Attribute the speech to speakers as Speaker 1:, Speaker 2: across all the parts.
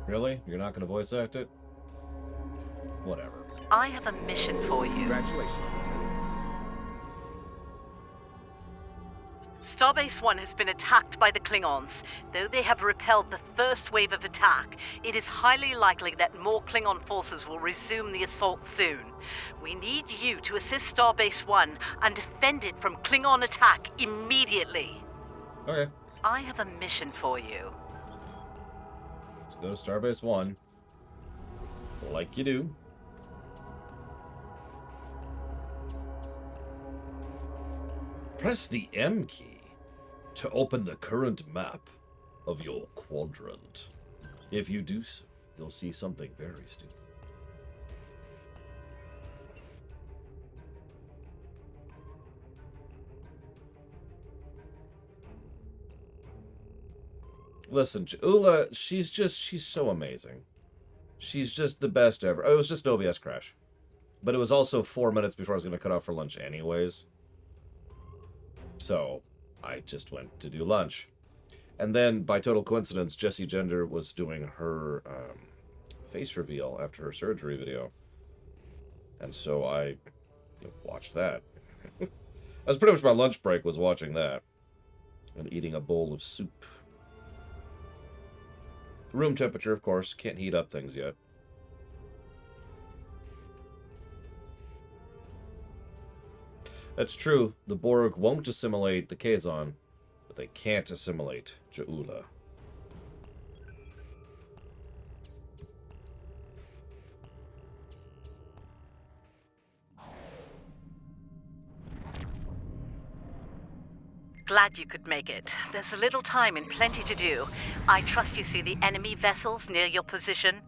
Speaker 1: Really? You're not going to voice act it? Whatever.
Speaker 2: I have a mission for you.
Speaker 3: Congratulations, Lieutenant.
Speaker 2: Starbase 1 has been attacked by the Klingons. Though they have repelled the first wave of attack, it is highly likely that more Klingon forces will resume the assault soon. We need you to assist Starbase 1 and defend it from Klingon attack immediately.
Speaker 1: Okay.
Speaker 2: I have a mission for you.
Speaker 1: Let's go to Starbase 1. Like you do. Press the M key to open the current map of your quadrant. If you do so, you'll see something very stupid. Listen, Ula, she's so amazing. She's just the best ever. Oh, it was just an OBS crash. But it was also 4 minutes before I was going to cut off for lunch anyways. So, I just went to do lunch. And then, by total coincidence, Jessie Gender was doing her face reveal after her surgery video. And so I watched that. That was pretty much my lunch break, was watching that. And eating a bowl of soup. Room temperature, of course. Can't heat up things yet. That's true. The Borg won't assimilate the Kazon, but they can't assimilate Ja'ula.
Speaker 2: Glad you could make it. There's a little time and plenty to do. I trust you see the enemy vessels near your position?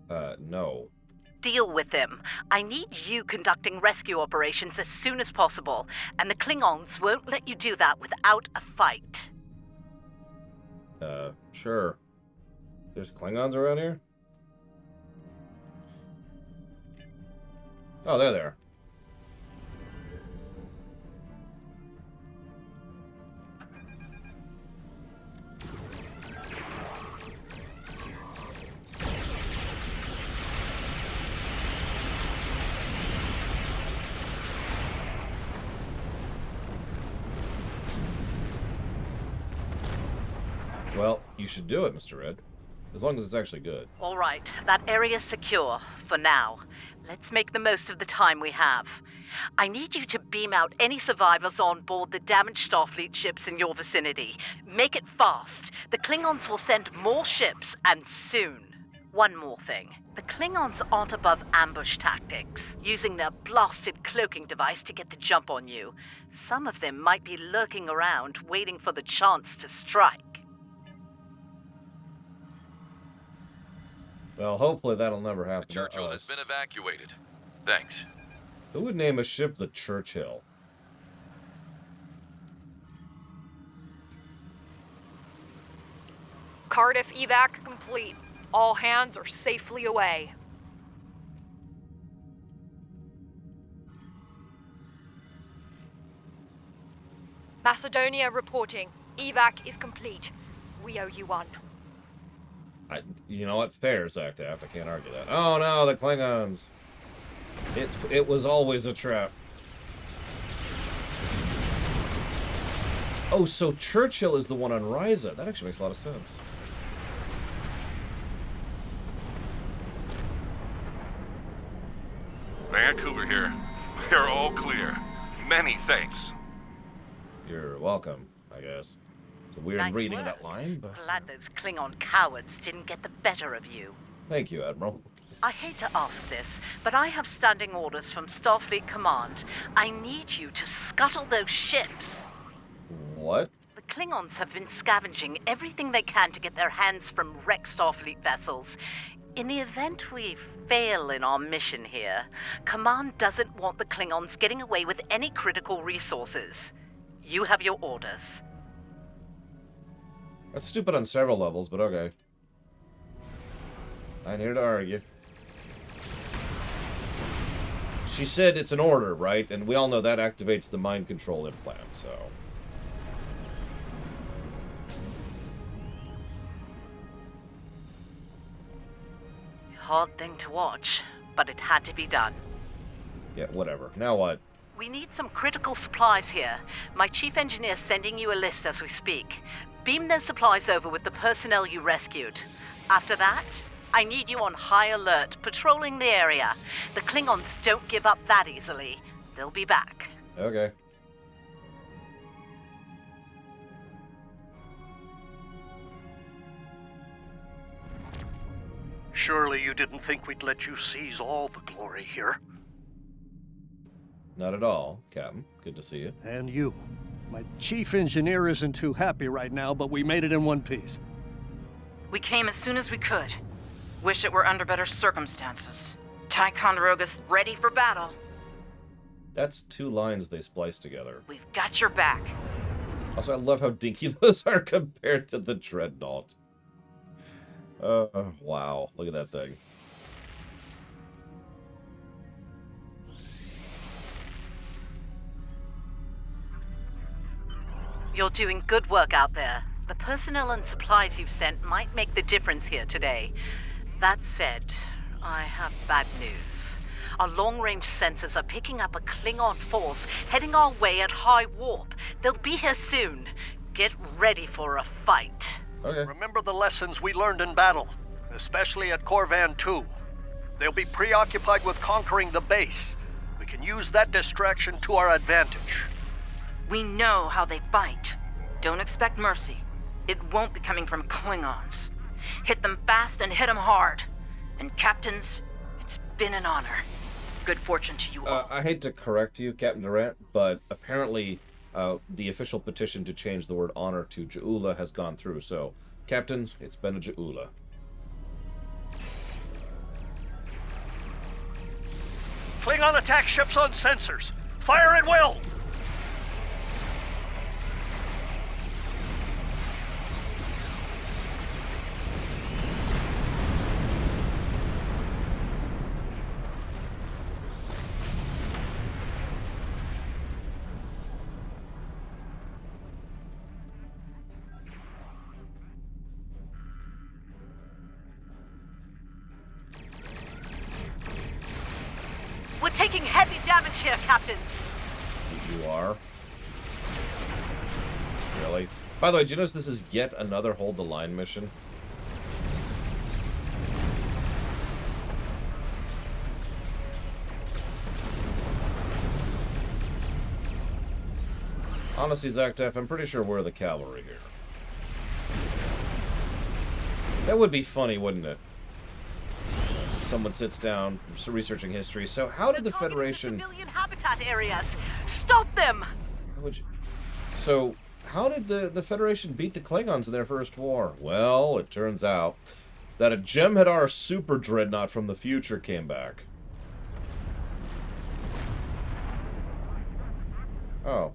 Speaker 1: No.
Speaker 2: Deal with them. I need you conducting rescue operations as soon as possible, and the Klingons won't let you do that without a fight.
Speaker 1: Sure. There's Klingons around here? Oh, they're there. Well, you should do it, Mr. Red. As long as it's actually good.
Speaker 2: All right, that area's secure, for now. Let's make the most of the time we have. I need you to beam out any survivors on board the damaged Starfleet ships in your vicinity. Make it fast. The Klingons will send more ships, and soon. One more thing. The Klingons aren't above ambush tactics, using their blasted cloaking device to get the jump on you. Some of them might be lurking around, waiting for the chance to strike.
Speaker 1: Well, hopefully that'll never happen.
Speaker 4: The Churchill has been evacuated. Thanks.
Speaker 1: Who would name a ship the Churchill?
Speaker 5: Cardiff evac complete. All hands are safely away. Macedonia reporting. Evac is complete. We owe you one.
Speaker 1: You know what? Fair, Zactaft. I can't argue that. Oh no, the Klingons! It was always a trap. Oh, so Churchill is the one on Ryza. That actually makes a lot of sense.
Speaker 4: Vancouver here. We're all clear. Many thanks.
Speaker 1: You're welcome, I guess. It's weird
Speaker 2: Nice
Speaker 1: reading
Speaker 2: work.
Speaker 1: that line, but...
Speaker 2: Glad those Klingon cowards didn't get the better of you.
Speaker 1: Thank you, Admiral.
Speaker 2: I hate to ask this, but I have standing orders from Starfleet Command. I need you to scuttle those ships.
Speaker 1: What?
Speaker 2: The Klingons have been scavenging everything they can to get their hands from wrecked Starfleet vessels. In the event we fail in our mission here, Command doesn't want the Klingons getting away with any critical resources. You have your orders.
Speaker 1: That's stupid on several levels, but okay. I'm here to argue. She said it's an order, right? And we all know that activates the mind control implant, so...
Speaker 2: Hard thing to watch, but it had to be done.
Speaker 1: Yeah, whatever. Now what?
Speaker 2: We need some critical supplies here. My chief engineer's sending you a list as we speak. Beam those supplies over with the personnel you rescued. After that, I need you on high alert, patrolling the area. The Klingons don't give up that easily. They'll be back.
Speaker 1: Okay.
Speaker 3: Surely you didn't think we'd let you seize all the glory here.
Speaker 1: Not at all, Captain. Good to see you.
Speaker 3: And you. My chief engineer isn't too happy right now, but we made it in one piece.
Speaker 6: We came as soon as we could. Wish it were under better circumstances. Ticonderoga's ready for battle.
Speaker 1: That's two lines they spliced together.
Speaker 6: We've got your back.
Speaker 1: Also, I love how dinky those are compared to the Dreadnought. Wow. Look at that thing.
Speaker 2: You're doing good work out there. The personnel and supplies you've sent might make the difference here today. That said, I have bad news. Our long-range sensors are picking up a Klingon force heading our way at high warp. They'll be here soon. Get ready for a fight.
Speaker 1: Okay.
Speaker 3: Remember the lessons we learned in battle, especially at Corvan 2. They'll be preoccupied with conquering the base. We can use that distraction to our advantage.
Speaker 6: We know how they fight. Don't expect mercy. It won't be coming from Klingons. Hit them fast and hit them hard. And captains, it's been an honor. Good fortune to you all.
Speaker 1: I hate to correct you, Captain Durant, but apparently the official petition to change the word honor to Ja'ula has gone through, so, captains, it's been a Ja'ula.
Speaker 3: Klingon attack ships on sensors. Fire at will!
Speaker 2: We're taking heavy damage here, captains.
Speaker 1: You are? Really? By the way, did you notice this is yet another Hold the Line mission? Honestly, Zactef, I'm pretty sure we're the cavalry here. That would be funny, wouldn't it? Someone sits down, researching history. So how did the
Speaker 2: They're targeting
Speaker 1: Federation...
Speaker 2: the civilian habitat areas. Stop them!
Speaker 1: How would you... So, how did the Federation beat the Klingons in their first war? Well, it turns out that a Jem'Hadar super dreadnought from the future came back. Oh.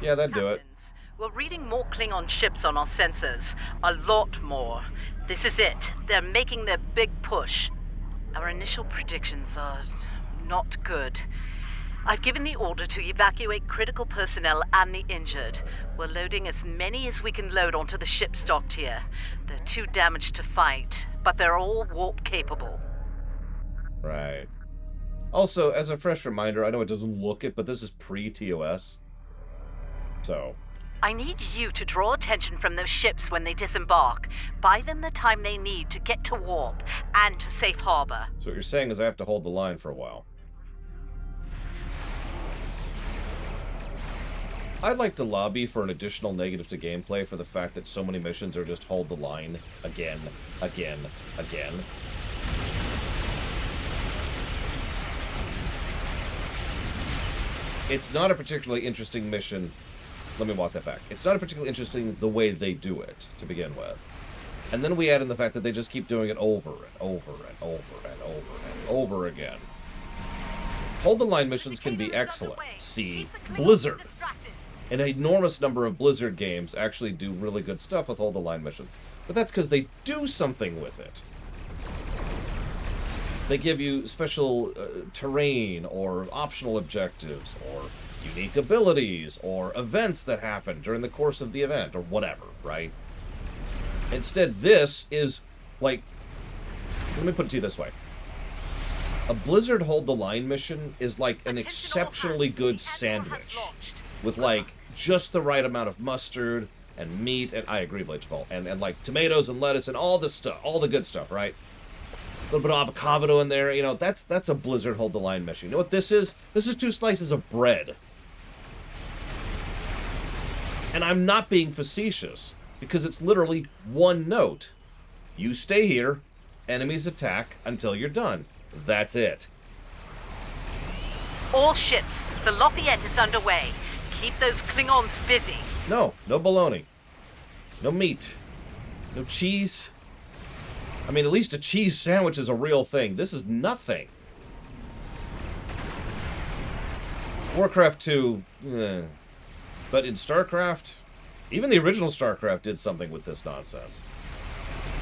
Speaker 1: Yeah, that'd do it.
Speaker 2: Captains, we're reading more Klingon ships on our sensors. A lot more. This is it. They're making their big push. Our initial predictions are not good. I've given the order to evacuate critical personnel and the injured. We're loading as many as we can load onto the ship docked here. They're too damaged to fight, but they're all warp capable.
Speaker 1: Right. Also, as a fresh reminder, I know it doesn't look it, but this is pre-TOS. So...
Speaker 2: I need you to draw attention from those ships when they disembark. Buy them the time they need to get to warp and to safe harbor.
Speaker 1: So what you're saying is I have to hold the line for a while. I'd like to lobby for an additional negative to gameplay for the fact that so many missions are just hold the line again, again, again. It's not a particularly interesting mission. Let me walk that back. It's not a particularly interesting the way they do it, to begin with. And then we add in the fact that they just keep doing it over and over and over and over and over again. Hold the line missions can be excellent. See Blizzard. An enormous number of Blizzard games actually do really good stuff with hold the line missions. But that's because they do something with it. They give you special terrain or optional objectives or unique abilities or events that happen during the course of the event or whatever, right? Instead, this is like Let me put it to you this way. A Blizzard Hold the Line mission is like an exceptionally good sandwich with like just the right amount of mustard and meat, and I agree, Blade and like tomatoes and lettuce and all this stuff, all the good stuff, right? A little bit of avocado in there, you know, that's a Blizzard Hold the Line mission. You know what this is? This is 2 slices of bread. And I'm not being facetious, because it's literally one note. You stay here, enemies attack until you're done. That's it.
Speaker 2: All ships, the Lafayette is underway. Keep those Klingons busy.
Speaker 1: No bologna. No meat. No cheese. I mean, at least a cheese sandwich is a real thing. This is nothing. Warcraft 2, but in StarCraft, even the original StarCraft did something with this nonsense.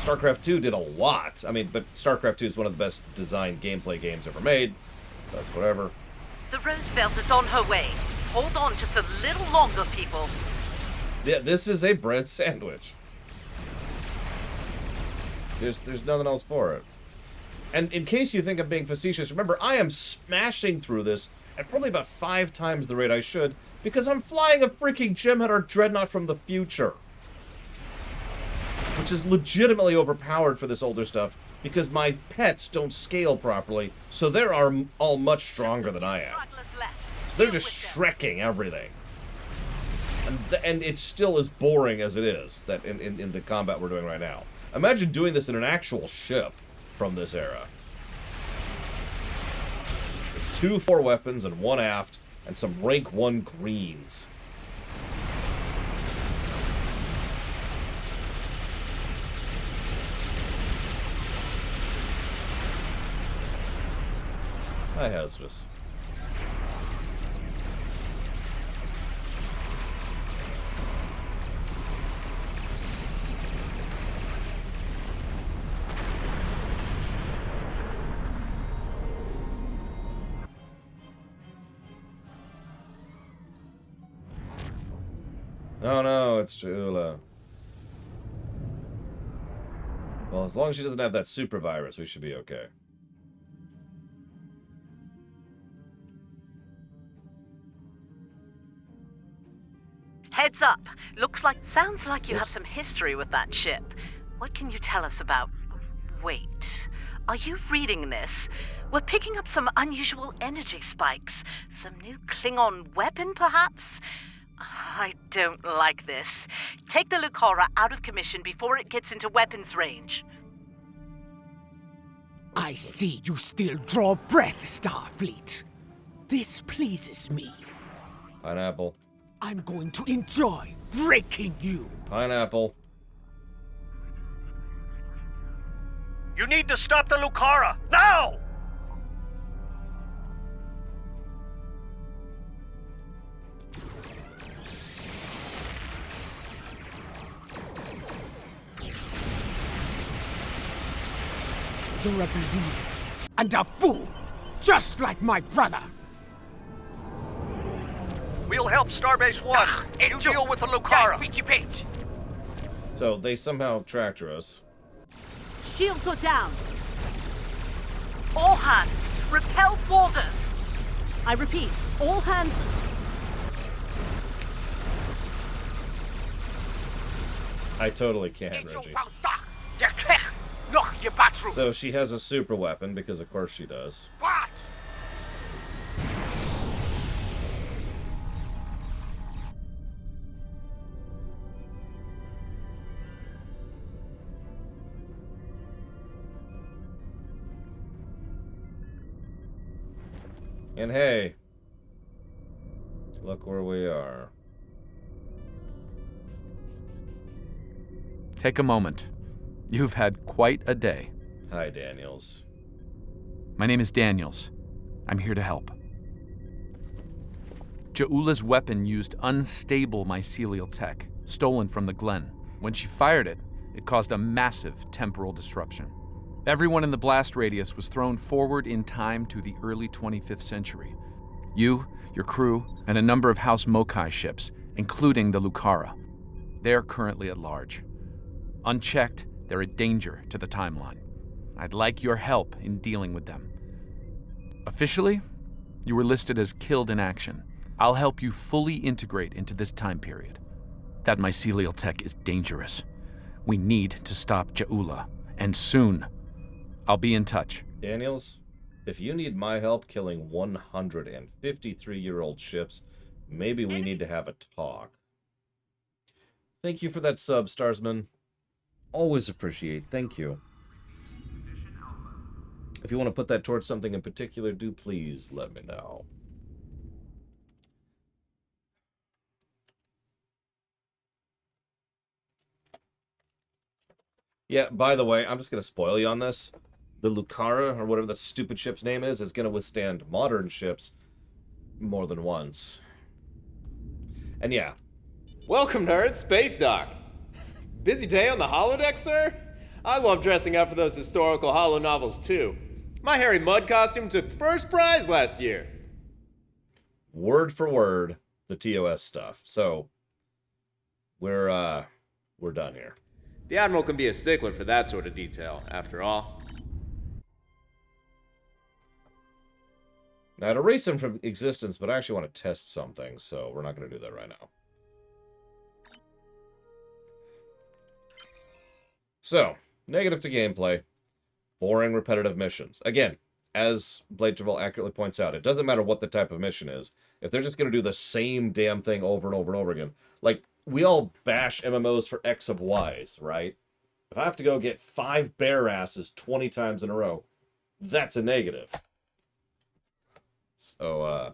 Speaker 1: StarCraft 2 did a lot. I mean, but StarCraft 2 is one of the best designed gameplay games ever made, so that's whatever.
Speaker 2: The Roosevelt is on her way. Hold on just a little longer, people.
Speaker 1: Yeah, this is a bread sandwich. There's nothing else for it. And in case you think I'm being facetious, remember, I am smashing through this at probably about 5 times the rate I should, because I'm flying a freaking Jem'Hadar Dreadnought from the future. Which is legitimately overpowered for this older stuff, because my pets don't scale properly, so they're all much stronger than I am. So they're just shrekking everything. And it's still as boring as it is that in the combat we're doing right now. Imagine doing this in an actual ship from this era. With 2 foreweapons and 1 aft, and some rank 1 greens. Hi, Hazardous. Oh no, it's Chula. Well, as long as she doesn't have that super virus, we should be okay.
Speaker 2: Heads up. Sounds like you have some history with that ship. What can you tell us about... Wait. Are you reading this? We're picking up some unusual energy spikes. Some new Klingon weapon, perhaps? I don't like this. Take the Lucara out of commission before it gets into weapons range.
Speaker 7: I see you still draw breath, Starfleet. This pleases me.
Speaker 1: Pineapple.
Speaker 7: I'm going to enjoy breaking you.
Speaker 1: Pineapple.
Speaker 3: You need to stop the Lucara, now!
Speaker 7: You're a believer and a fool, just like my brother.
Speaker 3: We'll help Starbase 1. You deal with the Lucara.
Speaker 1: So they somehow tractor us.
Speaker 2: Shields are down. All hands, repel boarders. I repeat, all hands...
Speaker 1: I totally can't, Reggie. So she has a super weapon, because of course she does. And hey, look where we are.
Speaker 8: Take a moment. You've had quite a day.
Speaker 1: Hi, Daniels.
Speaker 8: My name is Daniels. I'm here to help. Ja'ula's weapon used unstable mycelial tech, stolen from the Glen. When she fired it, it caused a massive temporal disruption. Everyone in the blast radius was thrown forward in time to the early 25th century. You, your crew, and a number of House Mokai ships, including the Lucara. They're currently at large. Unchecked, they're a danger to the timeline. I'd like your help in dealing with them. Officially, you were listed as killed in action. I'll help you fully integrate into this time period. That mycelial tech is dangerous. We need to stop Ja'ula, and soon. I'll be in touch.
Speaker 1: Daniels, if you need my help killing 153-year-old ships, maybe we need to have a talk. Thank you for that sub, Starsman. Always appreciate. Thank you. If you want to put that towards something in particular, do please let me know. Yeah, by the way, I'm just going to spoil you on this. The Lucara, or whatever the stupid ship's name is going to withstand modern ships more than once. And yeah.
Speaker 9: Welcome, nerds. Space Dock. Busy day on the holodeck, sir? I love dressing up for those historical holo novels, too. My Harry Mudd costume took first prize last year.
Speaker 1: Word for word, the TOS stuff. So, we're done here.
Speaker 9: The Admiral can be a stickler for that sort of detail, after all.
Speaker 1: Now, I'd erase him from existence, but I actually want to test something, so we're not going to do that right now. So, negative to gameplay. Boring, repetitive missions. Again, as Blade Travell accurately points out, it doesn't matter what the type of mission is. If they're just going to do the same damn thing over and over and over again. Like, we all bash MMOs for X of Ys, right? If I have to go get 5 bear asses 20 times in a row, that's a negative. So,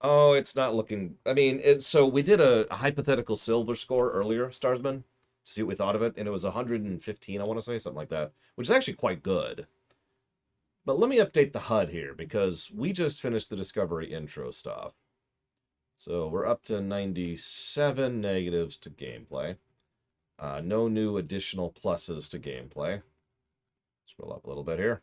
Speaker 1: oh, it's not looking... I mean, so we did a hypothetical silver score earlier, Starsman, to see what we thought of it, and it was 115, I want to say, something like that, which is actually quite good. But let me update the HUD here, because we just finished the Discovery intro stuff. So we're up to 97 negatives to gameplay. No new additional pluses to gameplay. Scroll up a little bit here.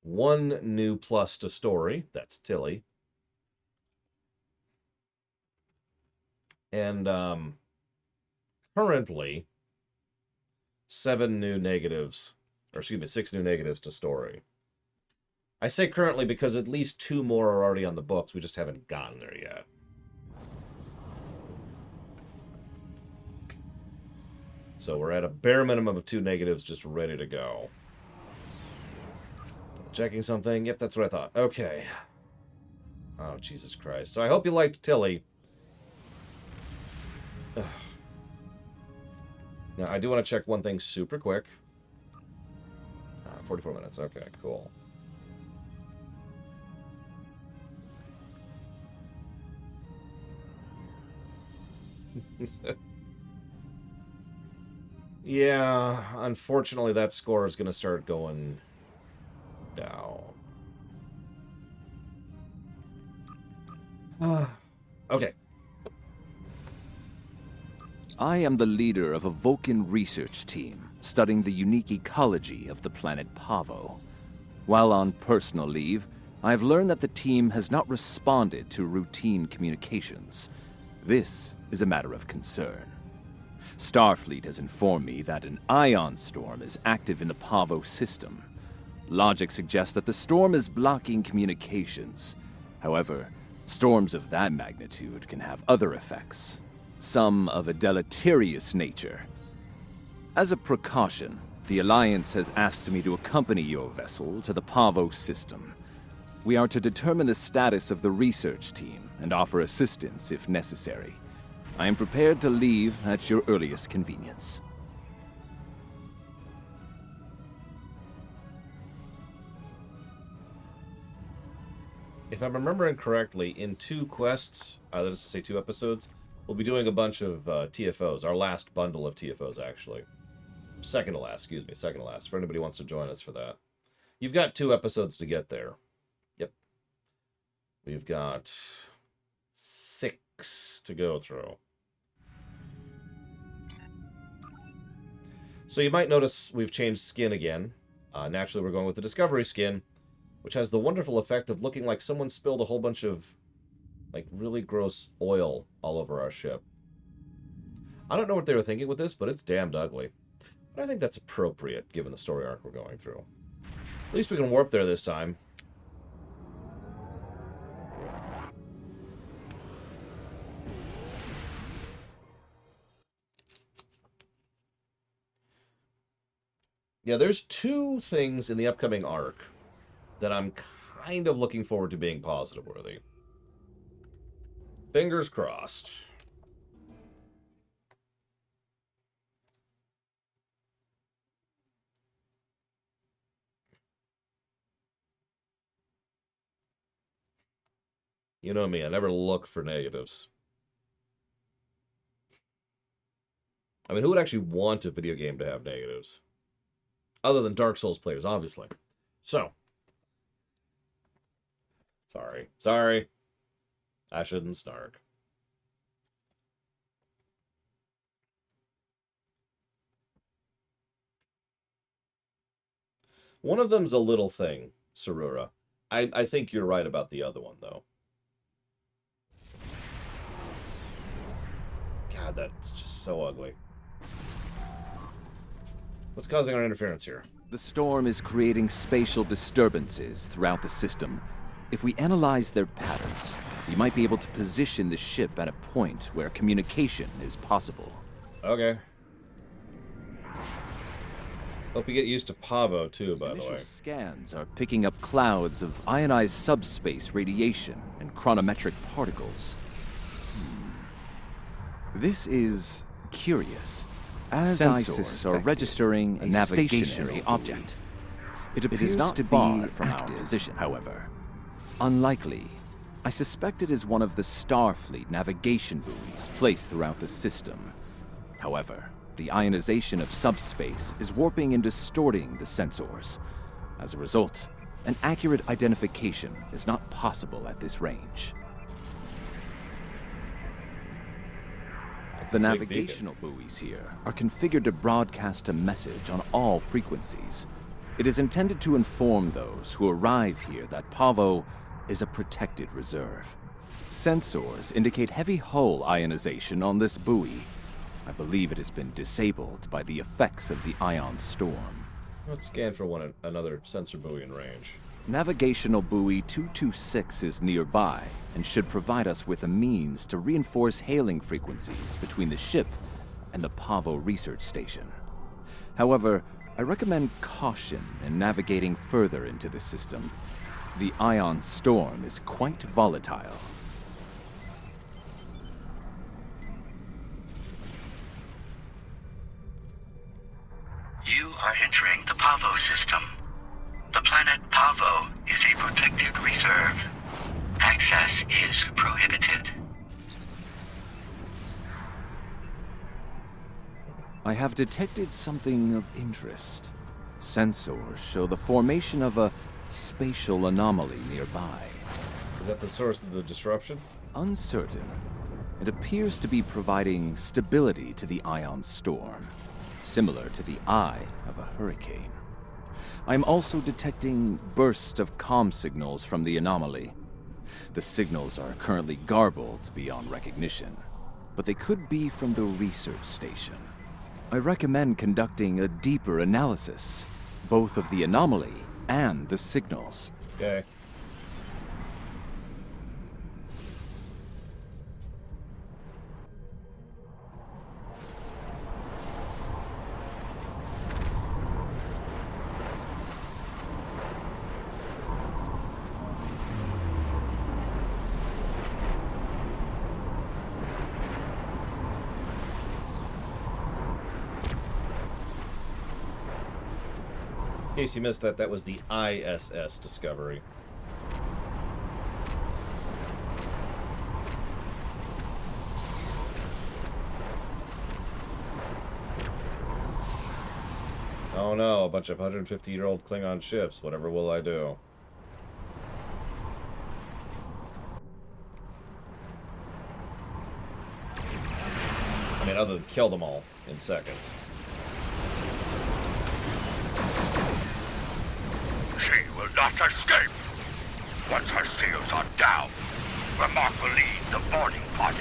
Speaker 1: One new plus to story. That's Tilly. And currently, 6 new negatives to story. I say currently because at least 2 more are already on the books. We just haven't gotten there yet. So we're at a bare minimum of 2 negatives just ready to go. Checking something. Yep, that's what I thought. Okay. Oh, Jesus Christ. So I hope you liked Tilly. Ugh. Now, I do want to check one thing super quick. 44 minutes. Okay, cool. Yeah, unfortunately, that score is going to start going down. Okay.
Speaker 10: I am the leader of a Vulcan research team studying the unique ecology of the planet Pavo. While on personal leave, I have learned that the team has not responded to routine communications. This is a matter of concern. Starfleet has informed me that an ion storm is active in the Pavo system. Logic suggests that the storm is blocking communications. However, storms of that magnitude can have other effects, some of a deleterious nature. As a precaution, the Alliance has asked me to accompany your vessel to the Pavo system. We are to determine the status of the research team and offer assistance if necessary. I am prepared to leave at your earliest convenience.
Speaker 1: If I'm remembering correctly, in 2 quests, that is to say 2 episodes, we'll be doing a bunch of TFOs. Our last bundle of TFOs, actually. Second to last, for anybody who wants to join us for that. You've got 2 episodes to get there. Yep. We've got to go through. So you might notice we've changed skin again. Naturally, we're going with the Discovery skin, which has the wonderful effect of looking like someone spilled a whole bunch of, like, really gross oil all over our ship. I don't know what they were thinking with this, but it's damned ugly. But I think that's appropriate, given the story arc we're going through. At least we can warp there this time. Yeah, there's two things in the upcoming arc that I'm kind of looking forward to being positive-worthy. Fingers crossed. You know me, I never look for negatives. I mean, who would actually want a video game to have negatives? Other than Dark Souls players, obviously. So. Sorry. I shouldn't snark. One of them's a little thing, Sarura. I think you're right about the other one, though. God, that's just so ugly. What's causing our interference here?
Speaker 10: The storm is creating spatial disturbances throughout the system. If we analyze their patterns, we might be able to position the ship at a point where communication is possible.
Speaker 1: Okay. Hope you get used to Pavo, too, by the way.
Speaker 10: Initial scans are picking up clouds of ionized subspace radiation and chronometric particles. This is curious. As sensors are registering a navigational object. It appears not to be from our position, however. Unlikely. I suspect it is one of the Starfleet navigation buoys placed throughout the system. However, the ionization of subspace is warping and distorting the sensors. As a result, an accurate identification is not possible at this range. The navigational buoys here are configured to broadcast a message on all frequencies. It is intended to inform those who arrive here that Pavo is a protected reserve. Sensors indicate heavy hull ionization on this buoy. I believe it has been disabled by the effects of the ion storm.
Speaker 1: Let's scan for another sensor buoy in range.
Speaker 10: Navigational buoy 226 is nearby and should provide us with a means to reinforce hailing frequencies between the ship and the Pavo research station. However, I recommend caution in navigating further into the system. The ion storm is quite volatile.
Speaker 11: You are entering the Pavo system. The planet Pavo is a protected reserve. Access is prohibited.
Speaker 10: I have detected something of interest. Sensors show the formation of a spatial anomaly nearby.
Speaker 1: Is that the source of the disruption?
Speaker 10: Uncertain. It appears to be providing stability to the ion storm, similar to the eye of a hurricane. I am also detecting bursts of comm signals from the anomaly. The signals are currently garbled beyond recognition, but they could be from the research station. I recommend conducting a deeper analysis, both of the anomaly and the signals.
Speaker 1: Okay. In case you missed that, that was the ISS Discovery. Oh no, a bunch of 150-year-old Klingon ships. Whatever will I do? I mean, other than kill them all in seconds.
Speaker 4: She will not escape. Once her shields are down, Remark will lead the boarding parties.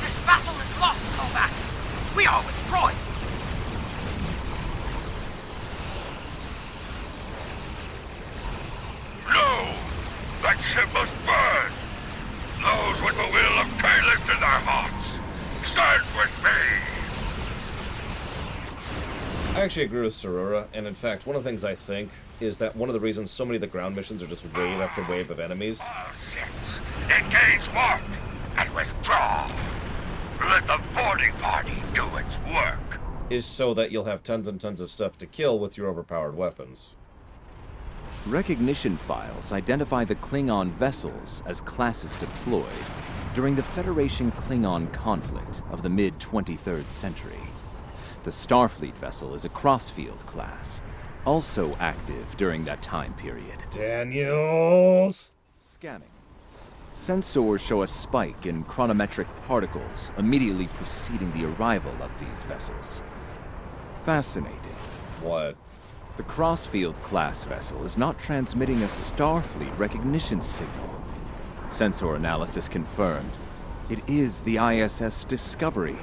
Speaker 6: This battle is lost, Kovac. We are with Troy.
Speaker 4: No! That ship must burn! Those with the will of Kalis in their hearts, stand with me!
Speaker 1: I actually agree with Sarura, and in fact, one of the things I think is that one of the reasons so many of the ground missions are just wave after wave of enemies.
Speaker 4: All ships, engage warp and withdraw! Let the boarding party do its work!
Speaker 1: Is so that you'll have tons and tons of stuff to kill with your overpowered weapons.
Speaker 10: Recognition files identify the Klingon vessels as classes deployed during the Federation Klingon conflict of the mid-23rd century. The Starfleet vessel is a Crossfield class, also active during that time period.
Speaker 1: Daniels!
Speaker 10: Scanning. Sensors show a spike in chronometric particles immediately preceding the arrival of these vessels. Fascinating.
Speaker 1: What?
Speaker 10: The Crossfield class vessel is not transmitting a Starfleet recognition signal. Sensor analysis confirmed. It is the ISS Discovery,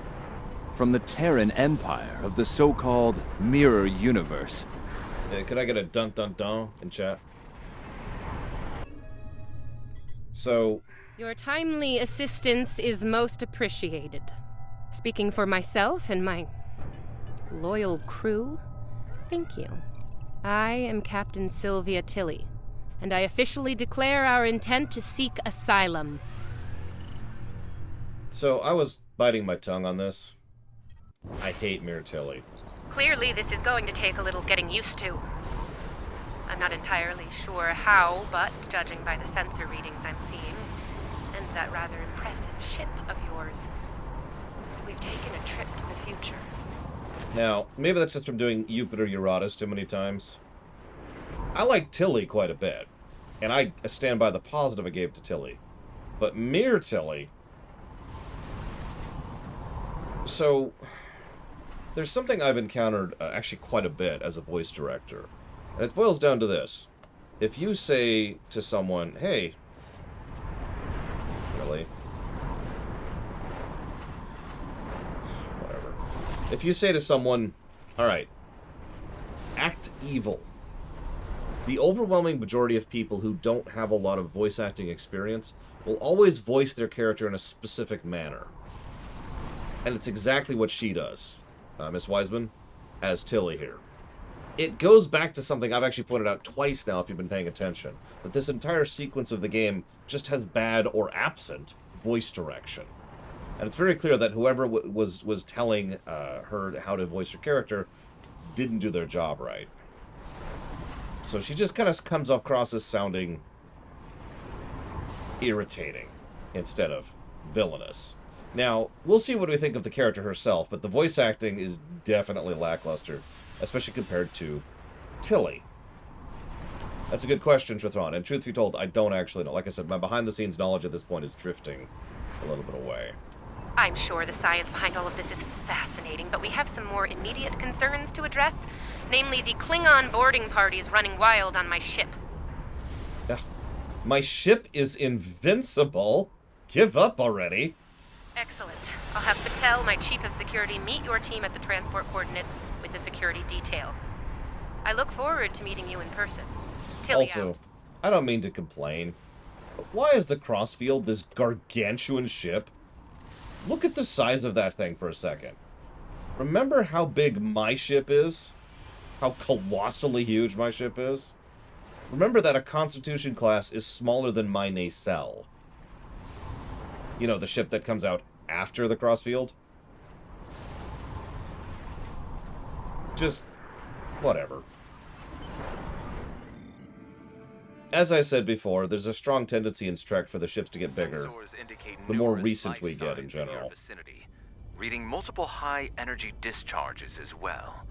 Speaker 10: from the Terran Empire of the so-called Mirror Universe.
Speaker 1: Could I get a dun-dun-dun in chat? So...
Speaker 12: Your timely assistance is most appreciated. Speaking for myself and my loyal crew, thank you. I am Captain Sylvia Tilly, and I officially declare our intent to seek asylum.
Speaker 1: So, I was biting my tongue on this. I hate Mir Tilly.
Speaker 12: Clearly, this is going to take a little getting used to. I'm not entirely sure how, but judging by the sensor readings I'm seeing, and that rather impressive ship of yours, we've taken a trip to the future.
Speaker 1: Now, maybe that's just from doing Jupiter-Uratus too many times. I like Tilly quite a bit, and I stand by the positive I gave to Tilly. But Mir Tilly... So, there's something I've encountered actually quite a bit as a voice director. And it boils down to this. If you say to someone, hey... Really? Whatever. If you say to someone, alright, act evil. The overwhelming majority of people who don't have a lot of voice acting experience will always voice their character in a specific manner. And it's exactly what she does, Miss Wiseman, as Tilly here. It goes back to something I've actually pointed out twice now, if you've been paying attention, that this entire sequence of the game just has bad or absent voice direction. And it's very clear that whoever was telling her how to voice her character didn't do their job right. So she just kind of comes across as sounding irritating instead of villainous. Now, we'll see what we think of the character herself, but the voice acting is definitely lackluster, especially compared to Tilly. That's a good question, Trithron, and truth be told, I don't actually know. Like I said, my behind-the-scenes knowledge at this point is drifting a little bit away.
Speaker 12: I'm sure the science behind all of this is fascinating, but we have some more immediate concerns to address, namely the Klingon boarding parties running wild on my ship.
Speaker 1: Ugh. My ship is invincible? Give up already.
Speaker 12: Excellent. I'll have Patel, my chief of security, meet your team at the transport coordinates with the security detail. I look forward to meeting you in person. Tilly
Speaker 1: Also,
Speaker 12: out.
Speaker 1: I don't mean to complain, but why is the Crossfield this gargantuan ship? Look at the size of that thing for a second. Remember how big my ship is? How colossally huge my ship is? Remember that a Constitution class is smaller than my nacelle. You know, the ship that comes out after the Crossfield? Just... whatever. As I said before, there's a strong tendency in Strek for the ships to get bigger, the more recent we get in general.
Speaker 13: Reading multiple high-energy discharges as well.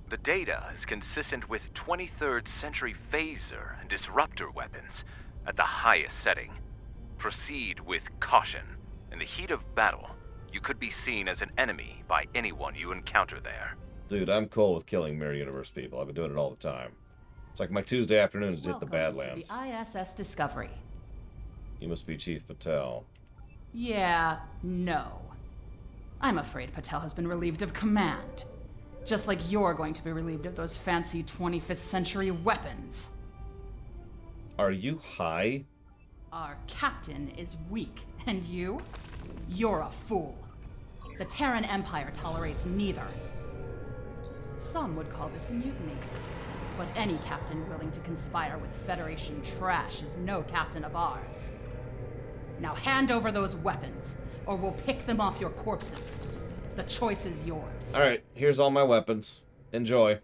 Speaker 13: The data is consistent with 23rd century phaser and disruptor weapons at the highest setting. Proceed with caution. In the heat of battle, you could be seen as an enemy by anyone you encounter there.
Speaker 1: Dude, I'm cool with killing Mirror Universe people. I've been doing it all the time. It's like my Tuesday afternoons to hit the Badlands.
Speaker 14: To the ISS Discovery.
Speaker 1: You must be Chief Patel.
Speaker 14: Yeah, no. I'm afraid Patel has been relieved of command. Just like you're going to be relieved of those fancy 25th century weapons.
Speaker 1: Are you high?
Speaker 14: Our captain is weak, and you? You're a fool. The Terran Empire tolerates neither. Some would call this a mutiny. But any captain willing to conspire with Federation trash is no captain of ours. Now hand over those weapons, or we'll pick them off your corpses. The choice is yours.
Speaker 1: Alright, here's all my weapons. Enjoy.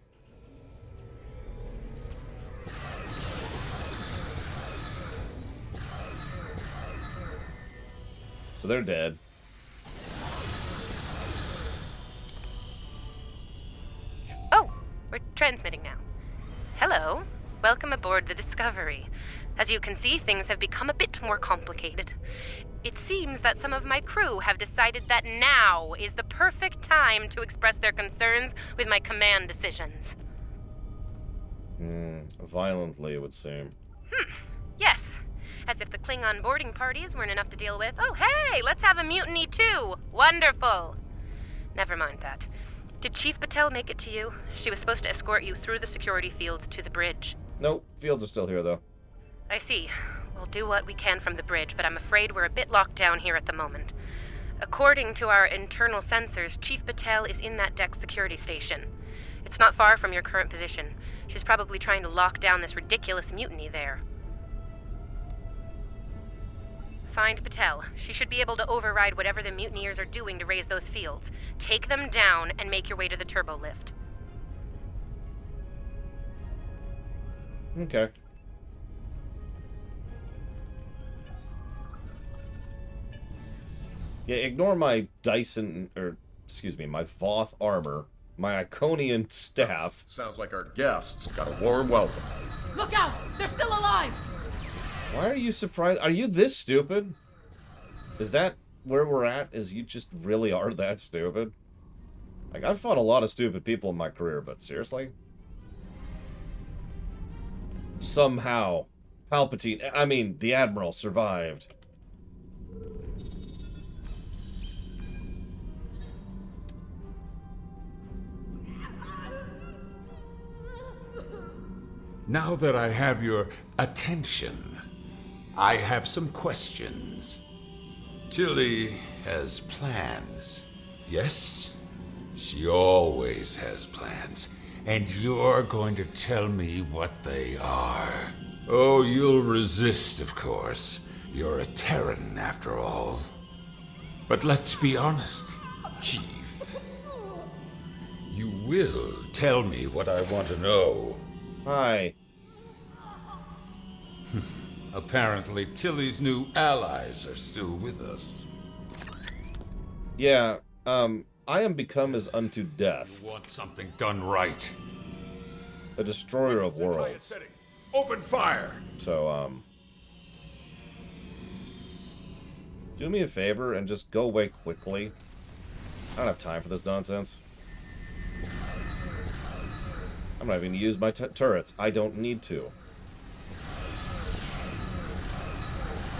Speaker 1: So they're dead.
Speaker 12: Oh, we're transmitting now. Hello. Welcome aboard the Discovery. As you can see, things have become a bit more complicated. It seems that some of my crew have decided that now is the perfect time to express their concerns with my command decisions.
Speaker 1: Violently, it would seem.
Speaker 12: Yes. As if the Klingon boarding parties weren't enough to deal with. Oh, hey, let's have a mutiny too. Wonderful. Never mind that. Did Chief Patel make it to you? She was supposed to escort you through the security fields to the bridge.
Speaker 1: Nope, fields are still here, though.
Speaker 12: I see. We'll do what we can from the bridge, but I'm afraid we're a bit locked down here at the moment. According to our internal sensors, Chief Patel is in that deck security station. It's not far from your current position. She's probably trying to lock down this ridiculous mutiny there. Find Patel. She should be able to override whatever the mutineers are doing to raise those fields. Take them down and make your way to the turbo lift.
Speaker 1: Okay. Yeah, ignore my Dyson, my Voth armor, my Iconian staff.
Speaker 15: Sounds like our guests got a warm welcome.
Speaker 14: Look out! They're still alive!
Speaker 1: Why are you surprised? Are you this stupid? Is that where we're at? Is you just really are that stupid? Like, I've fought a lot of stupid people in my career, but seriously? Somehow, Palpatine, the Admiral survived.
Speaker 16: Now that I have your attention, I have some questions. Tilly has plans. Yes? She always has plans. And you're going to tell me what they are. Oh, you'll resist, of course. You're a Terran, after all. But let's be honest, Chief. You will tell me what I want to know.
Speaker 1: Hi.
Speaker 16: Apparently, Tilly's new allies are still with us.
Speaker 1: Yeah, I am become as unto death.
Speaker 16: You want something done right.
Speaker 1: A destroyer of worlds.
Speaker 16: Open fire!
Speaker 1: So, do me a favor and just go away quickly. I don't have time for this nonsense. I'm not even gonna use my turrets. I don't need to.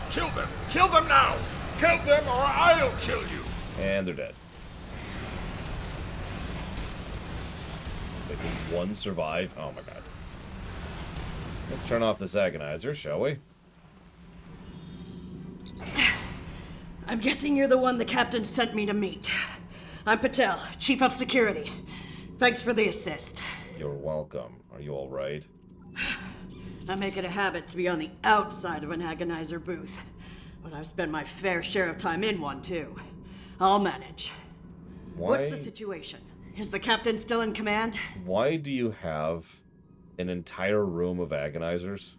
Speaker 16: Kill them! Kill them now! Kill them or I'll kill you!
Speaker 1: And they're dead. Wait, did one survive? Oh my god. Let's turn off this agonizer, shall we?
Speaker 17: I'm guessing you're the one the captain sent me to meet. I'm Patel, Chief of Security. Thanks for the assist.
Speaker 1: You're welcome. Are you alright?
Speaker 17: I make it a habit to be on the outside of an agonizer booth, but I've spent my fair share of time in one, too. I'll manage.
Speaker 1: Why?
Speaker 17: What's the situation? Is the captain still in command?
Speaker 1: Why do you have an entire room of agonizers?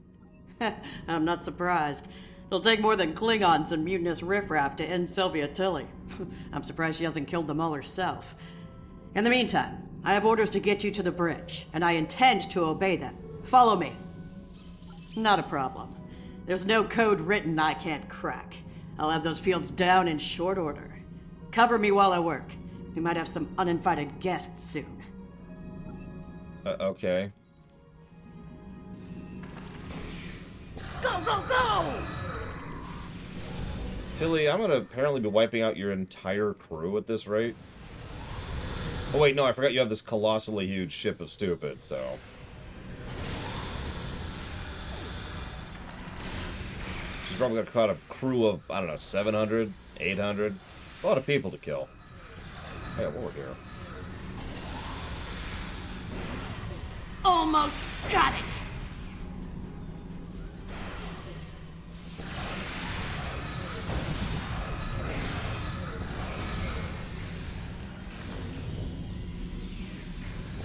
Speaker 17: I'm not surprised. It'll take more than Klingons and mutinous riffraff to end Sylvia Tilly. I'm surprised she hasn't killed them all herself. In the meantime, I have orders to get you to the bridge, and I intend to obey them. Follow me. Not a problem. There's no code written I can't crack. I'll have those fields down in short order. Cover me while I work. We might have some uninvited guests soon.
Speaker 1: Okay.
Speaker 17: Go, go, go!
Speaker 1: Tilly, I'm gonna apparently be wiping out your entire crew at this rate. Oh wait, no, I forgot you have this colossally huge ship of stupid, so... She's probably gonna cut a crew of, I don't know, 700, 800. A lot of people to kill. Yeah, we're here.
Speaker 17: Almost got it!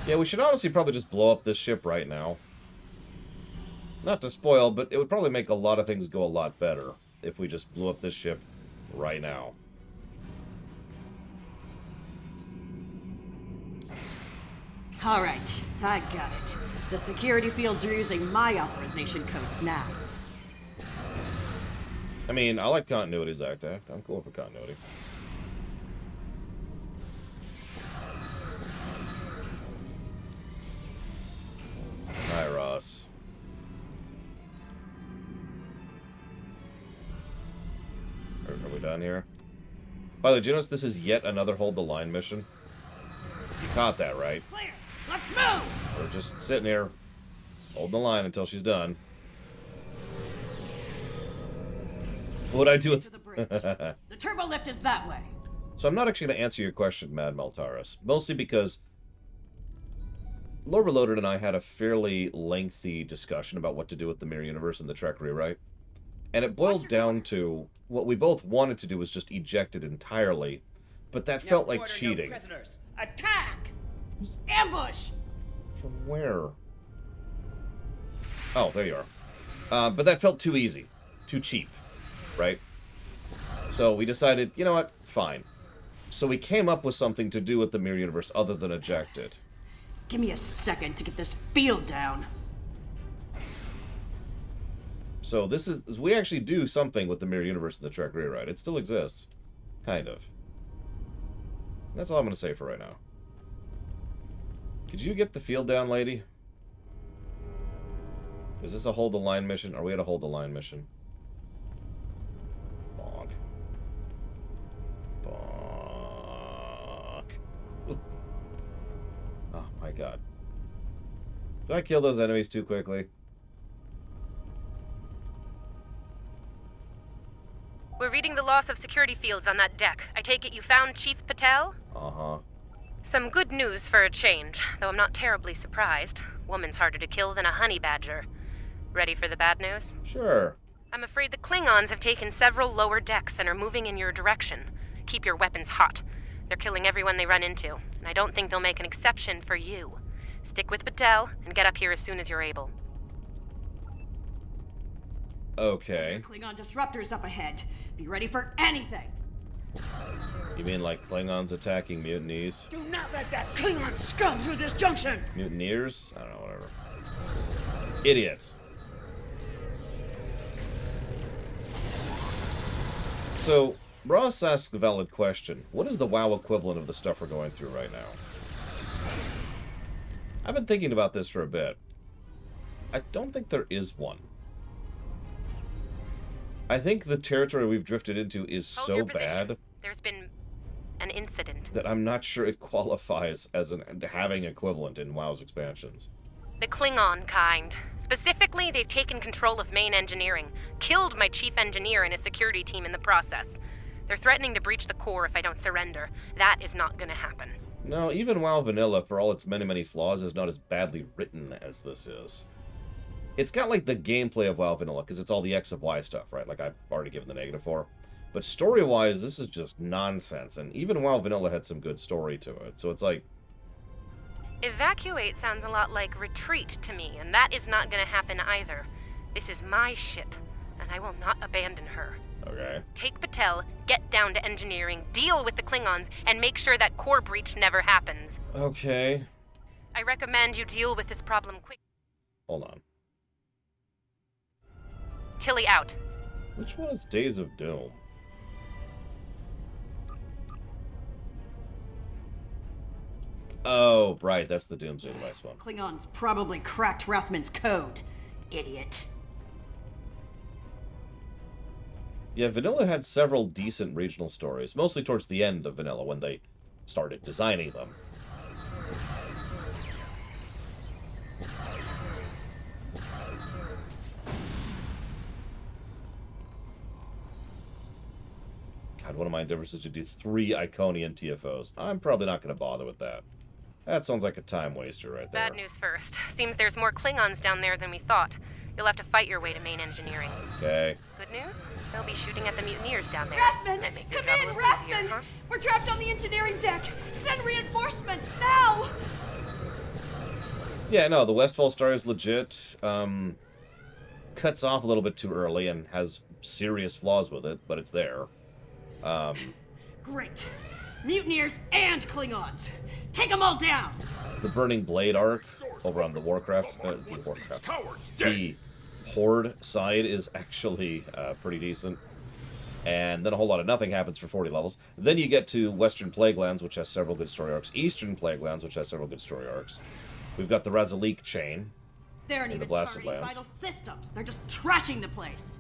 Speaker 1: Yeah, we should honestly probably just blow up this ship right now. Not to spoil, but it would probably make a lot of things go a lot better if we just blew up this ship right now.
Speaker 17: Alright, I got it. The security fields are using my authorization codes now.
Speaker 1: I mean, I like continuity, Zactac. I'm cool for continuity. Hi, Ross. Are we done here? By the way, do you notice this is yet another hold the line mission? You caught that, right?
Speaker 17: Clear! Let's move!
Speaker 1: We're just sitting here, holding the line until she's done. What would I do with...
Speaker 17: The turbo lift is that way.
Speaker 1: So I'm not actually going to answer your question, Mad Maltaris. Mostly because Lore Reloaded and I had a fairly lengthy discussion about what to do with the Mirror Universe and the Trek rewrite. And it boiled down to what we both wanted to do was just eject it entirely. But that felt like cheating.
Speaker 17: No prisoners. Attack! Ambush!
Speaker 1: From where? Oh, there you are. But that felt too easy. Too cheap. Right? So we decided, you know what? Fine. So we came up with something to do with the Mirror Universe other than eject it.
Speaker 17: Give me a second to get this field down.
Speaker 1: So this is... We actually do something with the Mirror Universe and the Trek rewrite. It still exists. Kind of. That's all I'm going to say for right now. Could you get the field down, lady? Is this a hold the line mission? Are we at a hold the line mission? Bonk. Bonk. Oh my god. Did I kill those enemies too quickly?
Speaker 12: We're reading the loss of security fields on that deck. I take it you found Chief Patel?
Speaker 1: Uh-huh.
Speaker 12: Some good news for a change, though I'm not terribly surprised. Woman's harder to kill than a honey badger. Ready for the bad news?
Speaker 1: Sure.
Speaker 12: I'm afraid the Klingons have taken several lower decks and are moving in your direction. Keep your weapons hot. They're killing everyone they run into, and I don't think they'll make an exception for you. Stick with Patel and get up here as soon as you're able.
Speaker 1: Okay.
Speaker 17: Klingon disruptors up ahead. Be ready for anything.
Speaker 1: You mean like Klingons attacking mutineers?
Speaker 7: Do not let that Klingon scum through this junction!
Speaker 1: Mutineers? I don't know, whatever. Idiots. So, Ross asks a valid question. What is the WoW equivalent of the stuff we're going through right now? I've been thinking about this for a bit. I don't think there is one. I think the territory we've drifted into is so bad
Speaker 12: There's been an incident.
Speaker 1: that I'm not sure it qualifies as having equivalent in WoW's expansions.
Speaker 12: The Klingon kind. Specifically, they've taken control of main engineering, killed my chief engineer and his security team in the process. They're threatening to breach the core if I don't surrender. That is not gonna happen.
Speaker 1: No, even WoW Vanilla, for all its many, many flaws, is not as badly written as this is. It's got, like, the gameplay of WoW Vanilla, because it's all the X of Y stuff, right? Like, I've already given the negative for. But story-wise, this is just nonsense, and even WoW Vanilla had some good story to it. So it's like...
Speaker 12: Evacuate sounds a lot like retreat to me, and that is not gonna happen either. This is my ship, and I will not abandon her.
Speaker 1: Okay.
Speaker 12: Take Patel, get down to engineering, deal with the Klingons, and make sure that core breach never happens.
Speaker 1: Okay.
Speaker 12: I recommend you deal with this problem quick.
Speaker 1: Hold on.
Speaker 12: Tilly out.
Speaker 1: Which one is Days of Doom? Oh, right, that's the Doomsday Device one.
Speaker 17: Klingons probably cracked Rathman's code. Idiot.
Speaker 1: Yeah, Vanilla had several decent regional stories, mostly towards the end of Vanilla when they started designing them. God, one of my endeavors is to do 3 Iconian TFOs. I'm probably not going to bother with that. That sounds like a time waster right there.
Speaker 12: Bad news first. Seems there's more Klingons down there than we thought. You'll have to fight your way to main engineering.
Speaker 1: Okay.
Speaker 12: Good news? They'll be shooting at the mutineers down there.
Speaker 18: Rathman!
Speaker 12: Might make your
Speaker 18: Come
Speaker 12: job a
Speaker 18: in,
Speaker 12: little
Speaker 18: Rathman!
Speaker 12: easier, huh?
Speaker 18: We're trapped on the engineering deck! Send reinforcements, now!
Speaker 1: Yeah, no, the Westfall Star is legit. Cuts off a little bit too early and has serious flaws with it, but it's there.
Speaker 17: Great. Mutineers and Klingons. Take them all down!
Speaker 1: The Burning Blade arc over on the the Horde side is actually pretty decent. And then a whole lot of nothing happens for 40 levels. Then you get to Western Plaguelands, which has several good story arcs. Eastern Plaguelands, which has several good story arcs. We've got the Razalik chain.
Speaker 17: They aren't
Speaker 1: in the
Speaker 17: even
Speaker 1: Blasted
Speaker 17: targeting
Speaker 1: Lands.
Speaker 17: vital systems. They're just trashing the place.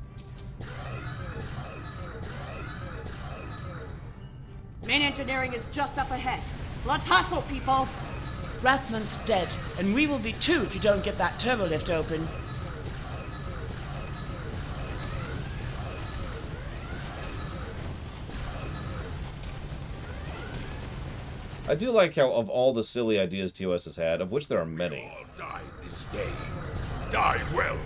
Speaker 17: Main engineering is just up ahead. Let's hustle, people!
Speaker 18: Rathman's dead, and we will be too if you don't get that turbo lift open.
Speaker 1: I do like how, of all the silly ideas TOS has had, of which there are many,
Speaker 4: Die this day. Die well.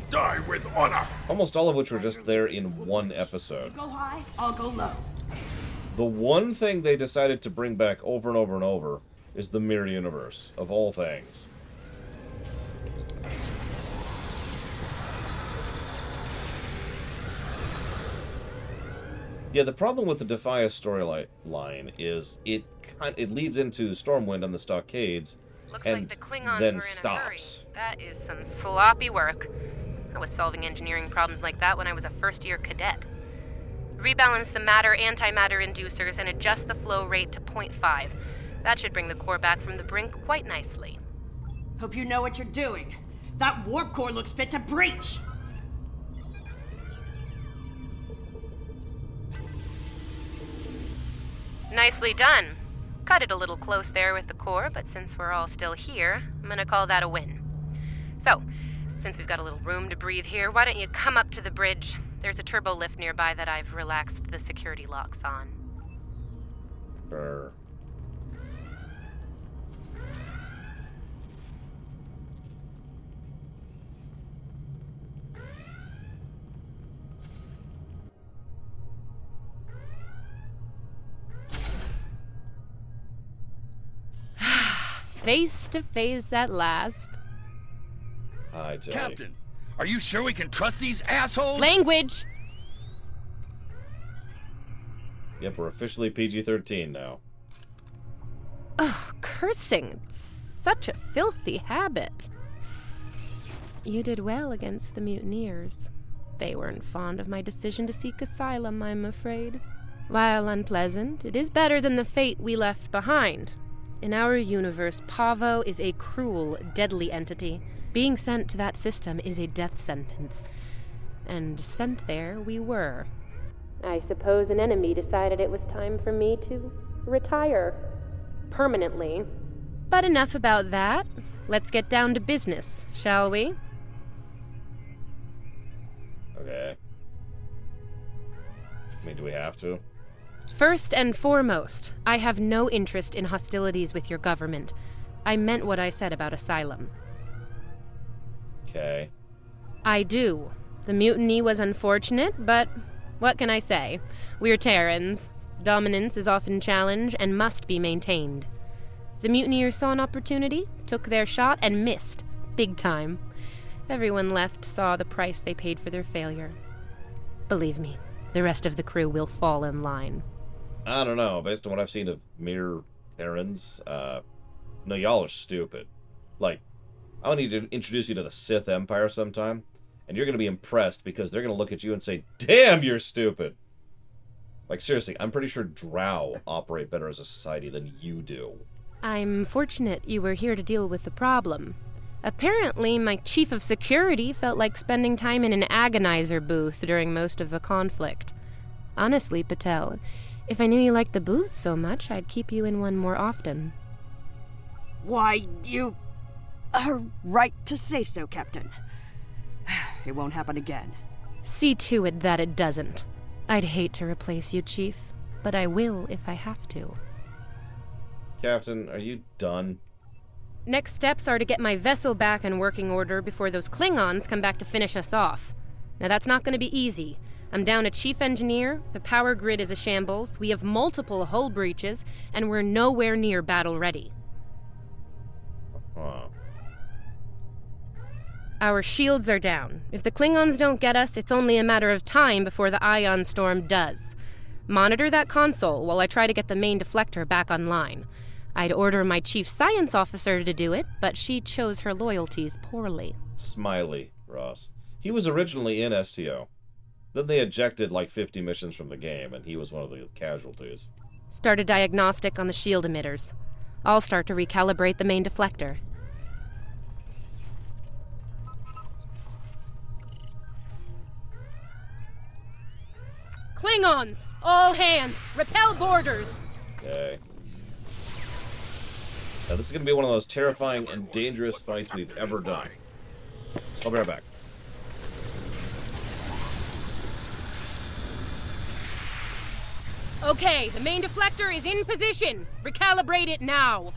Speaker 4: Die with honor.
Speaker 1: almost all of which were just there in one episode.
Speaker 17: Go high, I'll go low.
Speaker 1: The one thing they decided to bring back over and over and over is the Mirror Universe, of all things. Yeah, the problem with the Defia storyline is it leads into Stormwind and the Stockades,
Speaker 12: Looks
Speaker 1: and
Speaker 12: like the Klingons
Speaker 1: then
Speaker 12: were in
Speaker 1: stops.
Speaker 12: a hurry. That is some sloppy work. I was solving engineering problems like that when I was a first-year cadet. Rebalance the matter-antimatter inducers and adjust the flow rate to 0.5. That should bring the core back from the brink quite nicely.
Speaker 17: Hope you know what you're doing. That warp core looks fit to breach!
Speaker 12: Nicely done. Cut it a little close there with the core, but since we're all still here, I'm gonna call that a win. So, since we've got a little room to breathe here, why don't you come up to the bridge? There's a turbo lift nearby that I've relaxed the security locks on.
Speaker 1: Sure.
Speaker 12: Face to face at last.
Speaker 1: Hi, Tilly.
Speaker 4: Captain, are you sure we can trust these assholes?
Speaker 12: Language!
Speaker 1: Yep, we're officially PG-13 now.
Speaker 12: Ugh, cursing. It's such a filthy habit. You did well against the mutineers. They weren't fond of my decision to seek asylum, I'm afraid. While unpleasant, it is better than the fate we left behind. In our universe, Pavo is a cruel, deadly entity. Being sent to that system is a death sentence. And sent there we were. I suppose an enemy decided it was time for me to retire. Permanently. But enough about that. Let's get down to business, shall we?
Speaker 1: Okay. I mean, do we have to?
Speaker 12: First and foremost, I have no interest in hostilities with your government. I meant what I said about asylum.
Speaker 1: Okay.
Speaker 12: I do. The mutiny was unfortunate, but what can I say? We're Terrans. Dominance is often challenged and must be maintained. The mutineers saw an opportunity, took their shot, and missed. Big time. Everyone left saw the price they paid for their failure. Believe me, the rest of the crew will fall in line.
Speaker 1: I don't know. Based on what I've seen of mere Terrans, no, y'all are stupid. Like, I'll need to introduce you to the Sith Empire sometime, and you're going to be impressed because they're going to look at you and say, damn, you're stupid. Like, seriously, I'm pretty sure Drow operate better as a society than you do.
Speaker 12: I'm fortunate you were here to deal with the problem. Apparently, my chief of security felt like spending time in an agonizer booth during most of the conflict. Honestly, Patel, if I knew you liked the booth so much, I'd keep you in one more often.
Speaker 17: Why, you are right to say so, Captain. It won't happen again.
Speaker 12: See to it that it doesn't. I'd hate to replace you, Chief, but I will if I have to.
Speaker 1: Captain, are you done?
Speaker 12: Next steps are to get my vessel back in working order before those Klingons come back to finish us off. Now that's not going to be easy. I'm down a chief engineer, the power grid is a shambles, we have multiple hull breaches, and we're nowhere near battle ready.
Speaker 1: Huh.
Speaker 12: Our shields are down. If the Klingons don't get us, it's only a matter of time before the ion storm does. Monitor that console while I try to get the main deflector back online. I'd order my chief science officer to do it, but she chose her loyalties poorly.
Speaker 1: Smiley, Ross. He was originally in STO. Then they ejected like 50 missions from the game, and he was one of the casualties.
Speaker 12: Start a diagnostic on the shield emitters. I'll start to recalibrate the main deflector. Klingons! All hands! Repel borders!
Speaker 1: Okay. Now this is going to be one of the most terrifying and dangerous fights we've ever done. I'll be right back.
Speaker 12: Okay, the main deflector is in position. Recalibrate it now.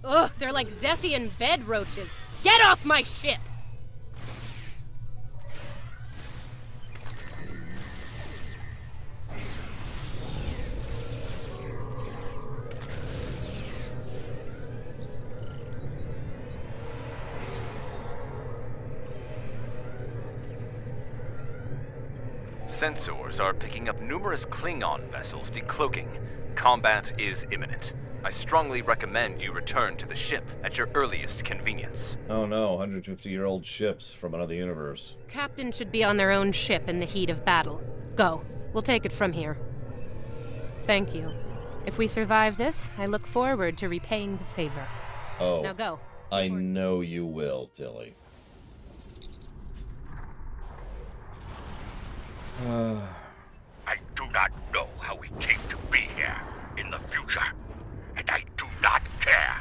Speaker 12: Ugh, they're like Zethian bed roaches. Get off my ship!
Speaker 13: Sensors are picking up numerous Klingon vessels decloaking. Combat is imminent. I strongly recommend you return to the ship at your earliest convenience.
Speaker 1: Oh no, 150-year-old ships from another universe.
Speaker 12: Captain should be on their own ship in the heat of battle. Go. We'll take it from here. Thank you. If we survive this, I look forward to repaying the favor.
Speaker 1: Oh.
Speaker 12: Now go.
Speaker 1: I know you will, Tilly.
Speaker 4: I do not know how we came to be here in the future, and I do not care.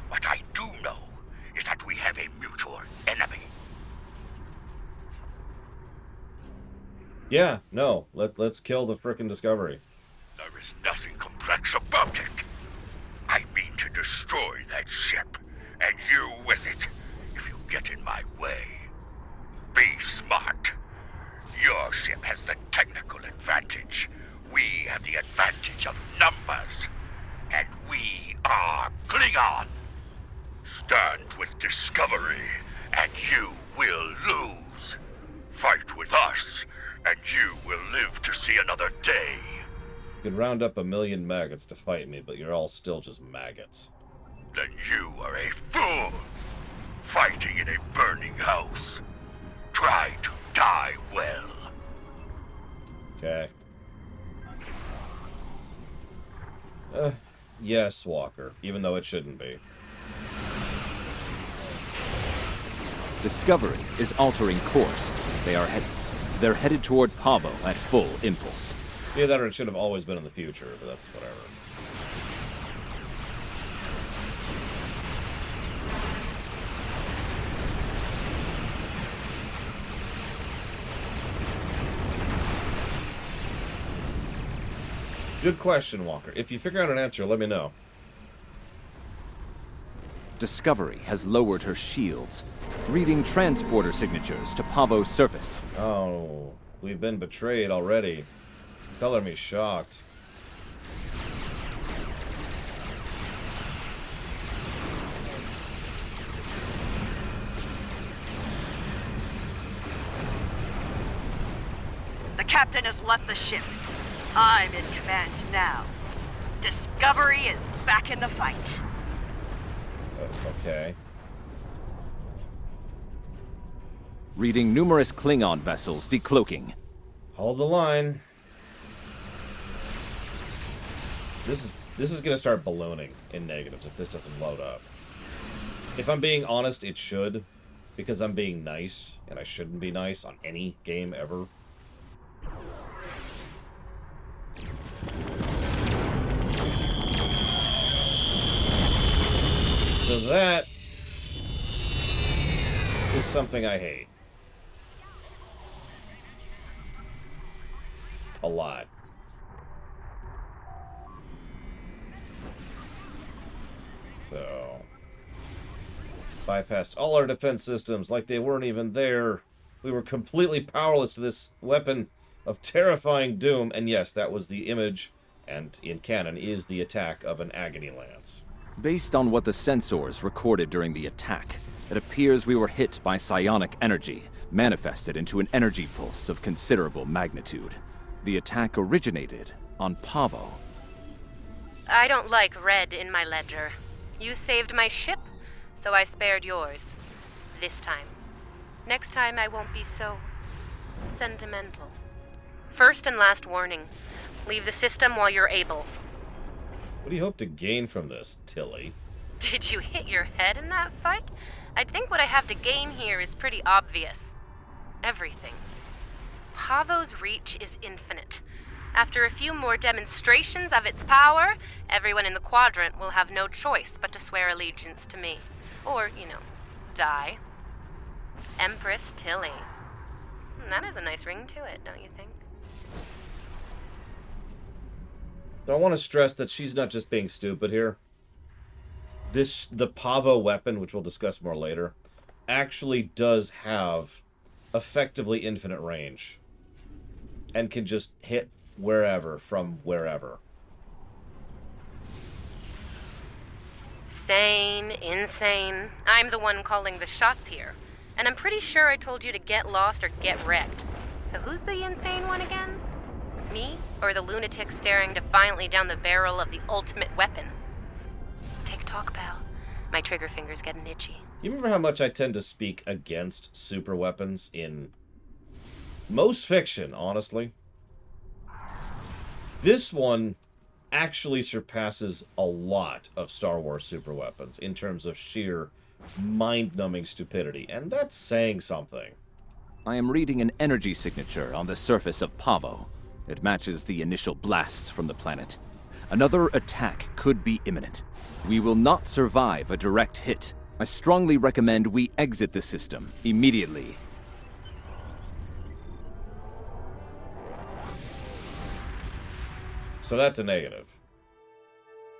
Speaker 4: What I do know is that we have a mutual enemy.
Speaker 1: Yeah, no, let's kill the frickin' Discovery.
Speaker 4: There is nothing complex about it. I mean to destroy that ship, and you with it, if you get in my way. Be smart. Your ship has the technical advantage. We have the advantage of numbers. And we are Klingon. Stand with Discovery, and you will lose. Fight with us, and you will live to see another day.
Speaker 1: You could round up 1 million maggots to fight me, but you're all still just maggots.
Speaker 4: Then you are a fool. fighting in a burning house. Try to die well.
Speaker 1: Okay. Yes, Walker, even though it shouldn't be.
Speaker 10: Discovery is altering course. They're headed toward Pavo at full impulse.
Speaker 1: Yeah, that or it should have always been in the future, but that's whatever. Good question, Walker. If you figure out an answer, let me know.
Speaker 10: Discovery has lowered her shields, reading transporter signatures to Pavo's surface.
Speaker 1: Oh, we've been betrayed already. Color me shocked.
Speaker 2: The captain has left the ship. I'm in command now. Discovery is back in the fight.
Speaker 1: Okay.
Speaker 10: Reading numerous Klingon vessels decloaking.
Speaker 1: Hold the line. This is gonna start ballooning in negatives if this doesn't load up. If I'm being honest, it should, because I'm being nice, and I shouldn't be nice on any game ever. So that is something I hate. A lot. So, bypassed all our defense systems like they weren't even there. We were completely powerless to this weapon of terrifying doom. And yes, that was the image, and in canon is the attack of an Agony Lance.
Speaker 10: Based on what the sensors recorded during the attack, it appears we were hit by psionic energy, manifested into an energy pulse of considerable magnitude. The attack originated on Pavo.
Speaker 12: I don't like red in my ledger. You saved my ship, so I spared yours. This time. Next time I won't be so sentimental. First and last warning. Leave the system while you're able.
Speaker 1: What do you hope to gain from this, Tilly?
Speaker 12: Did you hit your head in that fight? I think what I have to gain here is pretty obvious. Everything. Pavo's reach is infinite. After a few more demonstrations of its power, everyone in the quadrant will have no choice but to swear allegiance to me. Or, die. Empress Tilly. That has a nice ring to it, don't you think?
Speaker 1: I want to stress that she's not just being stupid here. The Pavo weapon, which we'll discuss more later, actually does have effectively infinite range. And can just hit wherever from wherever.
Speaker 12: Sane, insane. I'm the one calling the shots here. And I'm pretty sure I told you to get lost or get wrecked. So who's the insane one again? Me? Or the lunatic staring defiantly down the barrel of the ultimate weapon? Tick-tock, pal. My trigger finger's getting itchy.
Speaker 1: You remember how much I tend to speak against super weapons in most fiction, honestly? This one actually surpasses a lot of Star Wars super weapons in terms of sheer mind-numbing stupidity, and that's saying something.
Speaker 10: I am reading an energy signature on the surface of Pavo. It matches the initial blast from the planet. Another attack could be imminent. We will not survive a direct hit. I strongly recommend we exit the system immediately.
Speaker 1: So that's a negative.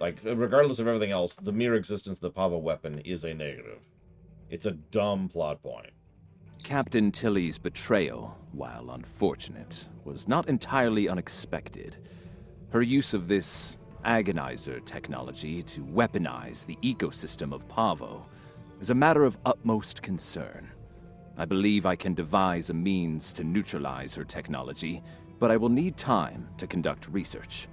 Speaker 1: Like, regardless of everything else, the mere existence of the Pavo weapon is a negative. It's a dumb plot point.
Speaker 10: Captain Tilly's betrayal, while unfortunate, was not entirely unexpected. Her use of this agonizer technology to weaponize the ecosystem of Pavo is a matter of utmost concern. I believe I can devise a means to neutralize her technology, but I will need time to conduct research.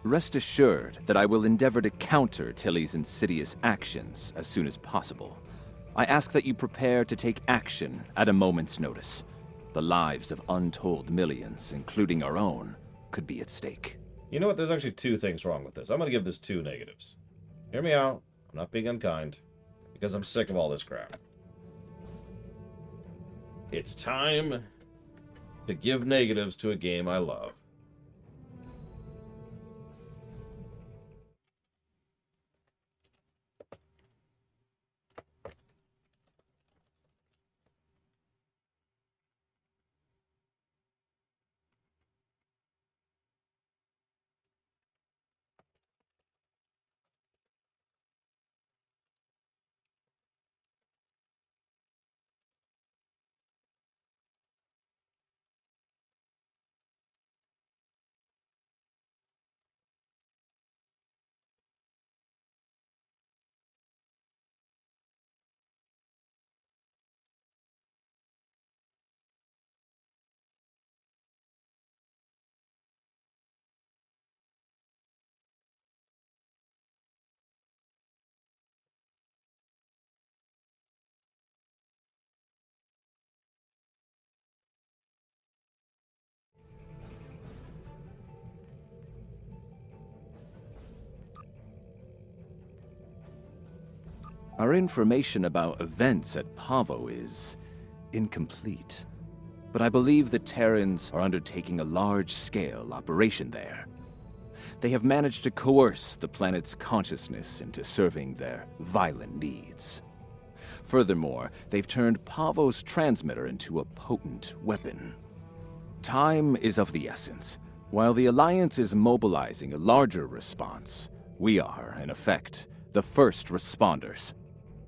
Speaker 10: Rest assured that I will endeavor to counter Tilly's insidious actions as soon as possible. I ask that you prepare to take action at a moment's notice. The lives of untold millions, including our own, could be at stake.
Speaker 1: You know what? There's actually two things wrong with this. I'm going to give this 2 negatives. Hear me out. I'm not being unkind. Because I'm sick of all this crap. It's time to give negatives to a game I love.
Speaker 10: Our information about events at Pavo is incomplete, but I believe the Terrans are undertaking a large-scale operation there. They have managed to coerce the planet's consciousness into serving their violent needs. Furthermore, they've turned Pavo's transmitter into a potent weapon. Time is of the essence. While the Alliance is mobilizing a larger response, we are, in effect, the first responders.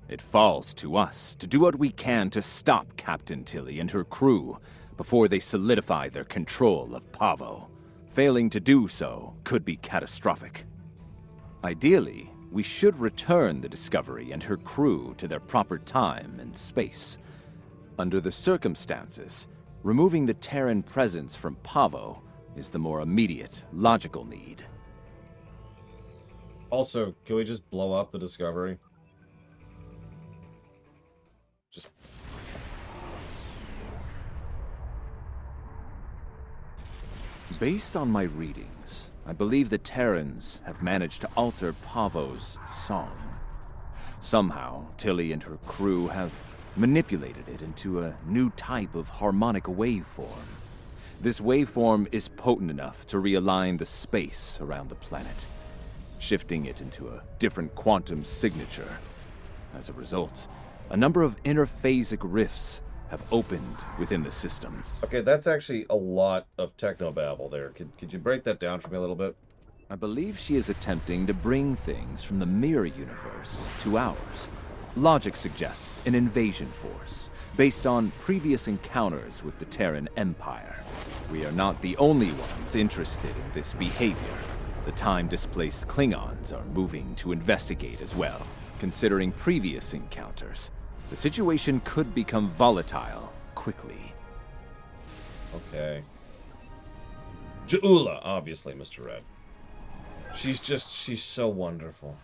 Speaker 10: It falls to us to do what we can to stop Captain Tilly and her crew before they solidify their control of Pavo. Failing to do so could be catastrophic. Ideally, we should return the Discovery and her crew to their proper time and space. Under the circumstances, removing the Terran presence from Pavo is the more immediate, logical need.
Speaker 1: Also, can we just blow up the Discovery? Just...
Speaker 10: Based on my readings, I believe the Terrans have managed to alter Pavo's song. Somehow, Tilly and her crew have manipulated it into a new type of harmonic waveform. This waveform is potent enough to realign the space around the planet, shifting it into a different quantum signature. As a result, a number of interphasic rifts have opened within the system.
Speaker 1: Okay, that's actually a lot of technobabble there. Could you break that down for me a little bit?
Speaker 10: I believe she is attempting to bring things from the mirror universe to ours. Logic suggests an invasion force, based on previous encounters with the Terran Empire. We are not the only ones interested in this behavior. The time-displaced Klingons are moving to investigate as well. Considering previous encounters, the situation could become volatile quickly.
Speaker 1: Okay. Ja'ula, obviously, Mr. Red. She's so wonderful.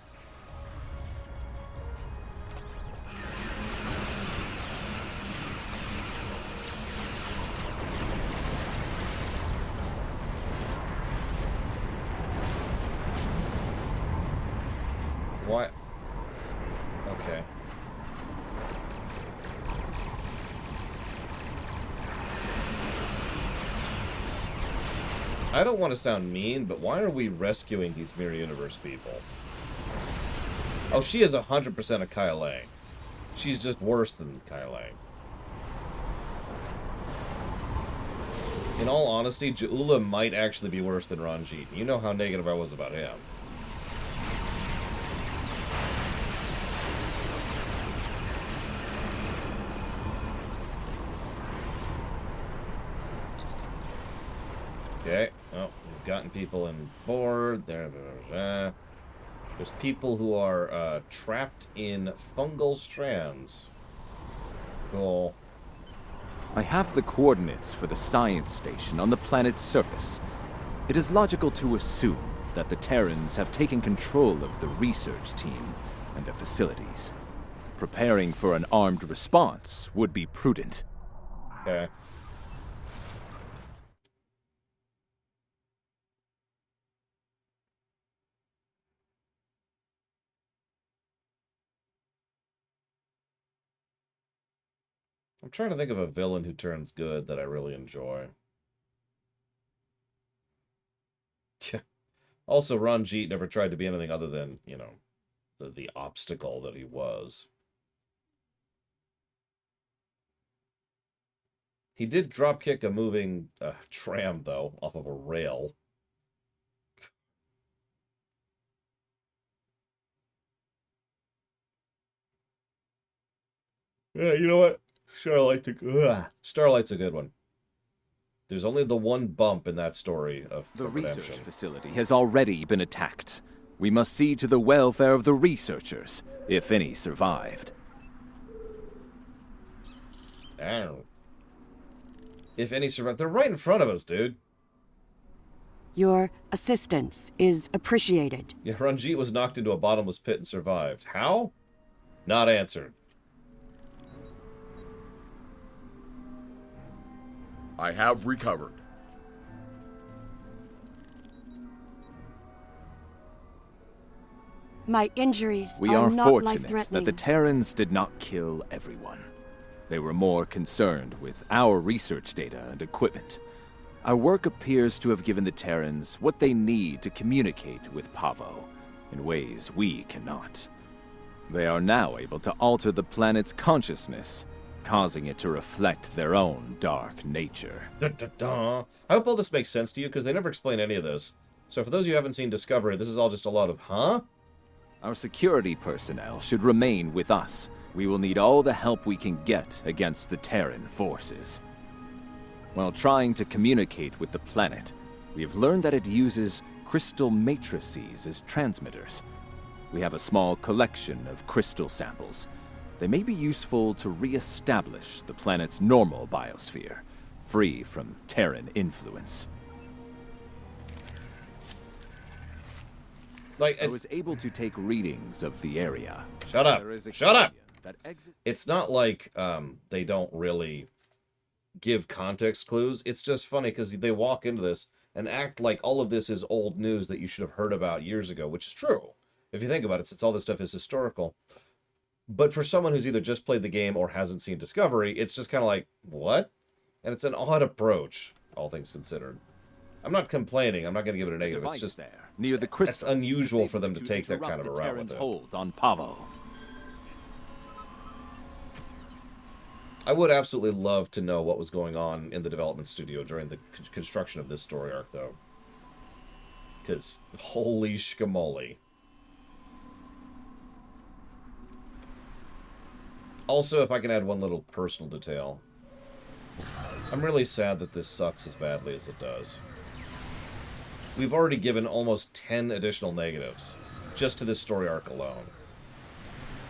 Speaker 1: What? Okay. I don't want to sound mean, but why are we rescuing these Mirror Universe people? Oh, she is 100% a Kai Lang. She's just worse than Kai Lang. In all honesty, Ja'ula might actually be worse than Ranjit. You know how negative I was about him. Okay, well, we've gotten people on board. There's people who are trapped in fungal strands. Cool.
Speaker 10: I have the coordinates for the science station on the planet's surface. It is logical to assume that the Terrans have taken control of the research team and their facilities. Preparing for an armed response would be prudent.
Speaker 1: Okay. I'm trying to think of a villain who turns good that I really enjoy. Also, Ranjit never tried to be anything other than, you know, the obstacle that he was. He did dropkick a moving tram, though, off of a rail. Yeah, you know what? Starlight's a good one. There's only the one bump in that story of
Speaker 10: The
Speaker 1: Redemption.
Speaker 10: research facility has already been attacked. We must see to the welfare of the researchers, if any survived.
Speaker 1: Ow. If any survived, they're right in front of us, dude.
Speaker 19: Your assistance is appreciated.
Speaker 1: Yeah, Ranjit was knocked into a bottomless pit and survived. How? Not answered.
Speaker 15: I have recovered.
Speaker 19: My injuries
Speaker 10: We
Speaker 19: are
Speaker 10: are
Speaker 19: not
Speaker 10: fortunate
Speaker 19: life-threatening.
Speaker 10: that the Terrans did not kill everyone. They were more concerned with our research data and equipment. Our work appears to have given the Terrans what they need to communicate with Pavo in ways we cannot. They are now able to alter the planet's consciousness, causing it to reflect their own dark nature.
Speaker 1: I hope all this makes sense to you, because they never explain any of this. So for those of you who haven't seen Discovery, this is all just a lot of, huh?
Speaker 10: Our security personnel should remain with us. We will need all the help we can get against the Terran forces. While trying to communicate with the planet, we have learned that it uses crystal matrices as transmitters. We have a small collection of crystal samples. They may be useful to re-establish the planet's normal biosphere, free from Terran influence.
Speaker 1: Like,
Speaker 10: I was able to take readings of the area.
Speaker 1: Shut up.
Speaker 10: There is a
Speaker 1: Shut up.
Speaker 10: that exit
Speaker 1: It's not like they don't really give context clues. It's just funny because they walk into this and act like all of this is old news that you should have heard about years ago, which is true. If you think about it, since all this stuff is historical. But for someone who's either just played the game or hasn't seen Discovery, it's just kind of like, what? And it's an odd approach, all things considered. I'm not complaining. I'm not going to give it a negative. It's just
Speaker 10: there, near the crystals,
Speaker 1: it's unusual for them to take that kind of a route with it.
Speaker 10: hold on Pavo.
Speaker 1: I would absolutely love to know what was going on in the development studio during the construction of this story arc, though. Because, holy shkamoli. Also, if I can add one little personal detail, I'm really sad that this sucks as badly as it does. We've already given almost 10 additional negatives just to this story arc alone.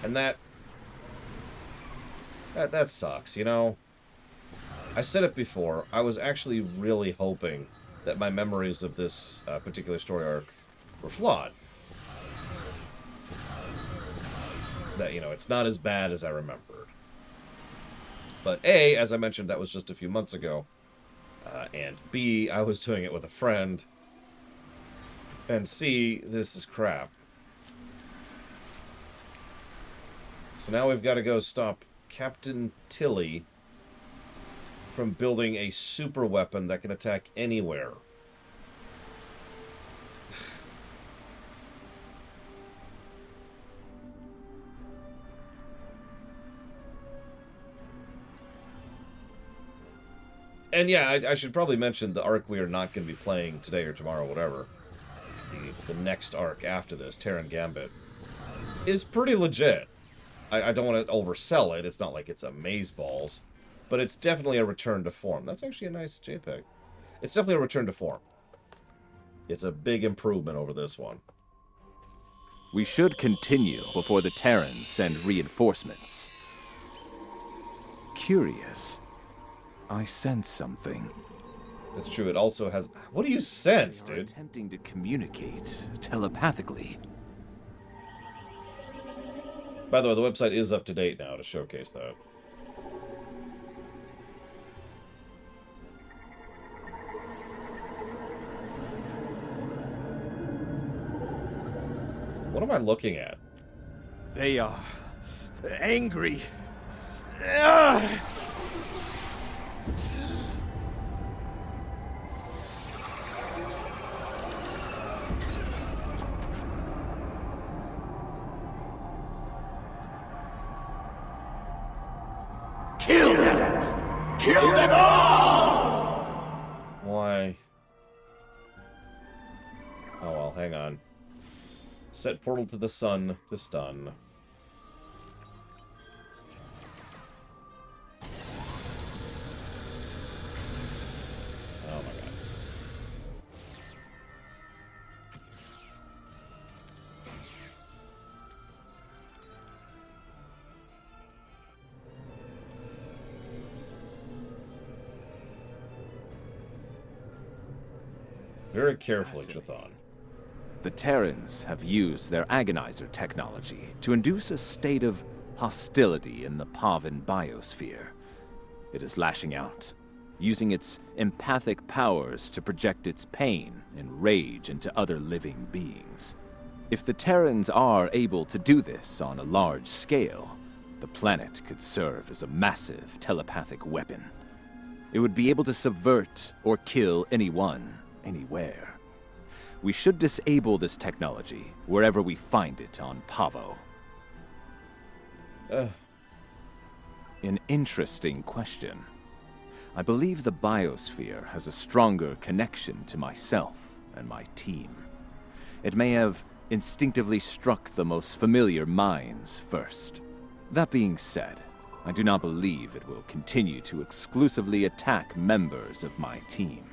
Speaker 1: And that sucks, you know? I said it before, I was actually really hoping that my memories of this particular story arc were flawed. That, you know, it's not as bad as I remembered. But A, as I mentioned, that was just a few months ago. And B, I was doing it with a friend. And C, this is crap. So now we've got to go stop Captain Tilly from building a super weapon that can attack anywhere. And yeah, I should probably mention the arc we are not going to be playing today or tomorrow, whatever. The next arc after this, Terran Gambit, is pretty legit. I don't want to oversell it. It's not like it's amazeballs. But it's definitely a return to form. That's actually a nice JPEG. It's definitely a return to form. It's a big improvement over this one.
Speaker 10: We should continue before the Terrans send reinforcements. Curious. I sense something.
Speaker 1: That's true. It also has... What do you sense,
Speaker 10: They are
Speaker 1: dude?
Speaker 10: attempting to communicate telepathically.
Speaker 1: By the way, the website is up to date now to showcase that. What am I looking at?
Speaker 10: They are angry.
Speaker 16: Kill them! Kill them all!
Speaker 1: Why? Oh well, hang on. Set portal to the sun to stun. Oh my god. Very carefully, Chthon.
Speaker 10: The Terrans have used their agonizer technology to induce a state of hostility in the Pavan biosphere. It is lashing out, using its empathic powers to project its pain and rage into other living beings. If the Terrans are able to do this on a large scale, the planet could serve as a massive telepathic weapon. It would be able to subvert or kill anyone, anywhere. We should disable this technology wherever we find it on Pavo. An interesting question. I believe the biosphere has a stronger connection to myself and my team. It may have instinctively struck the most familiar minds first. That being said, I do not believe it will continue to exclusively attack members of my team.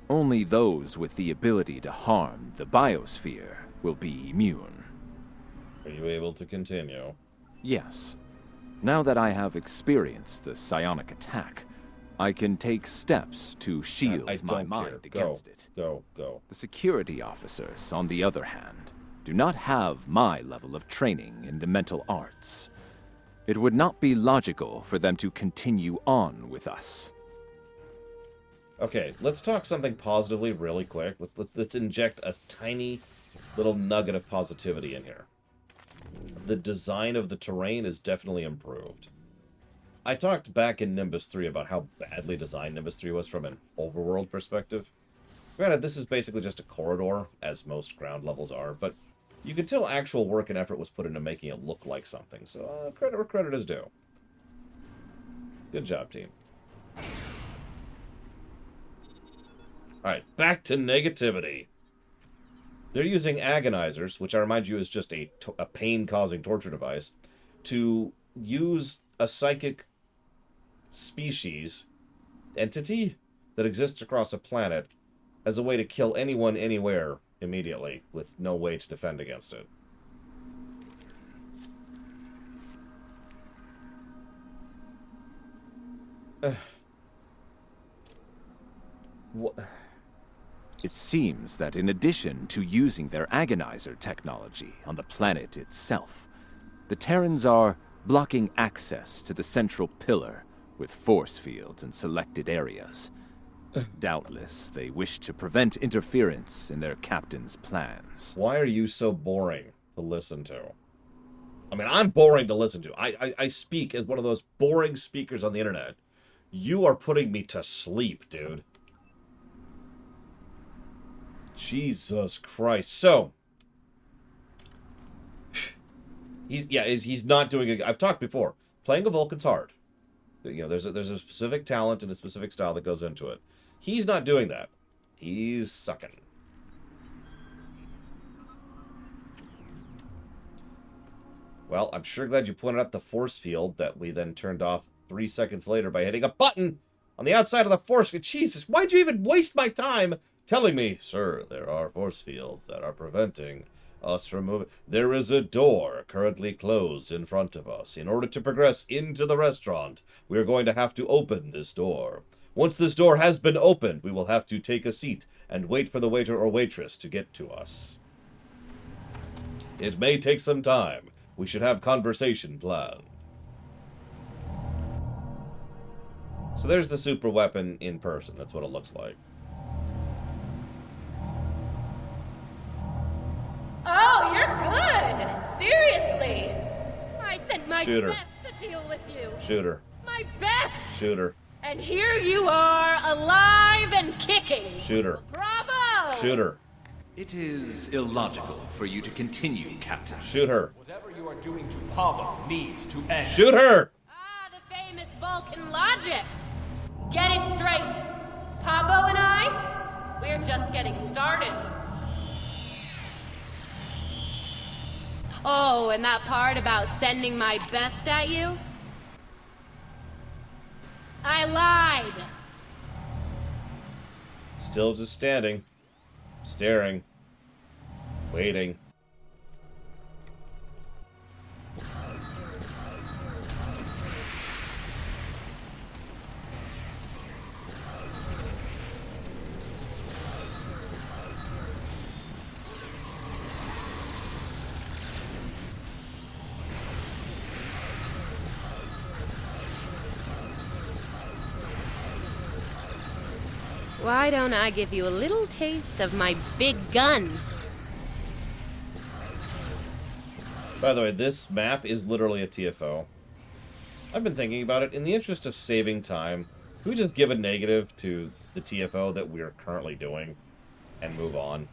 Speaker 10: Only those with the ability to harm the biosphere will be immune.
Speaker 1: Are you able to continue?
Speaker 10: Yes. Now that I have experienced the psionic attack, I can take steps to shield my mind against it.
Speaker 1: Go.
Speaker 10: The security officers, on the other hand, do not have my level of training in the mental arts. It would not be logical for them to continue on with us.
Speaker 1: Okay, let's talk something positively really quick. Let's inject a tiny little nugget of positivity in here. The design of the terrain is definitely improved. I talked back in Nimbus 3 about how badly designed Nimbus 3 was from an overworld perspective. Granted, this is basically just a corridor, as most ground levels are, but you can tell actual work and effort was put into making it look like something, so credit where credit is due. Good job, team. Alright, back to negativity. They're using agonizers, which I remind you is just a pain-causing torture device, to use a psychic species, entity, that exists across a planet as a way to kill anyone, anywhere, immediately, with no way to defend against it.
Speaker 10: What? It seems that in addition to using their agonizer technology on the planet itself, the Terrans are blocking access to the central pillar with force fields in selected areas. Doubtless, they wish to prevent interference in their captain's plans.
Speaker 1: Why are you so boring to listen to? I mean, I'm boring to listen to. I speak as one of those boring speakers on the internet. You are putting me to sleep, dude. Jesus Christ. So, he's not doing it. I've talked before. Playing a Vulcan's hard. You know, there's a specific talent and a specific style that goes into it. He's not doing that. He's sucking. Well, I'm sure glad you pointed out the force field that we then turned off 3 seconds later by hitting a button on the outside of the force field. Jesus, why'd you even waste my time telling me, sir, there are force fields that are preventing us from moving. There is a door currently closed in front of us. In order to progress into the restaurant, we are going to have to open this door. Once this door has been opened, we will have to take a seat and wait for the waiter or waitress to get to us. It may take some time, We should have conversation planned. So there's the super weapon in person. That's what it looks like.
Speaker 12: Oh, you're good! Seriously! I sent my
Speaker 1: Shoot her.
Speaker 12: best to deal with you.
Speaker 1: Shoot her.
Speaker 12: My best!
Speaker 1: Shoot her.
Speaker 12: And here you are, alive and kicking.
Speaker 1: Shoot her.
Speaker 12: Bravo!
Speaker 1: Shoot her.
Speaker 8: It is illogical for you to continue, Captain.
Speaker 1: Shoot her.
Speaker 8: Whatever you are doing to Pavo needs to end.
Speaker 1: Shoot her!
Speaker 12: Ah, the famous Vulcan logic. Get it straight. Pavo and I, we're just getting started. Oh, and that part about sending my best at you? I lied.
Speaker 1: Still just standing. Staring. Waiting.
Speaker 12: Why don't I give you a little taste of my big gun?
Speaker 1: By the way, this map is literally a TFO. I've been thinking about it. In the interest of saving time, can we just give a negative to the TFO that we're currently doing and move on?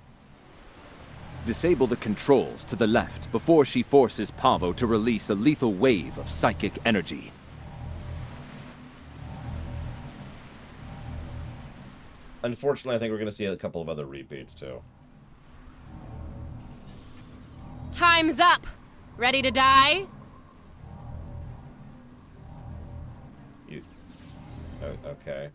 Speaker 10: Disable the controls to the left before she forces Pavo to release a lethal wave of psychic energy.
Speaker 1: Unfortunately, I think we're going to see a couple of other repeats, too.
Speaker 12: Time's up. Ready to die?
Speaker 1: You... okay.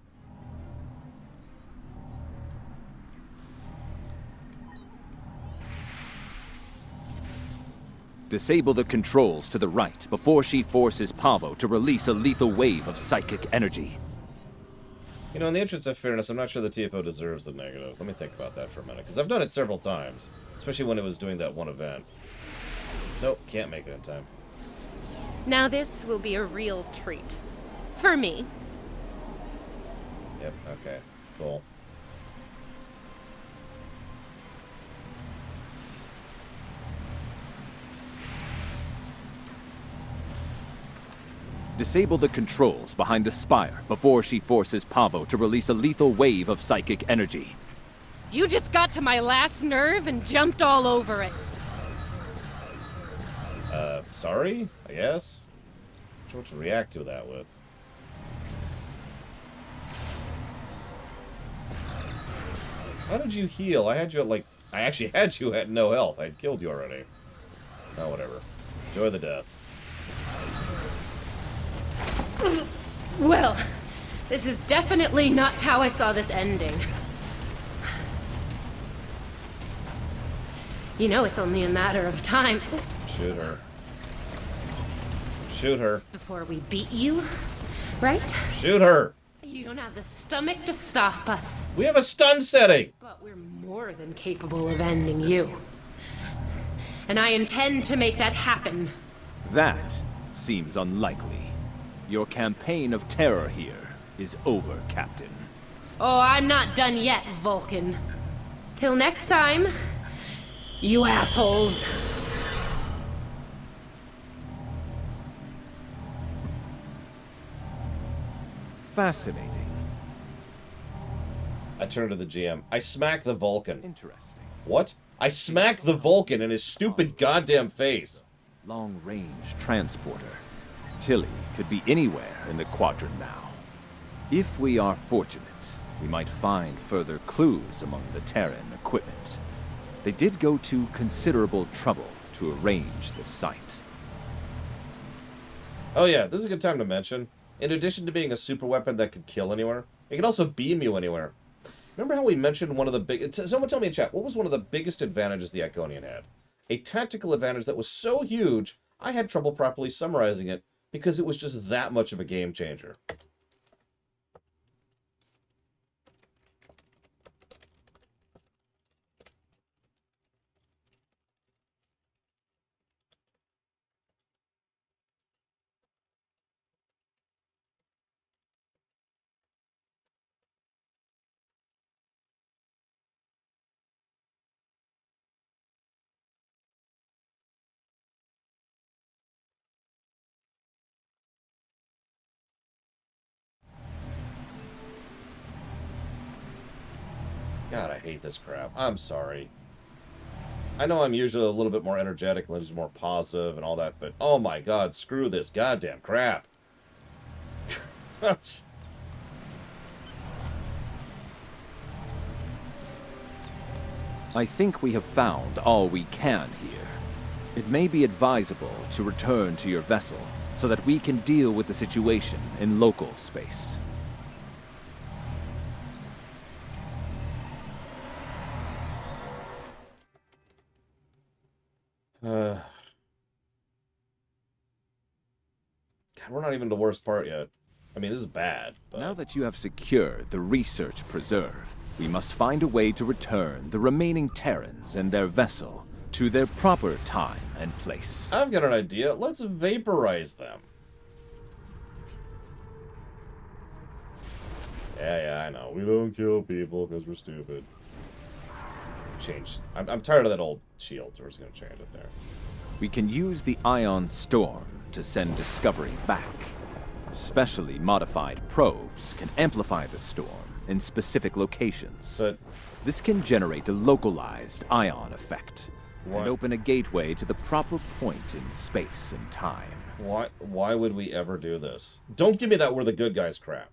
Speaker 10: Disable the controls to the right before she forces Pavo to release a lethal wave of psychic energy.
Speaker 1: You know, in the interest of fairness, I'm not sure the TFO deserves the negative. Let me think about that for a minute, because I've done it several times, especially when it was doing that one event. Nope, can't make it in time.
Speaker 12: Now this will be a real treat. For me.
Speaker 1: Yep, okay, cool.
Speaker 10: Disable the controls behind the spire before she forces Pavo to release a lethal wave of psychic energy.
Speaker 12: You just got to my last nerve and jumped all over it.
Speaker 1: Sorry, I guess? Not sure what to react to that with. How did you heal? I had you at, like... I actually had you at no health. I'd killed you already. Oh, whatever. Enjoy the death.
Speaker 12: Well, this is definitely not how I saw this ending. You know it's only a matter of time.
Speaker 1: Shoot her. Shoot her.
Speaker 12: Before we beat you, right?
Speaker 1: Shoot her!
Speaker 12: You don't have the stomach to stop us.
Speaker 1: We have a stun setting!
Speaker 12: But we're more than capable of ending you. And I intend to make that happen.
Speaker 10: That seems unlikely. Your campaign of terror here is over, Captain.
Speaker 12: Oh, I'm not done yet, Vulcan. Till next time, you assholes.
Speaker 10: Fascinating.
Speaker 1: I turn to the GM. I smack the Vulcan.
Speaker 10: Interesting.
Speaker 1: What? I smack the Vulcan in his stupid goddamn face.
Speaker 10: Long-range transporter. Tilly could be anywhere in the quadrant now. If we are fortunate, we might find further clues among the Terran equipment. They did go to considerable trouble to arrange the site.
Speaker 1: Oh yeah, this is a good time to mention. In addition to being a super weapon that could kill anywhere, it can also beam you anywhere. Remember how we mentioned one of the big... Someone tell me in chat, what was one of the biggest advantages the Iconian had? A tactical advantage that was so huge, I had trouble properly summarizing it, because it was just that much of a game changer. God, I hate this crap. I'm sorry. I know I'm usually a little bit more energetic, a little more positive and all that, but oh my god, screw this goddamn crap.
Speaker 10: I think we have found all we can here. It may be advisable to return to your vessel so that we can deal with the situation in local space.
Speaker 1: God, we're not even the worst part yet. I mean, this is bad, but...
Speaker 10: Now that you have secured the research preserve, we must find a way to return the remaining Terrans and their vessel to their proper time and place.
Speaker 1: I've got an idea. Let's vaporize them. Yeah, I know. We don't kill people because we're stupid. Change. I'm tired of that old shield. We're just going to change it there.
Speaker 10: We can use the Ion Storm to send Discovery back. Specially modified probes can amplify the storm in specific locations.
Speaker 1: But
Speaker 10: this can generate a localized ion effect and open a gateway to the proper point in space and time.
Speaker 1: Why would we ever do this? Don't give me that we're the good guys crap.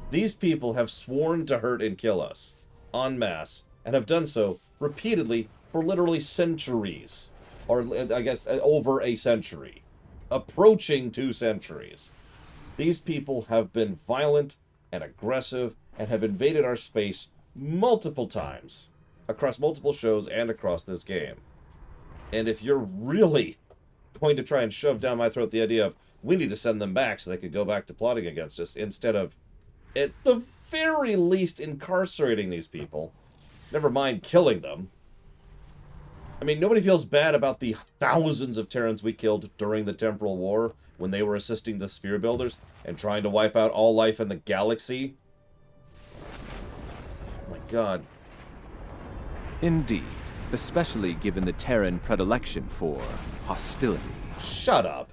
Speaker 1: These people have sworn to hurt and kill us en masse and have done so repeatedly for literally centuries. Or, I guess, over a century. Approaching 2 centuries. These people have been violent and aggressive and have invaded our space multiple times. Across multiple shows and across this game. And if you're really going to try and shove down my throat the idea of, we need to send them back so they could go back to plotting against us, instead of, at the very least, incarcerating these people, never mind killing them. I mean, nobody feels bad about the thousands of Terrans we killed during the Temporal War when they were assisting the Sphere Builders and trying to wipe out all life in the galaxy. Oh my god.
Speaker 10: Indeed, especially given the Terran predilection for hostility.
Speaker 1: Shut up.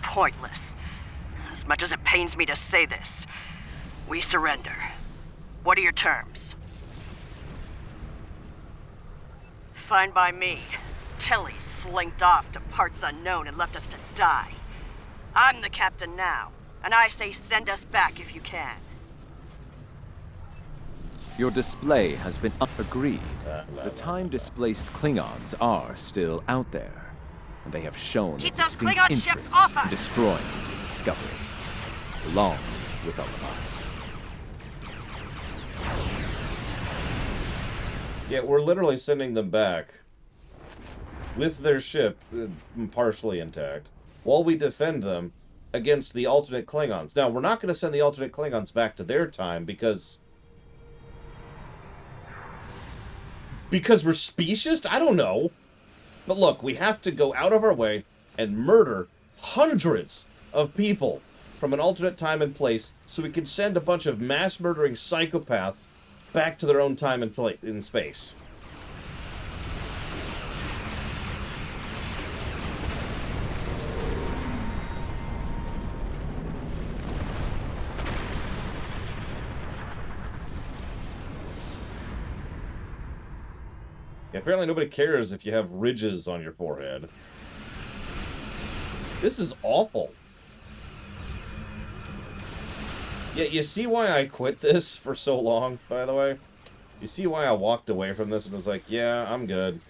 Speaker 17: Pointless. As much as it pains me to say this, we surrender. What are your terms? Fine by me. Tilly slinked off to parts unknown and left us to die. I'm the captain now, and I say send us back if you can.
Speaker 10: Your display has been agreed. The time-displaced Klingons are still out there. And they have shown a distinct interest in destroying the Discovery, along with all of us.
Speaker 1: Yeah, we're literally sending them back with their ship partially intact while we defend them against the alternate Klingons. Now, we're not going to send the alternate Klingons back to their time because we're specious? I don't know. But look, we have to go out of our way and murder hundreds of people from an alternate time and place so we can send a bunch of mass-murdering psychopaths back to their own time and place in space. Yeah, apparently nobody cares if you have ridges on your forehead. This is awful. Yeah, you see why I quit this for so long, by the way? You see why I walked away from this and was like, yeah, I'm good.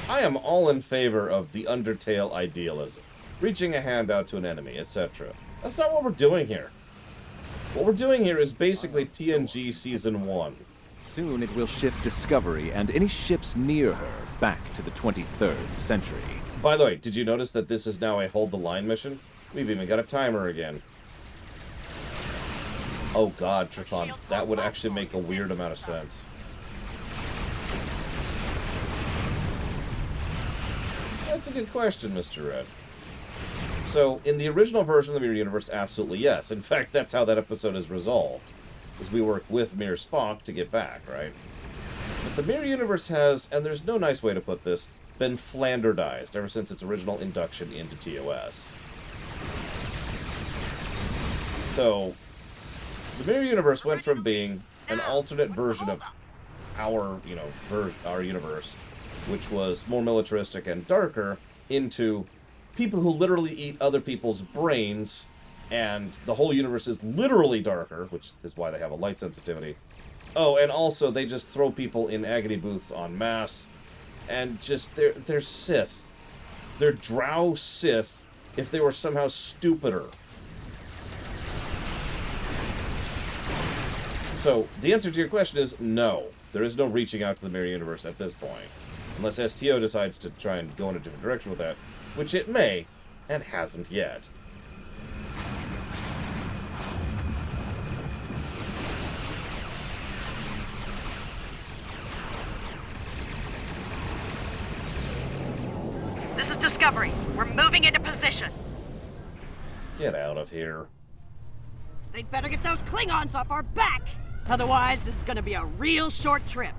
Speaker 1: I am all in favor of the Undertale idealism. Reaching a hand out to an enemy, etc. That's not what we're doing here. What we're doing here is basically TNG Season 1.
Speaker 10: Soon it will shift Discovery and any ships near her back to the 23rd century.
Speaker 1: By the way, did you notice that this is now a hold the line mission? We've even got a timer again. Oh god, Trithon, that would actually make a weird amount of sense. That's a good question, Mr. Red. So, in the original version of the Mirror Universe, absolutely yes. In fact, that's how that episode is resolved. Is we work with Mirror Spock to get back, right? But the Mirror Universe has, and there's no nice way to put this, been Flanderdized ever since its original induction into TOS. So, the Mirror Universe went from being an alternate version of our, our universe, which was more militaristic and darker, into people who literally eat other people's brains, and the whole universe is literally darker, which is why they have a light sensitivity. Oh, and also they just throw people in agony booths en masse, and just they're Sith. They're Drow Sith if they were somehow stupider. So, the answer to your question is no. There is no reaching out to the Mirror Universe at this point. Unless STO decides to try and go in a different direction with that, which it may, and hasn't yet.
Speaker 2: This is Discovery. We're moving into position.
Speaker 1: Get out of here.
Speaker 17: They'd better get those Klingons off our back! Otherwise, this is gonna be a real short trip.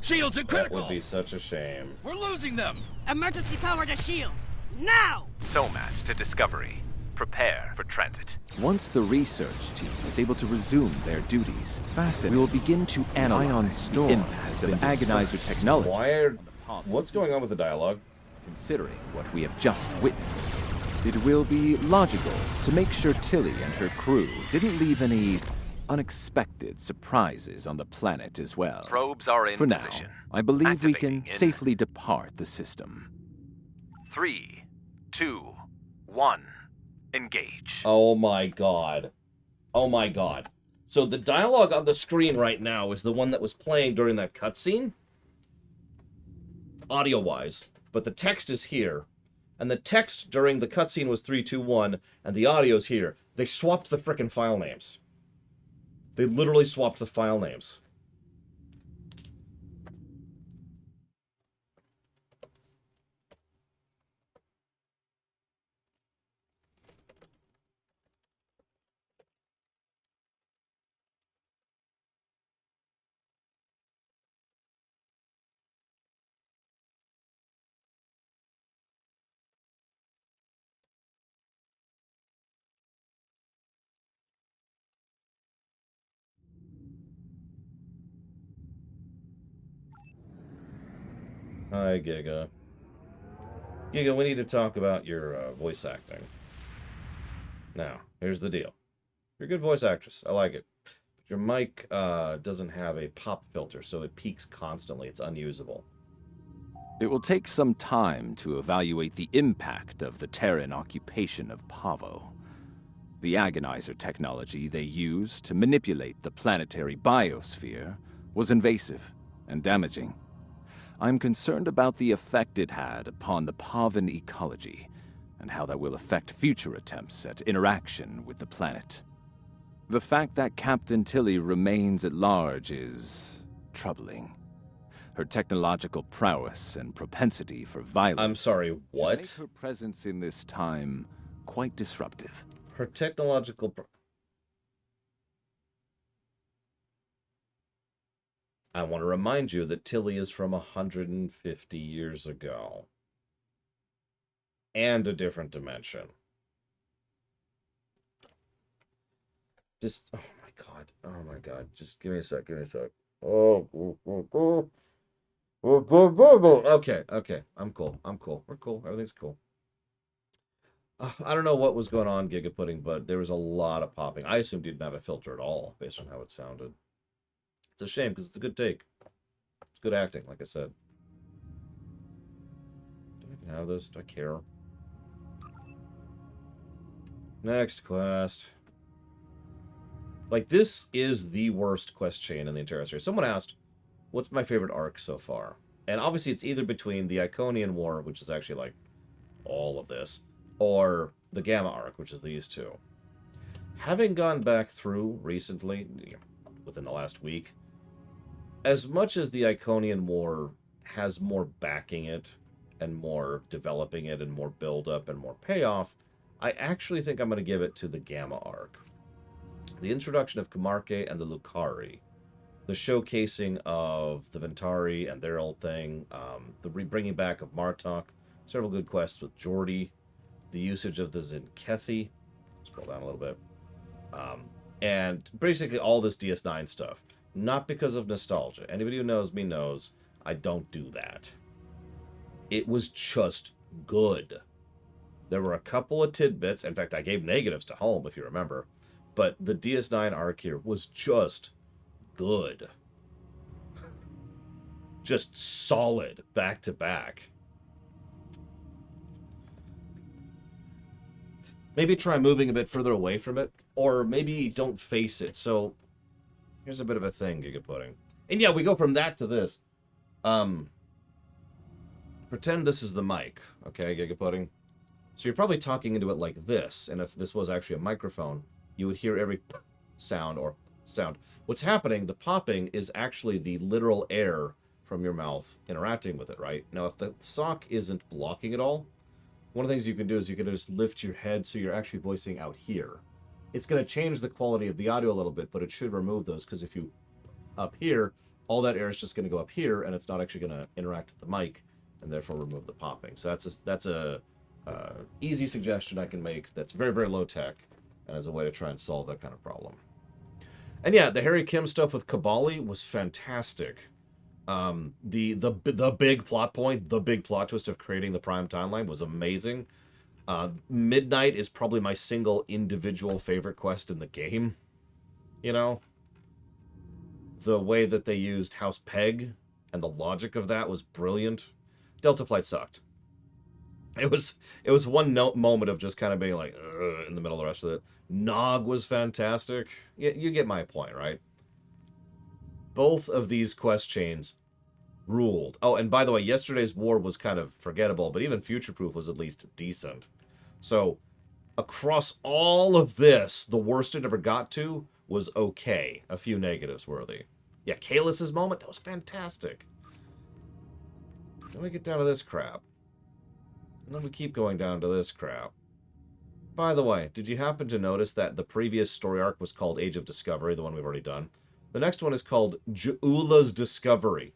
Speaker 15: Shields are
Speaker 1: That
Speaker 15: critical!
Speaker 1: would be such a shame.
Speaker 15: We're losing them!
Speaker 17: Emergency power to shields! Now!
Speaker 13: SOMAT to Discovery. Prepare for transit.
Speaker 10: Once the research team is able to resume their duties, we will begin to analyze the impact of Agonizer technology.
Speaker 1: What's going on with the dialogue?
Speaker 10: Considering what we have just witnessed, it will be logical to make sure Tilly and her crew didn't leave any unexpected surprises on the planet as well.
Speaker 13: Probes are in
Speaker 10: For now,
Speaker 13: position.
Speaker 10: I believe we can
Speaker 13: Activating in
Speaker 10: safely depart the system.
Speaker 13: 3, 2, 1. Engage.
Speaker 1: Oh my god. Oh my god. So the dialogue on the screen right now is the one that was playing during that cutscene? Audio-wise. But the text is here. And the text during the cutscene was 321, and the audio's here. They swapped the frickin' file names. They literally swapped the file names. Hi, Giga. Giga, we need to talk about your voice acting. Now, here's the deal. You're a good voice actress. I like it. But your mic doesn't have a pop filter, so it peaks constantly. It's unusable.
Speaker 10: It will take some time to evaluate the impact of the Terran occupation of Pavo. The Agonizer technology they used to manipulate the planetary biosphere was invasive and damaging. I'm concerned about the effect it had upon the Pavan ecology, and how that will affect future attempts at interaction with the planet. The fact that Captain Tilly remains at large is troubling. Her technological prowess and propensity for violence...
Speaker 1: I'm sorry, what?
Speaker 10: Make her presence in this time quite disruptive.
Speaker 1: Her technological... I want to remind you that Tilly is from 150 years ago. And a different dimension. Just, oh my god, just give me a sec, Okay, I'm cool, we're cool, everything's cool. I don't know what was going on, Giga Pudding, but there was a lot of popping. I assumed you didn't have a filter at all, based on how it sounded. It's a shame, because it's a good take. It's good acting, like I said. Do I even have this? Do I care? Next quest. Like, this is the worst quest chain in the entire series. Someone asked, what's my favorite arc so far? And obviously it's either between the Iconian War, which is actually, like, all of this, or the Gamma arc, which is these two. Having gone back through recently, within the last week, as much as the Iconian War has more backing it, and more developing it, and more build-up, and more payoff, I actually think I'm going to give it to the Gamma arc. The introduction of Camarque and the Lucari, the showcasing of the Ventari and their old thing, the bringing back of Martok, several good quests with Geordi, the usage of the Zinkethi, scroll down a little bit, and basically all this DS9 stuff. Not because of nostalgia. Anybody who knows me knows I don't do that. It was just good. There were a couple of tidbits. In fact, I gave negatives to Home, if you remember. But the DS9 arc here was just good. Just solid, back to back. Maybe try moving a bit further away from it, or maybe don't face it. So, here's a bit of a thing, Giga Pudding. And yeah, we go from that to this. Pretend this is the mic, okay, Giga Pudding? So you're probably talking into it like this, and if this was actually a microphone, you would hear every sound or sound. What's happening, the popping, is actually the literal air from your mouth interacting with it, right? Now, if the sock isn't blocking it all, one of the things you can do is you can just lift your head so you're actually voicing out here. It's going to change the quality of the audio a little bit, but it should remove those, because if you up here, all that air is just going to go up here, and it's not actually going to interact with the mic, and therefore remove the popping. So that's a easy suggestion I can make that's very, very low tech, and as a way to try and solve that kind of problem. And yeah, the Harry Kim stuff with Kabali was fantastic. The big plot point, the big plot twist of creating the Prime timeline was amazing. Midnight is probably my single individual favorite quest in the game. You know? The way that they used House Peg and the logic of that was brilliant. Delta Flight sucked. It was one moment of just kind of being like, in the middle of the rest of it. Nog was fantastic. You get my point, right? Both of these quest chains ruled. Oh, and by the way, yesterday's war was kind of forgettable, but even Future Proof was at least decent. So, across all of this, the worst it ever got to was okay. A few negatives worthy. Yeah, Kaelus's moment, that was fantastic. Then we get down to this crap. And then we keep going down to this crap. By the way, did you happen to notice that the previous story arc was called Age of Discovery, the one we've already done? The next one is called Ja'ula's Discovery.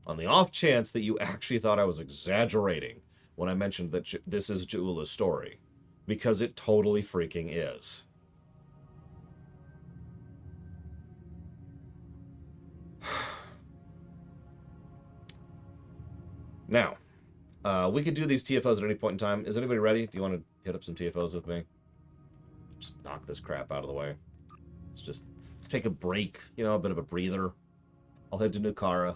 Speaker 1: On the off chance that you actually thought I was exaggerating when I mentioned that this is Ja'ula's story. Because it totally freaking is. Now, we could do these TFOs at any point in time. Is anybody ready? Do you want to hit up some TFOs with me? Just knock this crap out of the way. Let's take a break, you know, a bit of a breather. I'll head to Nukara.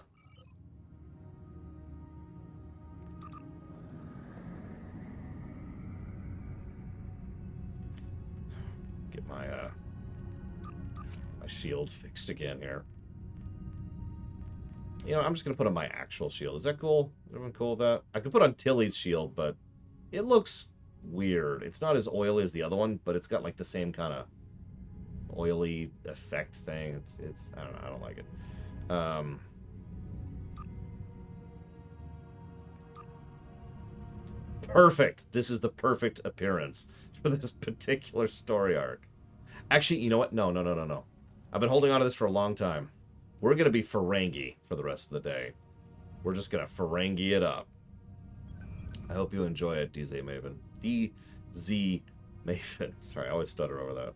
Speaker 1: Get my my shield fixed again here. You know, I'm just going to put on my actual shield. Is that cool? Is everyone cool with that? I could put on Tilly's shield, but it looks weird. It's not as oily as the other one, but it's got like the same kind of oily effect thing. It's I don't know. I don't like it. Perfect. This is the perfect appearance for this particular story arc. Actually, you know what? No. I've been holding on to this for a long time. We're going to be Ferengi for the rest of the day. We're just going to Ferengi it up. I hope you enjoy it, DZ Maven. DZ Maven. Sorry, I always stutter over that.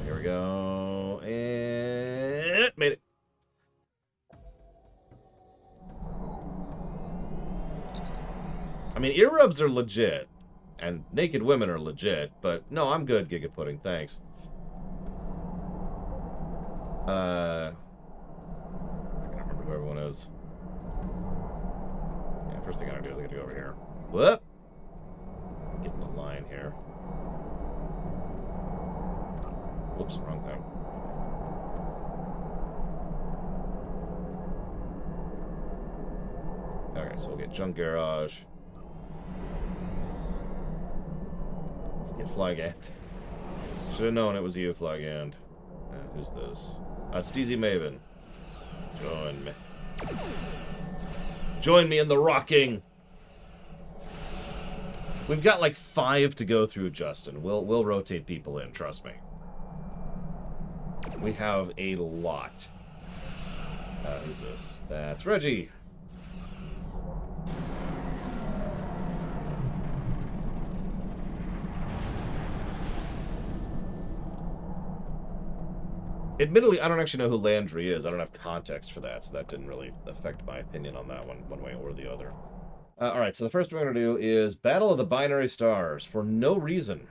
Speaker 1: Here we go. And made it. I mean, ear rubs are legit. And naked women are legit. But no, I'm good, Giga Pudding. Thanks. I can't remember who everyone is. Yeah, first thing I gotta do is I gotta go over here. Whoop! Get in the line here. Whoops, wrong thing. Okay, so we'll get Junk Garage. Get Flygant. Should have known it was you, Flygant. Who's this? That's DZ Maven. Join me. Join me in the rocking. We've got like 5 to go through, Justin. We'll rotate people in, trust me. We have a lot. Who's this? That's Reggie. Admittedly, I don't actually know who Landry is. I don't have context for that, so that didn't really affect my opinion on that one way or the other. Alright, so the first one we're going to do is Battle of the Binary Stars, for no reason.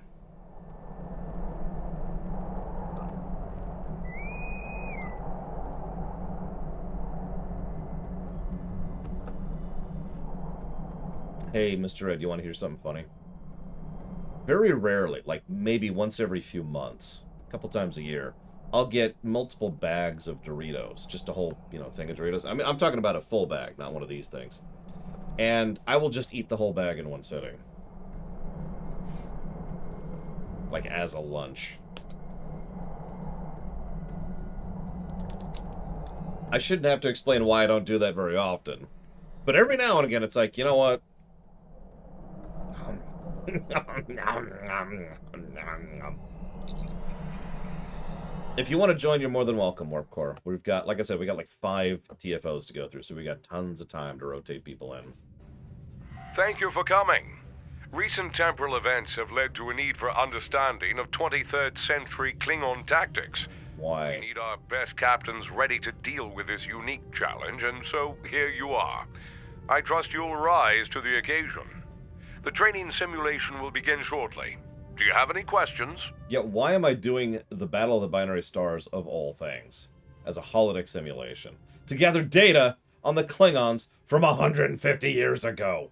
Speaker 1: Hey, Mr. Ed, you want to hear something funny? Very rarely, like maybe once every few months, a couple times a year, I'll get multiple bags of Doritos, just a whole, thing of Doritos. I mean, I'm talking about a full bag, not one of these things. And I will just eat the whole bag in one sitting. Like, as a lunch. I shouldn't have to explain why I don't do that very often. But every now and again, it's like, you know what? If you want to join, you're more than welcome, Warp Core. We've got, like I said, we got like 5 TFOs to go through, so we got tons of time to rotate people in.
Speaker 20: Thank you for coming. Recent temporal events have led to a need for understanding of 23rd century Klingon tactics.
Speaker 1: Why?
Speaker 20: We need our best captains ready to deal with this unique challenge, and so here you are. I trust you'll rise to the occasion. The training simulation will begin shortly. Do you have any questions?
Speaker 1: Yeah, why am I doing the Battle of the Binary Stars, of all things, as a holodeck simulation? To gather data on the Klingons from 150 years ago.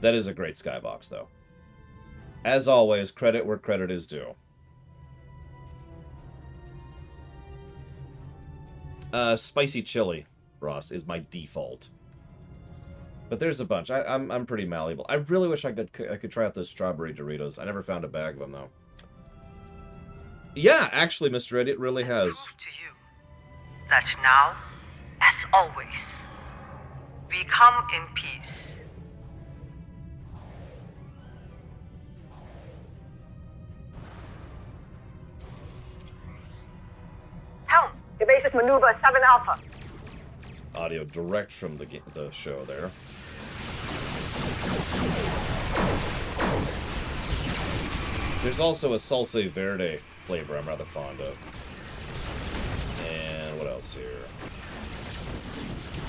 Speaker 1: That is a great skybox, though. As always, credit where credit is due. Spicy chili, Ross, is my default. But there's a bunch. I'm pretty malleable. I really wish I could try out those strawberry Doritos. I never found a bag of them, though. Yeah, actually, Mr. Ed, it really has.
Speaker 21: To you that now, as always, we come in peace. Helm, evasive maneuver 7 Alpha.
Speaker 1: Audio direct from the show there. There's also a Salsa Verde flavor I'm rather fond of. And what else here?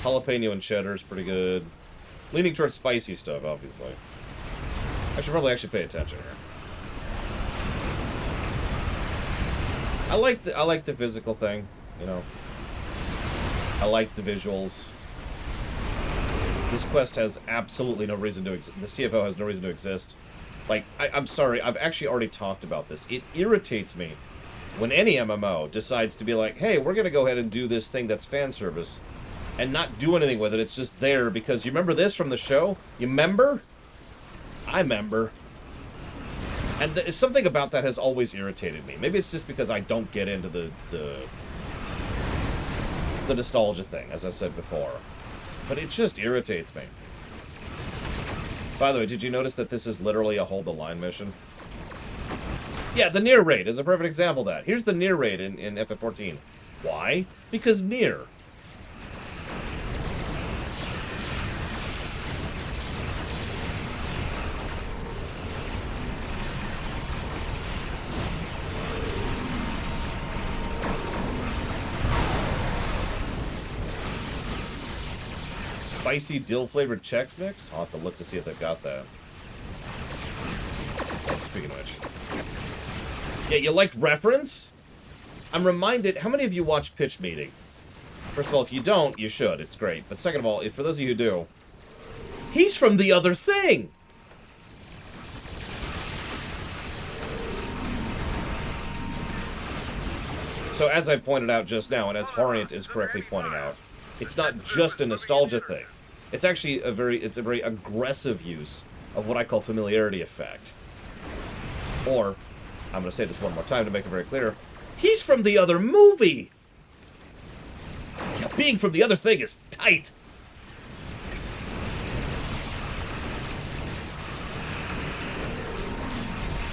Speaker 1: Jalapeno and cheddar is pretty good. Leaning towards spicy stuff, obviously. I should probably actually pay attention here. I like the physical thing, I like the visuals. This quest has absolutely no reason to exist. This TFO has no reason to exist. Like, I'm sorry, I've actually already talked about this. It irritates me when any MMO decides to be like, hey, we're going to go ahead and do this thing that's fan service and not do anything with it. It's just there because you remember this from the show? You remember? I remember. And something about that has always irritated me. Maybe it's just because I don't get into the nostalgia thing, as I said before. But it just irritates me. By the way, did you notice that this is literally a hold the line mission? Yeah, the near raid is a perfect example of that. Here's the near raid in FF14. Why? Because near. Spicy dill-flavored Chex Mix? I'll have to look to see if they've got that. Oh, speaking of which. Yeah, you like reference? I'm reminded... How many of you watch Pitch Meeting? First of all, if you don't, you should. It's great. But second of all, for those of you who do... He's from the other thing! So as I pointed out just now, and as Horient is correctly pointing out, it's not just a nostalgia thing. It's actually a very aggressive use of what I call familiarity effect. Or, I'm going to say this one more time to make it very clear, he's from the other movie! Yeah, being from the other thing is tight!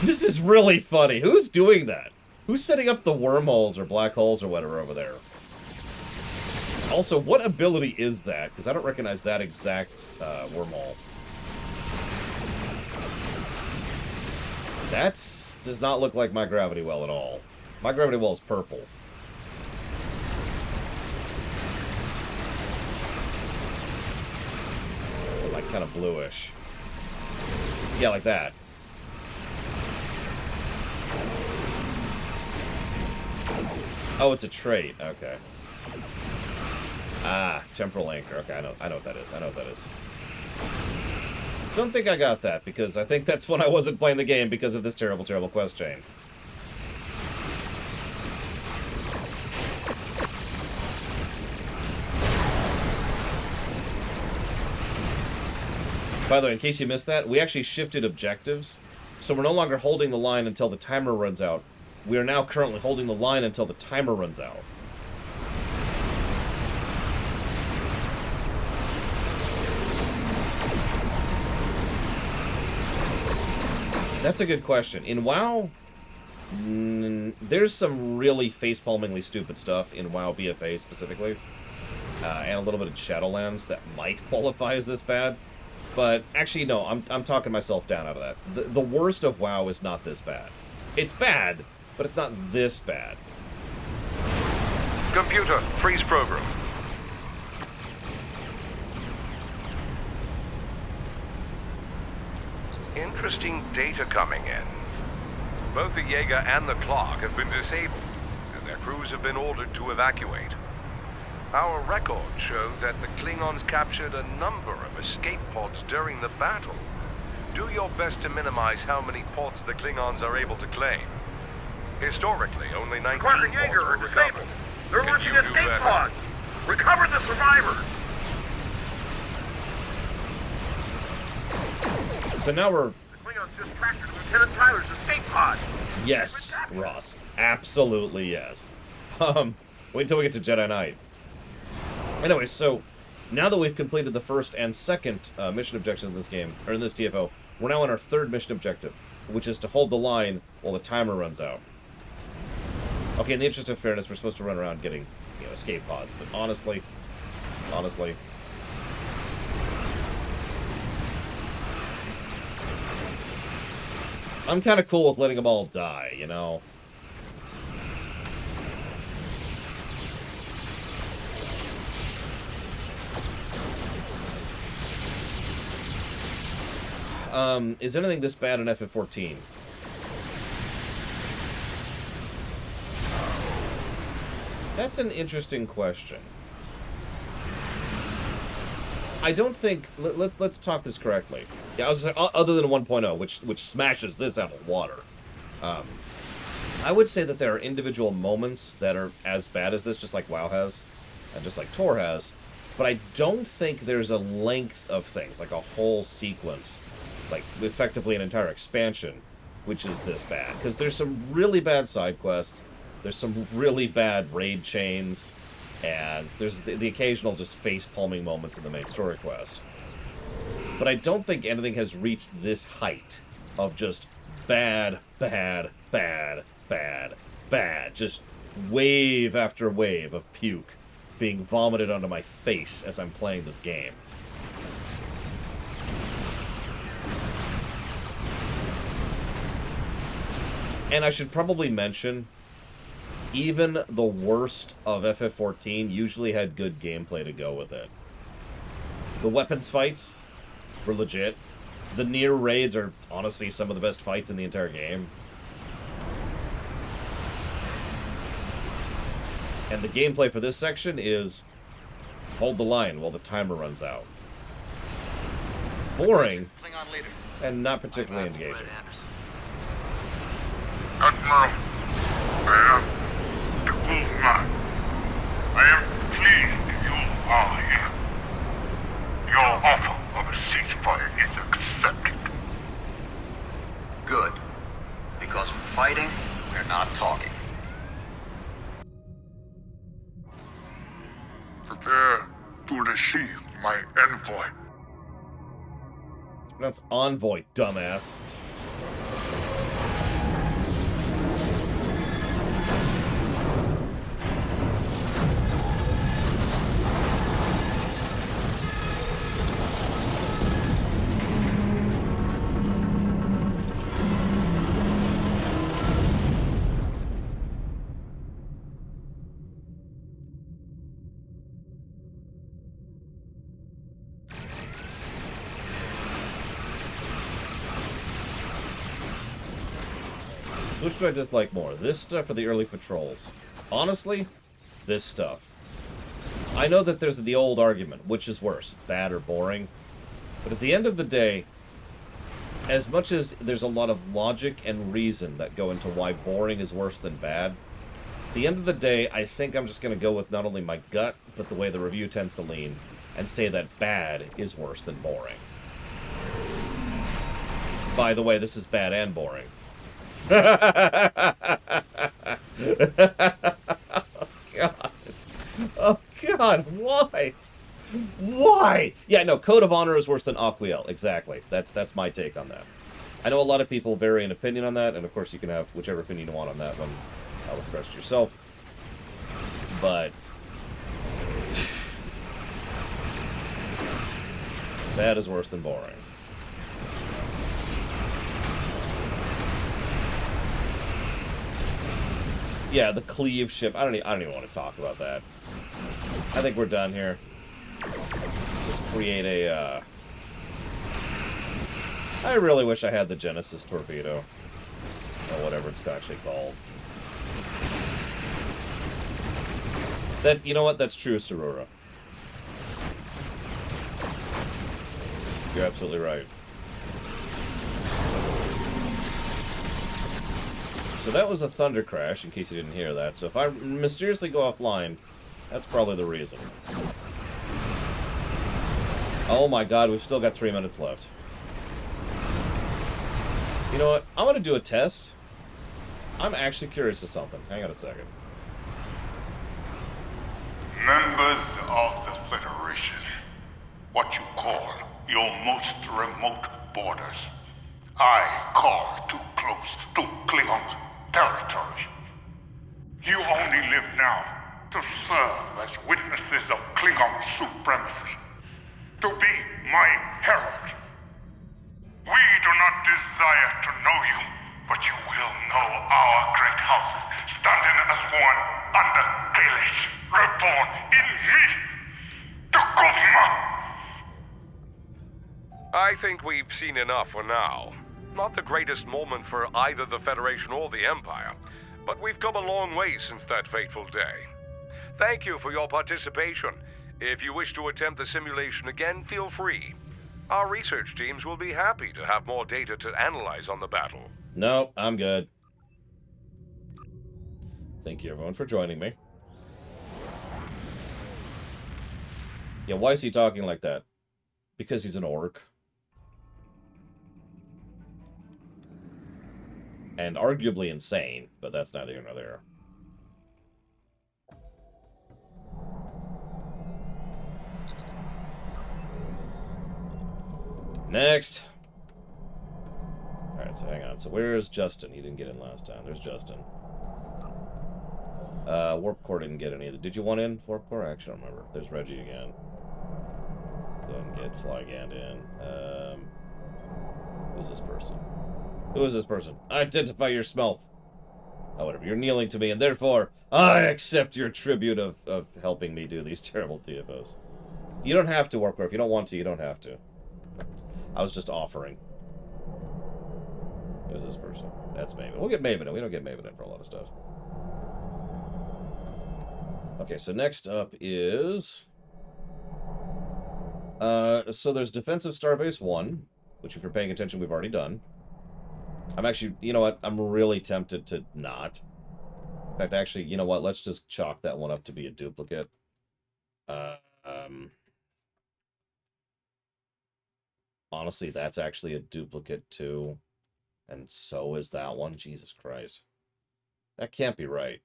Speaker 1: This is really funny. Who's doing that? Who's setting up the wormholes or black holes or whatever over there? Also, what ability is that? Because I don't recognize that exact wormhole. That does not look like my gravity well at all. My gravity well is purple. Like kind of bluish. Yeah, like that. Oh, it's a trait. Okay. Ah, temporal anchor. Okay, I know what that is. I know what that is. Don't think I got that, because I think that's when I wasn't playing the game because of this terrible, terrible quest chain. By the way, in case you missed that, we actually shifted objectives. So we're no longer holding the line until the timer runs out. We are now currently holding the line until the timer runs out. That's a good question. In WoW, there's some really face-palmingly stupid stuff in WoW BFA specifically, and a little bit of Shadowlands that might qualify as this bad. But actually, no, I'm talking myself down out of that. The worst of WoW is not this bad. It's bad, but it's not this bad.
Speaker 20: Computer, freeze program. Interesting data coming in. Both the Jaeger and the Clark have been disabled, and their crews have been ordered to evacuate. Our records show that the Klingons captured a number of escape pods during the battle. Do your best to minimize how many pods the Klingons are able to claim. Historically, only 19
Speaker 4: Clark and Jaeger are disabled. They're launching escape pods. Recover the survivors.
Speaker 1: So now we're...
Speaker 4: The Klingons just captured Lieutenant Tyler's escape pod.
Speaker 1: Yes, Ross. Absolutely yes. Wait until we get to Jedi Knight. Anyway, so now that we've completed the first and second mission objective in this game, or in this TFO, we're now on our third mission objective, which is to hold the line while the timer runs out. Okay, in the interest of fairness, we're supposed to run around getting, you know, escape pods, but honestly, I'm kind of cool with letting them all die, you know? Is anything this bad in FF14? That's an interesting question. I don't think... Let's talk this correctly. Yeah, I was saying, other than 1.0, which smashes this out of the water. I would say that there are individual moments that are as bad as this, just like WoW has, and just like Tor has. But I don't think there's a length of things, like a whole sequence, like effectively an entire expansion, which is this bad. Because there's some really bad side quests, there's some really bad raid chains, and there's the occasional just face-palming moments in the main story quest. But I don't think anything has reached this height of just bad, bad, bad, bad, bad. Just wave after wave of puke being vomited onto my face as I'm playing this game. And I should probably mention, even the worst of FF14 usually had good gameplay to go with it. The weapons fights were legit. The near raids are honestly some of the best fights in the entire game. And the gameplay for this section is hold the line while the timer runs out. Boring, and not particularly engaging.
Speaker 4: Admiral, I am pleased you are here. Your offer of a ceasefire is accepted.
Speaker 11: Good. Because we're fighting, we're not talking.
Speaker 4: Prepare to receive my envoy.
Speaker 1: That's envoy, dumbass. Which do I dislike more, this stuff or the early patrols? Honestly, this stuff. I know that there's the old argument, which is worse, bad or boring? But at the end of the day, as much as there's a lot of logic and reason that go into why boring is worse than bad, at the end of the day, I think I'm just going to go with not only my gut, but the way the review tends to lean, and say that bad is worse than boring. By the way, this is bad and boring. Oh, God. Oh, God, why? Why? Yeah, no, Code of Honor is worse than Aquiel. Exactly. That's my take on that. I know a lot of people vary in opinion on that, and of course you can have whichever opinion you want on that one. I'll express to yourself. But bad is worse than boring. Yeah, the Cleave ship. I don't even want to talk about that. I think we're done here. Just create a, I really wish I had the Genesis torpedo. Or whatever it's actually called. That, you know what? That's true, Sarura. You're absolutely right. So that was a thunder crash, in case you didn't hear that. So if I mysteriously go offline, that's probably the reason. Oh my god, we've still got 3 minutes left. You know what? I'm going to do a test. I'm actually curious of something. Hang on a second.
Speaker 4: Members of the Federation, what you call your most remote borders, I call too close to Klingon territory. You only live now to serve as witnesses of Klingon supremacy, to be my herald. We do not desire to know you, but you will know our great houses, standing as one under Kalish, reborn in me, Dogma.
Speaker 20: I think we've seen enough for now. Not the greatest moment for either the Federation or the Empire, but we've come a long way since that fateful day. Thank you for your participation. If you wish to attempt the simulation again, feel free. Our research teams will be happy to have more data to analyze on the battle.
Speaker 1: No, I'm good. Thank you, everyone, for joining me. Yeah, why is he talking like that? Because he's an orc. And arguably insane, but that's neither here nor there. Next. Alright, so hang on. So where's Justin? He didn't get in last time. There's Justin. Warp Core didn't get any either. Did you want in, Warp Core? I actually don't remember. There's Reggie again. Didn't get Flygand in. Who's this person? Who is this person? Identify your smell. Oh, whatever. You're kneeling to me, and therefore, I accept your tribute of helping me do these terrible TFOs. You don't have to, Warp Core. If you don't want to, you don't have to. I was just offering. Who's this person? That's Maven. We'll get Maven in. We don't get Maven in for a lot of stuff. Okay, so next up is... so there's Defensive Starbase 1, which if you're paying attention, we've already done. I'm actually, you know what? I'm really tempted to not. In fact, actually, you know what? Let's just chalk that one up to be a duplicate. honestly, that's actually a duplicate too. And so is that one. Jesus Christ. That can't be right.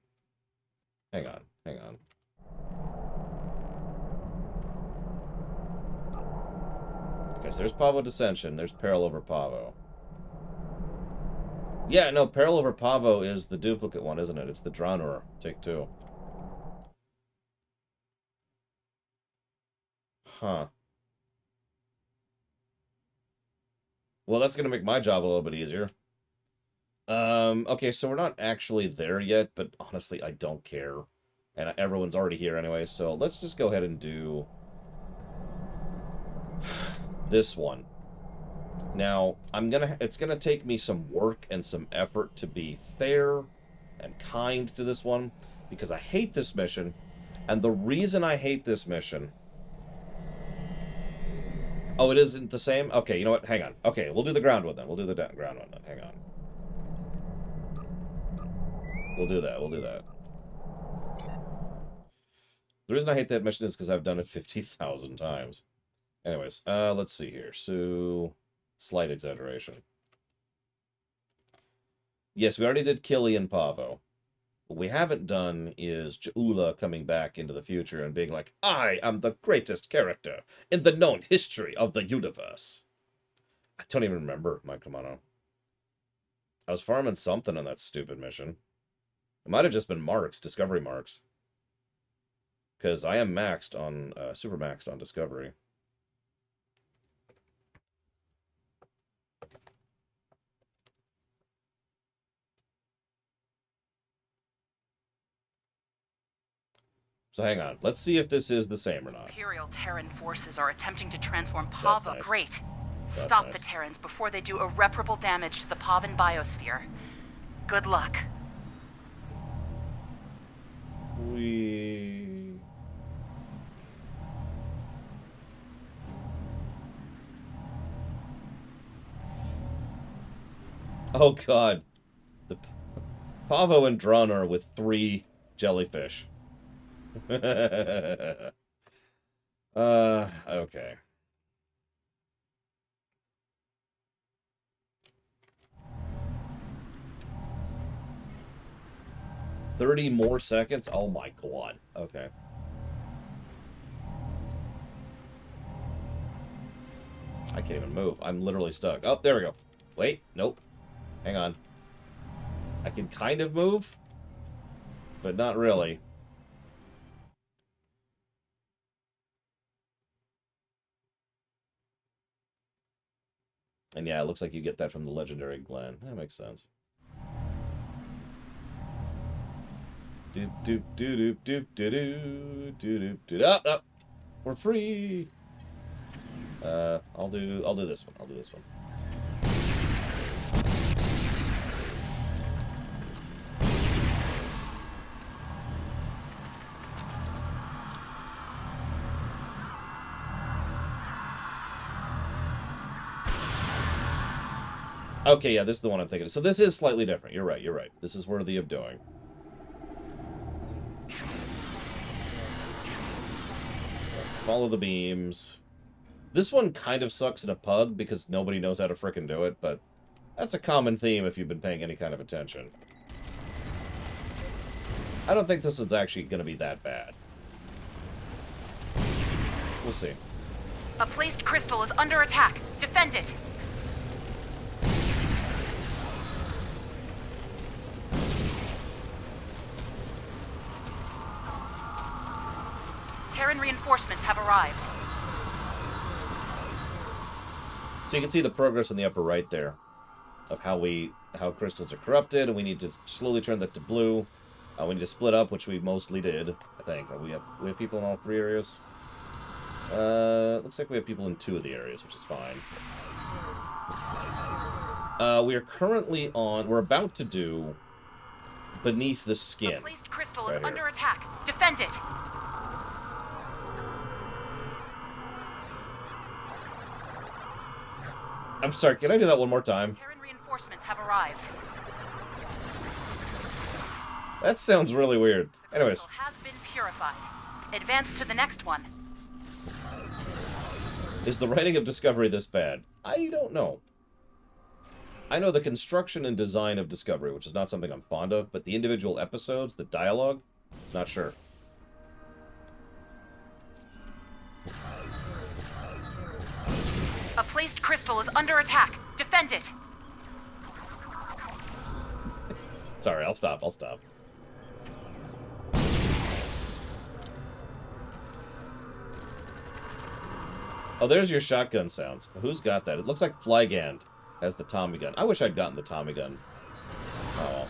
Speaker 1: Hang on. Hang on. Okay, so there's Pavo Dissension. There's Peril over Pavo. Yeah, no, Peril over Pavo is the duplicate one, isn't it? It's the Draenor. Take 2. Huh. Well, that's going to make my job a little bit easier. Okay, so we're not actually there yet, but honestly, I don't care. And everyone's already here anyway, so let's just go ahead and do this one. Now, it's gonna take me some work and some effort to be fair and kind to this one, because I hate this mission, and the reason I hate this mission... Oh, it isn't the same? Okay, you know what? Hang on. Okay, we'll do the ground one then. We'll do the ground one then. Hang on. We'll do that. We'll do that. The reason I hate that mission is because I've done it 50,000 times. Anyways, let's see here. So, slight exaggeration. Yes, we already did Killian Pavo. What we haven't done is Jaula coming back into the future and being like, I am the greatest character in the known history of the universe. I don't even remember, Mike Kamano. I was farming something on that stupid mission. It might have just been marks, discovery marks. Because I am maxed on, super maxed on discovery. So hang on. Let's see if this is the same or not.
Speaker 6: Imperial Terran forces are attempting to transform Pavo.
Speaker 1: Nice.
Speaker 6: Great.
Speaker 1: That's
Speaker 6: Stop
Speaker 1: nice.
Speaker 6: the Terrans before they do irreparable damage to the Pavan biosphere. Good luck.
Speaker 1: Oh god. The Pavo and Draenor with 3 jellyfish. Okay. $30 more seconds? Oh my god. Okay. I can't even move. I'm literally stuck. Oh, there we go. Wait, nope. Hang on. I can kind of move, but not really. And yeah, it looks like you get that from the legendary Glen. That makes sense. Doop doop doop doop doop doop doop. Up, up. We're free. I'll do this one. I'll do this one. Okay, yeah, this is the one I'm thinking of. So this is slightly different. You're right, you're right. This is worthy of doing. Follow the beams. This one kind of sucks in a pug because nobody knows how to frickin' do it, but that's a common theme if you've been paying any kind of attention. I don't think this is actually going to be that bad. We'll see.
Speaker 6: A placed crystal is under attack. Defend it. Terran reinforcements have arrived.
Speaker 1: So you can see the progress in the upper right there of how crystals are corrupted, and we need to slowly turn that to blue. We need to split up, which we mostly did, I think. We have people in all 3 areas. Looks like we have people in 2 of the areas, which is fine. We are currently on. We're about to do Beneath the Skin.
Speaker 6: A placed crystal
Speaker 1: right
Speaker 6: is
Speaker 1: here.
Speaker 6: under attack. Defend it.
Speaker 1: I'm sorry, can I do that one more time?
Speaker 6: Terran reinforcements have arrived.
Speaker 1: That sounds really weird. Anyways,
Speaker 6: Crystal has been purified. Advance to the next one.
Speaker 1: is the writing of Discovery this bad? I don't know. I know the construction and design of Discovery, which is not something I'm fond of, but the individual episodes, the dialogue, not sure.
Speaker 6: A placed crystal is under attack. Defend it.
Speaker 1: Sorry, I'll stop. Oh, there's your shotgun sounds. Who's got that? It looks like Flygand has the Tommy gun. I wish I'd gotten the Tommy gun. Oh, well.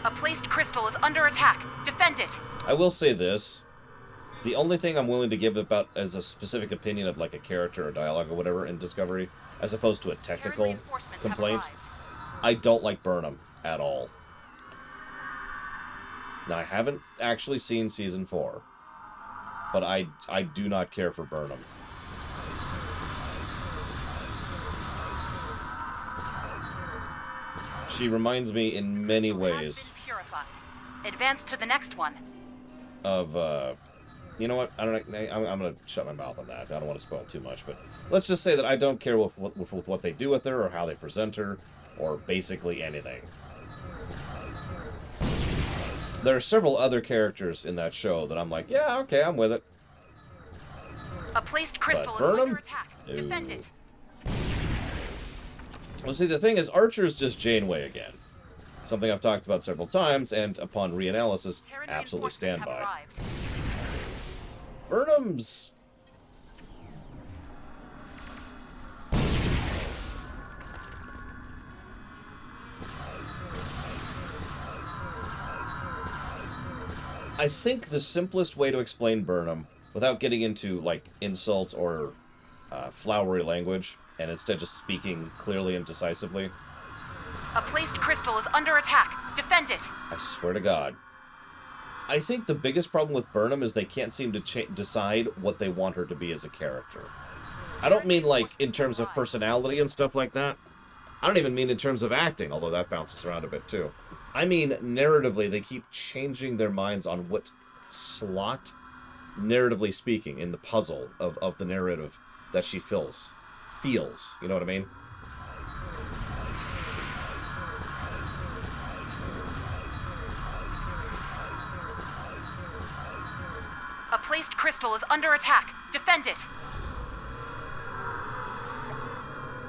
Speaker 6: A placed crystal is under attack. Defend it.
Speaker 1: I will say this. The only thing I'm willing to give about as a specific opinion of like a character or dialogue or whatever in Discovery, as opposed to a technical complaint, I don't like Burnham at all. Now, I haven't actually seen Season 4, but I do not care for Burnham. She reminds me in many ways
Speaker 6: Advance to the next one.
Speaker 1: of, you know what? I don't. I'm gonna shut my mouth on that. I don't want to spoil too much, but let's just say that I don't care with what they do with her or how they present her, or basically anything. There are several other characters in that show that I'm like, yeah, okay, I'm with it.
Speaker 6: A placed crystal
Speaker 1: But
Speaker 6: is
Speaker 1: Burnham?
Speaker 6: under attack. Defend it.
Speaker 1: Well, see, the thing is, Archer is just Janeway again. Something I've talked about several times, and upon reanalysis, absolutely stand by. Burnham's... I think the simplest way to explain Burnham, without getting into, like, insults or flowery language, and instead just speaking clearly and decisively.
Speaker 6: A placed crystal is under attack. Defend it.
Speaker 1: I swear to God. I think the biggest problem with Burnham is they can't seem to decide what they want her to be as a character. I don't mean, like, in terms of personality and stuff like that. I don't even mean in terms of acting, although that bounces around a bit, too. I mean, narratively, they keep changing their minds on what slot, narratively speaking, in the puzzle of the narrative that she feels. You know what I mean?
Speaker 6: A placed crystal is under attack. Defend it.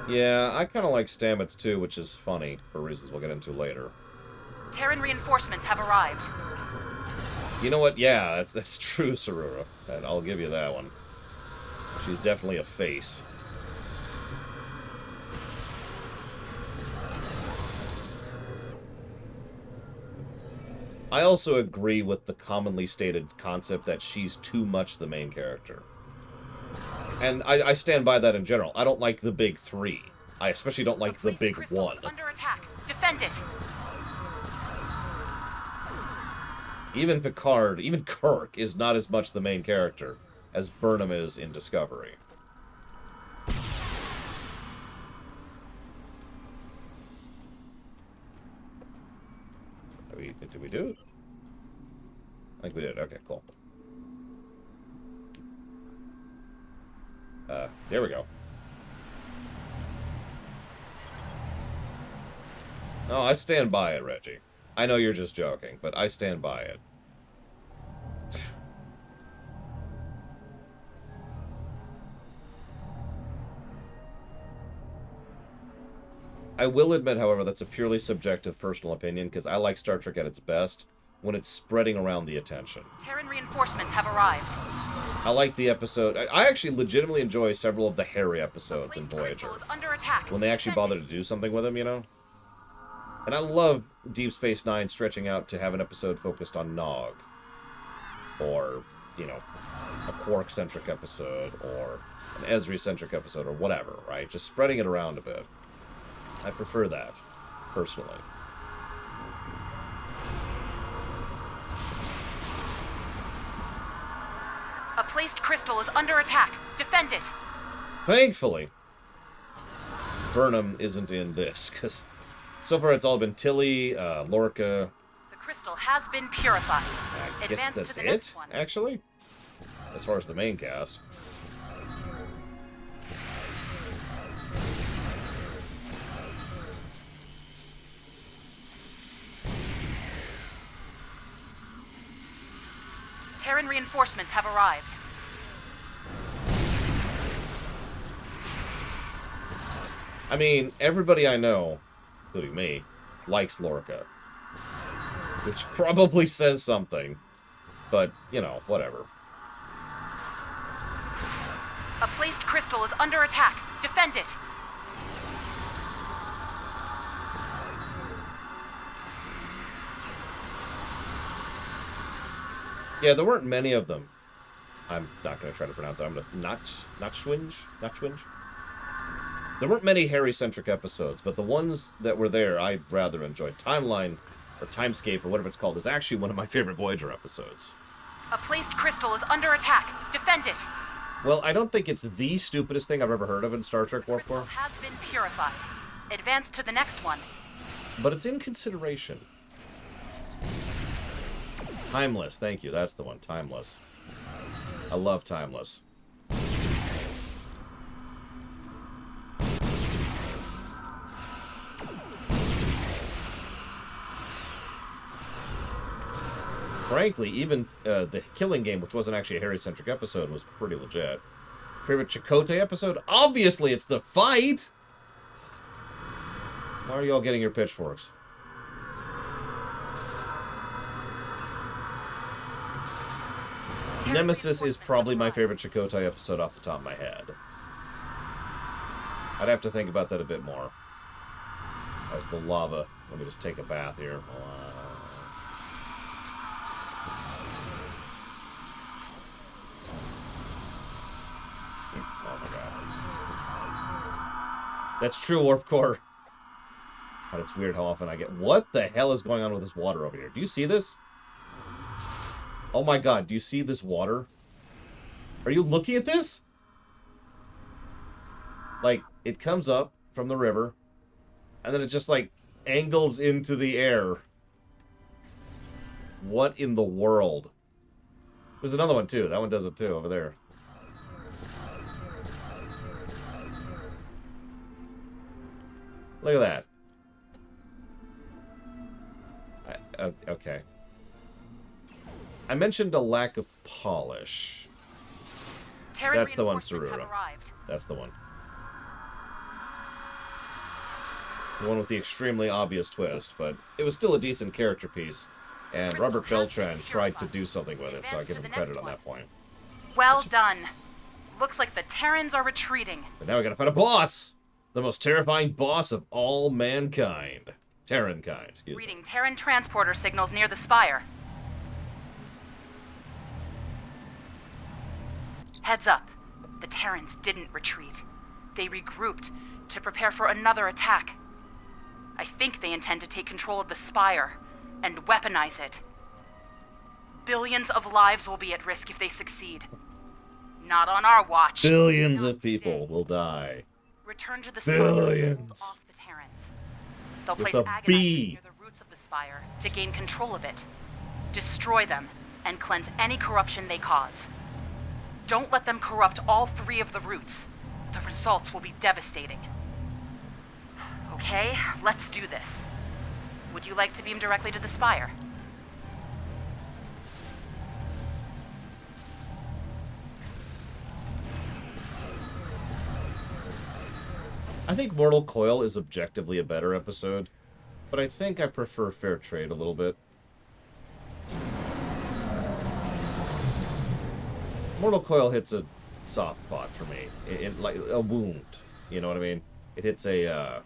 Speaker 1: Yeah, I kind of like Stamets too, which is funny, for reasons we'll get into later.
Speaker 6: Terran reinforcements have arrived.
Speaker 1: You know what? Yeah, that's true, Sarura. And I'll give you that one. She's definitely a face. I also agree with the commonly stated concept that she's too much the main character. And I stand by that in general. I don't like the big three. I especially don't like the big one.
Speaker 6: Under attack. Defend it.
Speaker 1: Even Picard, even Kirk, is not as much the main character as Burnham is in Discovery. Did we do it? I think we did. Okay, cool. There we go. No, I stand by it, Reggie. I know you're just joking, but I stand by it. I will admit, however, that's a purely subjective personal opinion, because I like Star Trek at its best when it's spreading around the attention.
Speaker 6: Terran reinforcements have arrived.
Speaker 1: I like the episode. I actually legitimately enjoy several of the Harry episodes in Voyager.
Speaker 6: Under attack.
Speaker 1: When they actually bother to do something with him, you know? And I love Deep Space Nine stretching out to have an episode focused on Nog. Or, you know, a Quark-centric episode, or an Ezri-centric episode, or whatever, right? Just spreading it around a bit. I prefer that, personally.
Speaker 6: A placed crystal is under attack. Defend it.
Speaker 1: Thankfully, Burnham isn't in this, because so far it's all been Tilly, Lorca.
Speaker 6: The crystal has been purified.
Speaker 1: I guess that's it, actually? as far as the main cast.
Speaker 6: Terran reinforcements have arrived.
Speaker 1: I mean, everybody I know, including me, likes Lorca. Which probably says something. But, you know, whatever.
Speaker 6: A placed crystal is under attack. Defend it.
Speaker 1: Yeah, there weren't many of them. I'm not going to try to pronounce it. I'm going to... Notchwinge? There weren't many Harry-centric episodes, but the ones that were there, I rather enjoyed. Timeline, or Timescape, or whatever it's called, is actually one of my favorite Voyager episodes.
Speaker 6: A placed crystal is under attack. Defend it.
Speaker 1: Well, I don't think it's the stupidest thing I've ever heard of in Star Trek Warp Core.
Speaker 6: Has been purified. Advance to the next one.
Speaker 1: But it's in consideration. Timeless, thank you. That's the one. Timeless. I love Timeless. Frankly, even the Killing Game, which wasn't actually a Harry-centric episode, was pretty legit. Favorite Chakotay episode? Obviously, it's the fight! Why are you all getting your pitchforks? Nemesis is probably my favorite Chakotay episode off the top of my head. I'd have to think about that a bit more. As the lava. Let me just take a bath here. Oh my god. That's true, Warp Core. But it's weird how often I get... What the hell is going on with this water over here? Do you see this? Oh my god, do you see this water? Are you looking at this? Like, it comes up from the river, and then it just, like, angles into the air. What in the world? There's another one, too. That one does it, too, over there. Look at that. Okay. I mentioned a lack of polish. That's the one, Sarura. That's the one. The one with the extremely obvious twist, but it was still a decent character piece, and Robert Beltran tried to do something with it, so I give him credit on that point.
Speaker 6: Well done. Looks like the Terrans are retreating.
Speaker 1: But now we gotta fight a boss! The most terrifying boss of all mankind. Terran kind, excuse me.
Speaker 6: Reading Terran transporter signals near the spire. Heads up. The Terrans didn't retreat. They regrouped to prepare for another attack. I think they intend to take control of the spire and weaponize it. Billions of lives will be at risk if they succeed. Not on our watch.
Speaker 1: Billions of people will die.
Speaker 6: Return to the spire.
Speaker 1: Billions.
Speaker 6: Off the Terrans. They'll
Speaker 1: With
Speaker 6: place
Speaker 1: a
Speaker 6: Agonites
Speaker 1: B.
Speaker 6: near the roots of the spire to gain control of it. Destroy them and cleanse any corruption they cause. Don't let them corrupt all 3 of the roots. The results will be devastating. Okay, let's do this. Would you like to beam directly to the spire?
Speaker 1: I think Mortal Coil is objectively a better episode, but I think I prefer Fair Trade a little bit. Mortal Coil hits a soft spot for me, like a wound. You know what I mean? It hits a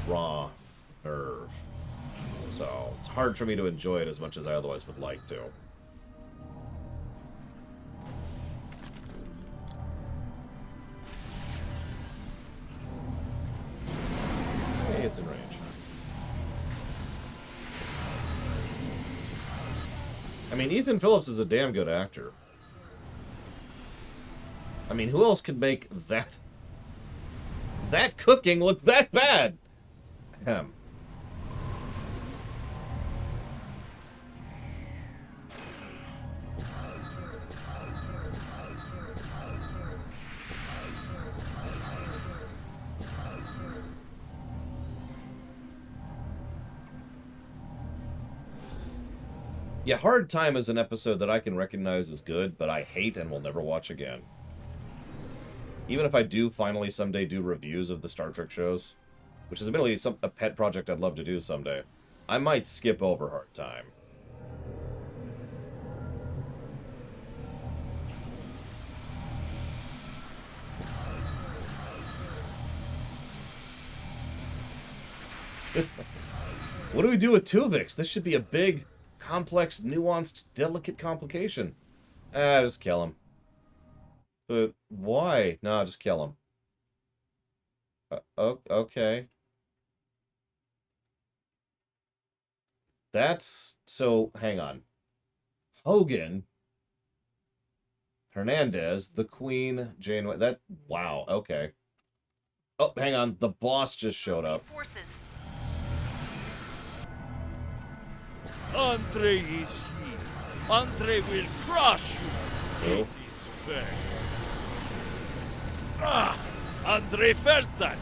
Speaker 1: raw nerve, so it's hard for me to enjoy it as much as I otherwise would like to. Hey, it's in range. I mean, Ethan Phillips is a damn good actor. I mean, who else could make that cooking look that bad? Him. Yeah, Hard Time is an episode that I can recognize as good, but I hate and will never watch again. Even if I do finally someday do reviews of the Star Trek shows, which is admittedly a pet project I'd love to do someday, I might skip over Hard Time. What do we do with Tuvix? This should be a big, complex, nuanced, delicate complication. Just kill him. But why? No, just kill him. Okay. That's... So, hang on. Hogan, Hernandez, the Queen, Janeway... That... Wow, okay. Oh, hang on. The boss just showed up.
Speaker 5: Andre is here. Andre will crush you.
Speaker 1: Oh.
Speaker 5: It is fact. Ah! Andre felt that.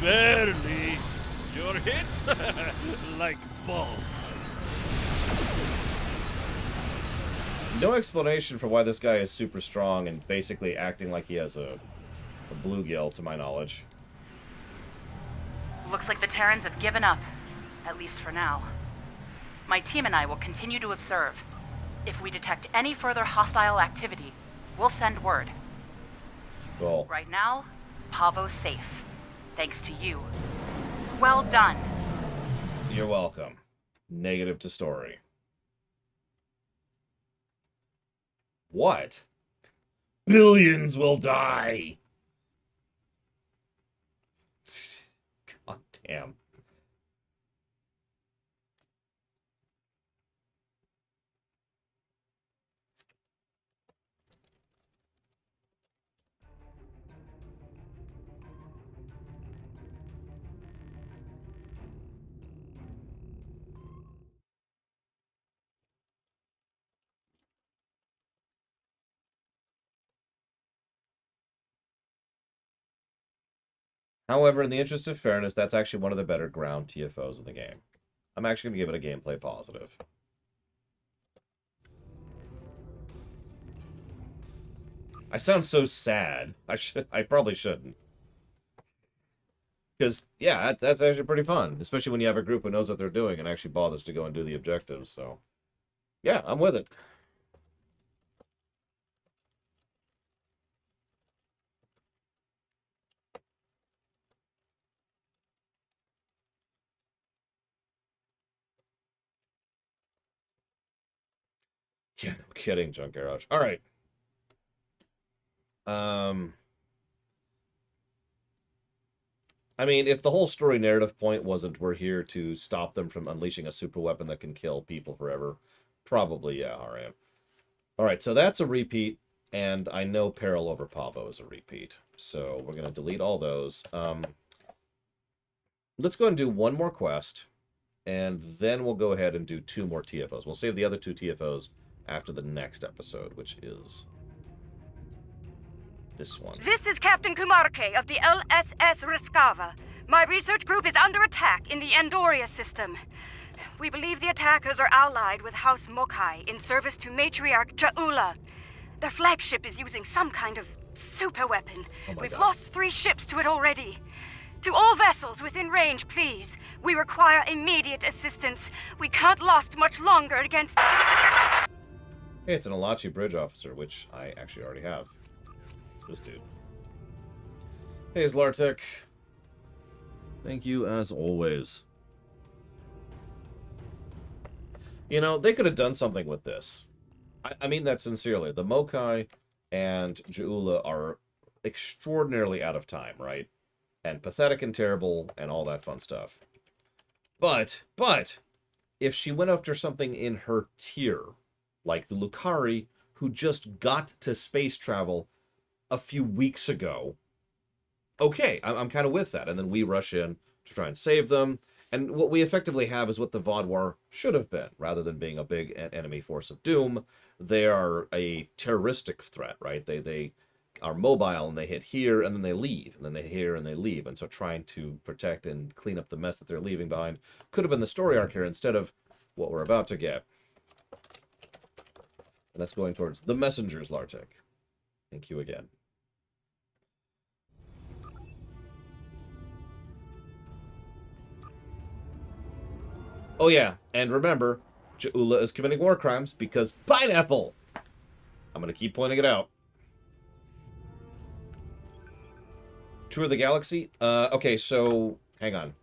Speaker 5: Barely. Your hits? Like balls.
Speaker 1: No explanation for why this guy is super strong and basically acting like he has a bluegill, to my knowledge.
Speaker 14: Looks like the Terrans have given up, at least for now. My team and I will continue to observe. If we detect any further hostile activity, we'll send word.
Speaker 1: Cool.
Speaker 14: Right now, Pavo's safe. Thanks to you. Well done.
Speaker 1: You're welcome. Negative to story. What? Billions will die! God damn. However, in the interest of fairness, that's actually one of the better ground TFOs in the game. I'm actually going to give it a gameplay positive. I sound so sad. I probably shouldn't. Because, yeah, that's actually pretty fun. Especially when you have a group who knows what they're doing and actually bothers to go and do the objectives, so... Yeah, I'm with it. Yeah, no kidding, Junk Garage. All right. I mean, if the whole story narrative point wasn't we're here to stop them from unleashing a super weapon that can kill people forever, probably, yeah, RM. All right, so that's a repeat, and I know Peril over Pavo is a repeat. So we're going to delete all those. Let's go and do one more quest, and then we'll go ahead and do 2 more TFOs. We'll save the other 2 TFOs after the next episode, which is this one.
Speaker 22: This is Captain Kumarke of the LSS Riskava. My research group is under attack in the Andoria system. We believe the attackers are allied with House Mokai in service to Matriarch Ja'ula. Their flagship is using some kind of super weapon. We've lost 3 ships to it already. To all vessels within range, please. We require immediate assistance. We can't last much longer against...
Speaker 1: Hey, it's an Alachi Bridge Officer, which I actually already have. It's this dude. Hey, Zlartek. Thank you, as always. You know, they could have done something with this. I mean that sincerely. The Mokai and Ja'ula are extraordinarily out of time, right? And pathetic and terrible and all that fun stuff. But, if she went after something in her tier, like the Lukari, who just got to space travel a few weeks ago, okay, I'm kind of with that. And then we rush in to try and save them. And what we effectively have is what the Vaadwaur should have been. Rather than being a big enemy force of doom, they are a terroristic threat, right? They are mobile and they hit here and then they leave. And then they hit here and they leave. And so trying to protect and clean up the mess that they're leaving behind could have been the story arc here instead of what we're about to get. And that's going towards the messengers, Lartek. Thank you again. Oh yeah, and remember, Ja'ula is committing war crimes because pineapple! I'm going to keep pointing it out. Tour of the Galaxy? Okay, so, hang on.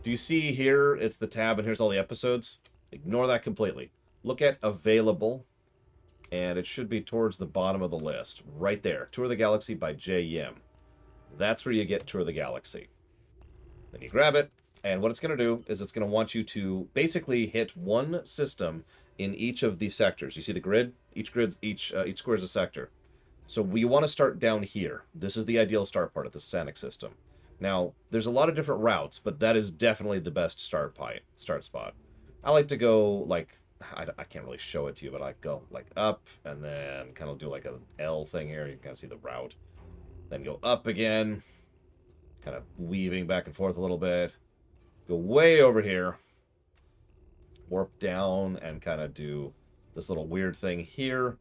Speaker 1: Do you see here, it's the tab, and here's all the episodes? Ignore that completely. Look at Available, and it should be towards the bottom of the list. Right there. Tour of the Galaxy by J. Yim. That's where you get Tour of the Galaxy. Then you grab it, and what it's going to do is it's going to want you to basically hit one system in each of these sectors. You see the grid? Each square is a sector. So we want to start down here. This is the ideal start part of the Sanic system. Now, there's a lot of different routes, but that is definitely the best start spot. I like to go, like, I can't really show it to you, but I go, like, up, and then kind of do, like, an L thing here. You can kind of see the route. Then go up again, kind of weaving back and forth a little bit. Go way over here. Warp down and kind of do this little weird thing here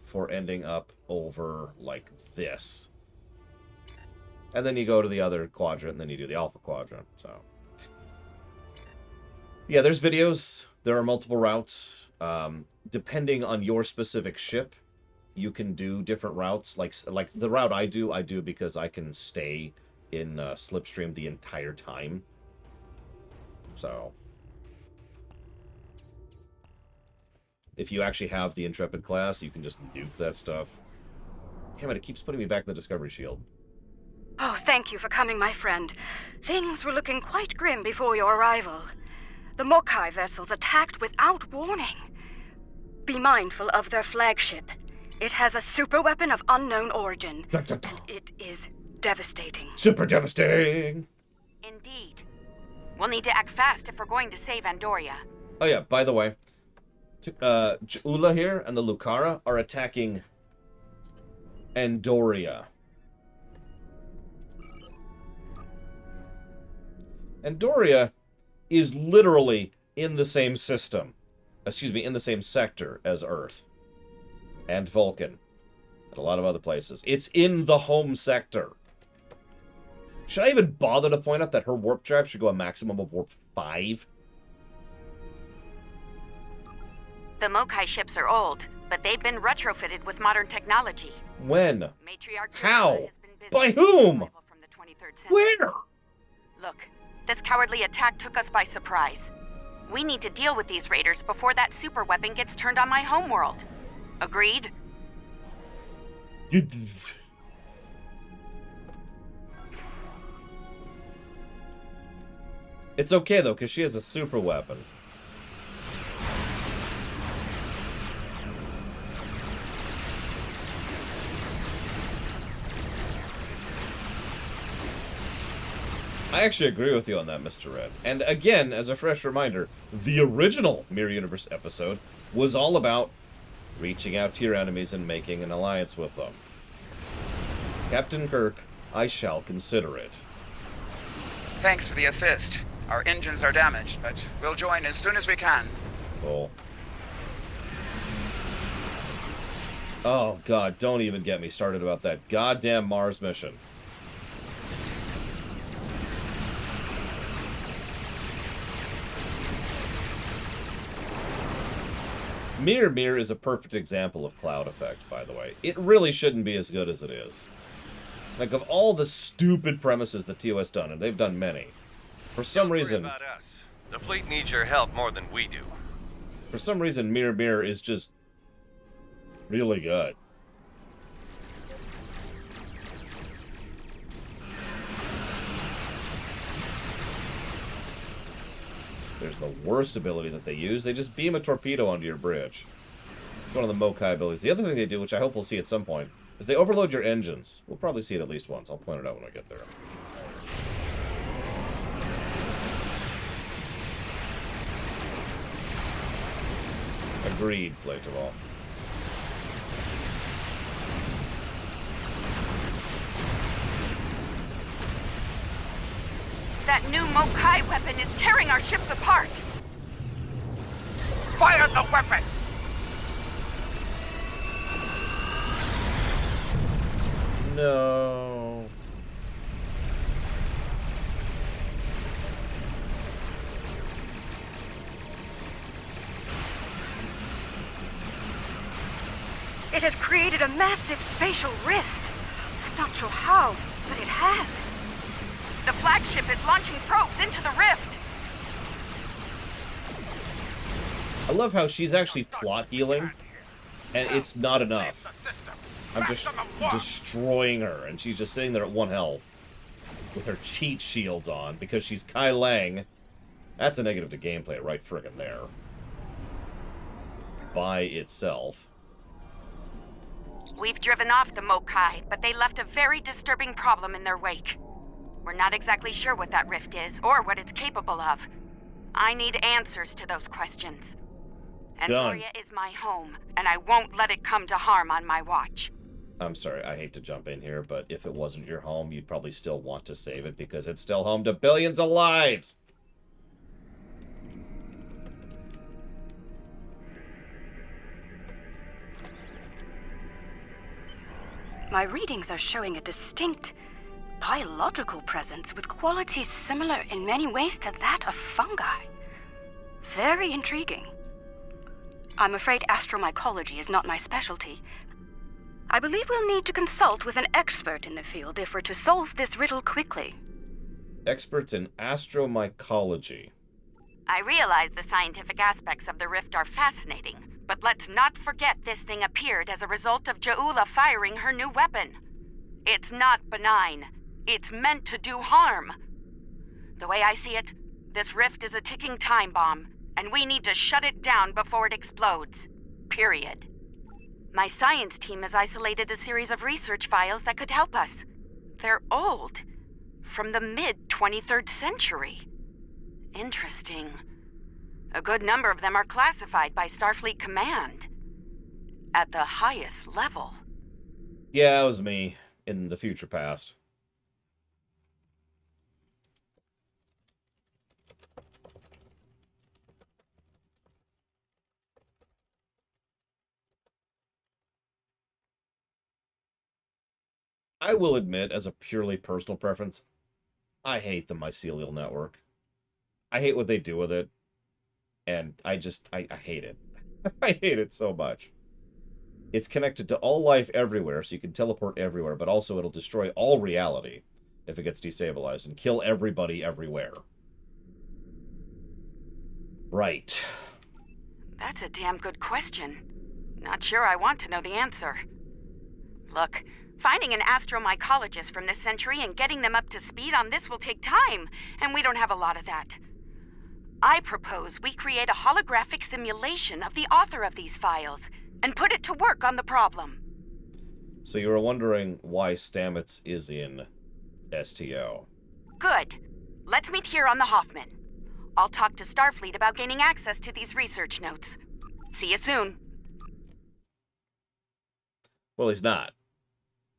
Speaker 1: before ending up over like this. And then you go to the other quadrant, and then you do the alpha quadrant. So, yeah, there's videos. There are multiple routes. Depending on your specific ship, you can do different routes. Like the route I do because I can stay in Slipstream the entire time. So, if you actually have the Intrepid class, you can just nuke that stuff. Damn it, it keeps putting me back in the Discovery Shield.
Speaker 22: Oh, thank you for coming, my friend. Things were looking quite grim before your arrival. The Mokai vessels attacked without warning. Be mindful of their flagship. It has a superweapon of unknown origin.
Speaker 1: Dun, dun, dun.
Speaker 22: And it is devastating.
Speaker 1: Super devastating!
Speaker 3: Indeed. We'll need to act fast if we're going to save Andoria.
Speaker 1: Oh yeah, by the way, Ja'ula here and the Lucara are attacking Andoria. Andoria is literally in the same system. Excuse me, in the same sector as Earth. And Vulcan. And a lot of other places. It's in the home sector. Should I even bother to point out that her warp drive should go a maximum of warp 5?
Speaker 3: The Mokai ships are old, but they've been retrofitted with modern technology.
Speaker 1: When?
Speaker 3: Matriarch
Speaker 1: How? By whom? Where?
Speaker 3: Look, this cowardly attack took us by surprise. We need to deal with these raiders before that super weapon gets turned on my homeworld. Agreed?
Speaker 1: It's okay, though, because she has a super weapon. I actually agree with you on that, Mr. Red. And again, as a fresh reminder, the original Mirror Universe episode was all about reaching out to your enemies and making an alliance with them. Captain Kirk, I shall consider it.
Speaker 9: Thanks for the assist. Our engines are damaged, but we'll join as soon as we can.
Speaker 1: Cool. Oh, God, don't even get me started about that goddamn Mars mission. Mirror Mirror is a perfect example of cloud effect, by the way. It really shouldn't be as good as it is. Like, of all the stupid premises that TOS done, and they've done many, for some reason...
Speaker 13: About us. The fleet needs your help more than we do.
Speaker 1: For some reason, Mirror Mirror is just really good. There's the worst ability that they use. They just beam a torpedo onto your bridge. It's one of the Mokai abilities. The other thing they do, which I hope we'll see at some point, is they overload your engines. We'll probably see it at least once. I'll point it out when I get there. Agreed, Playtable.
Speaker 3: That new Mokai weapon is tearing our ships apart.
Speaker 9: Fire the weapon!
Speaker 1: No.
Speaker 22: It has created a massive spatial rift. I'm not sure how, but it has.
Speaker 3: The flagship is launching probes into the rift.
Speaker 1: I love how she's actually plot healing, and it's not enough. I'm just destroying her, and she's just sitting there at 1 health with her cheat shields on because she's Kai Lang. That's a negative to gameplay right friggin' there. By itself.
Speaker 3: We've driven off the Mokai, but they left a very disturbing problem in their wake. We're not exactly sure what that rift is, or what it's capable of. I need answers to those questions. Andoria is my home, and I won't let it come to harm on my watch.
Speaker 1: I'm sorry, I hate to jump in here, but if it wasn't your home, you'd probably still want to save it because it's still home to billions of lives!
Speaker 22: My readings are showing a distinct biological presence with qualities similar in many ways to that of fungi. Very intriguing. I'm afraid astromycology is not my specialty. I believe we'll need to consult with an expert in the field if we're to solve this riddle quickly.
Speaker 1: Experts in astromycology.
Speaker 3: I realize the scientific aspects of the rift are fascinating, but let's not forget this thing appeared as a result of Ja'ula firing her new weapon. It's not benign. It's meant to do harm. The way I see it, this rift is a ticking time bomb, and we need to shut it down before it explodes. Period. My science team has isolated a series of research files that could help us. They're old, from the mid-23rd century. Interesting. A good number of them are classified by Starfleet Command. At the highest level.
Speaker 1: Yeah, it was me in the future past. I will admit, as a purely personal preference, I hate the mycelial network. I hate what they do with it. And I hate it. I hate it so much. It's connected to all life everywhere, so you can teleport everywhere, but also it'll destroy all reality if it gets destabilized and kill everybody everywhere. Right.
Speaker 3: That's a damn good question. Not sure I want to know the answer. Look, finding an astromycologist from this century and getting them up to speed on this will take time, and we don't have a lot of that. I propose we create a holographic simulation of the author of these files and put it to work on the problem.
Speaker 1: So you were wondering why Stamets is in STO.
Speaker 3: Good. Let's meet here on the Hoffman. I'll talk to Starfleet about gaining access to these research notes. See you soon.
Speaker 1: Well, he's not.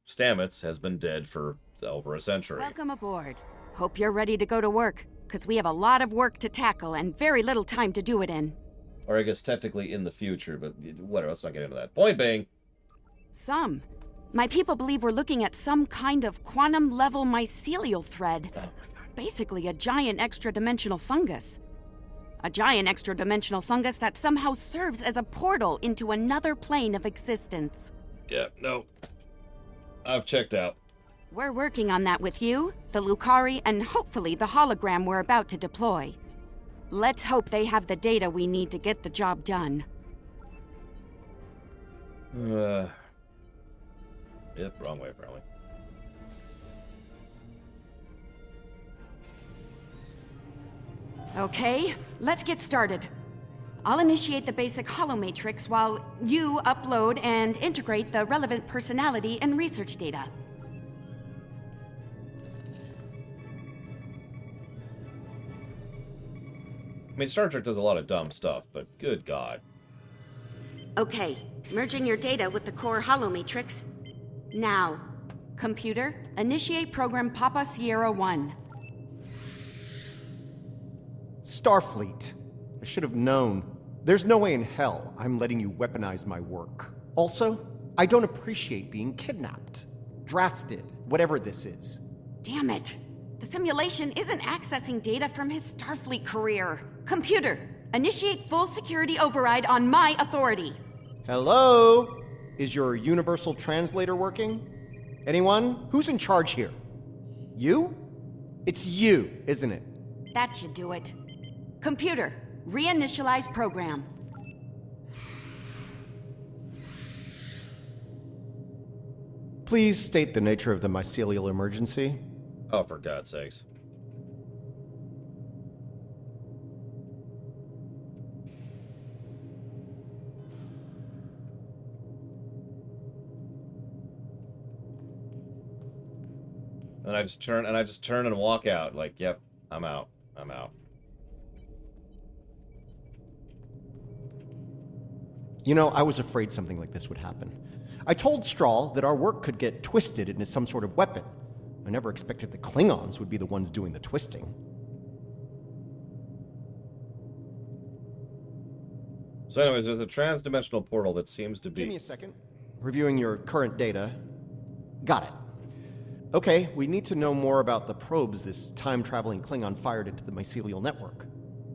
Speaker 1: Stamets has been dead for over a century.
Speaker 7: Welcome aboard. Hope you're ready to go to work, because we have a lot of work to tackle and very little time to do it in.
Speaker 1: Or I guess technically in the future, but whatever, let's not get into that. Point being...
Speaker 7: My people believe we're looking at some kind of quantum-level mycelial thread.
Speaker 1: Oh my God.
Speaker 7: Basically a giant extra-dimensional fungus. A giant extra-dimensional fungus that somehow serves as a portal into another plane of existence.
Speaker 1: Yeah, no. I've checked out.
Speaker 7: We're working on that with you, the Lukari, and hopefully the hologram we're about to deploy. Let's hope they have the data we need to get the job done.
Speaker 1: Yep, wrong way, apparently.
Speaker 7: Okay, let's get started. I'll initiate the basic holomatrix while you upload and integrate the relevant personality and research data.
Speaker 1: I mean, Star Trek does a lot of dumb stuff, but good God.
Speaker 7: Okay, merging your data with the core holomatrix. Now, computer, initiate program Papa Sierra 1.
Speaker 18: Starfleet. I should have known. There's no way in hell I'm letting you weaponize my work. Also, I don't appreciate being kidnapped. drafted, whatever this is.
Speaker 7: Damn it! The simulation isn't accessing data from his Starfleet career. Computer, initiate full security override on my authority.
Speaker 18: Hello? Is your universal translator working? Anyone? Who's in charge here? You? It's you, isn't it?
Speaker 7: That should do it. Computer, reinitialize program.
Speaker 18: Please state the nature of the mycelial emergency.
Speaker 1: Oh, for God's sakes. And I just turn and walk out. Like, yep, I'm out. I'm out.
Speaker 18: You know, I was afraid something like this would happen. I told Strahl that our work could get twisted into some sort of weapon. I never expected the Klingons would be the ones doing the twisting.
Speaker 1: So anyways, there's a trans-dimensional portal that seems to be...
Speaker 18: Give me a second. Reviewing your current data. Got it. Okay, we need to know more about the probes this time-traveling Klingon fired into the mycelial network.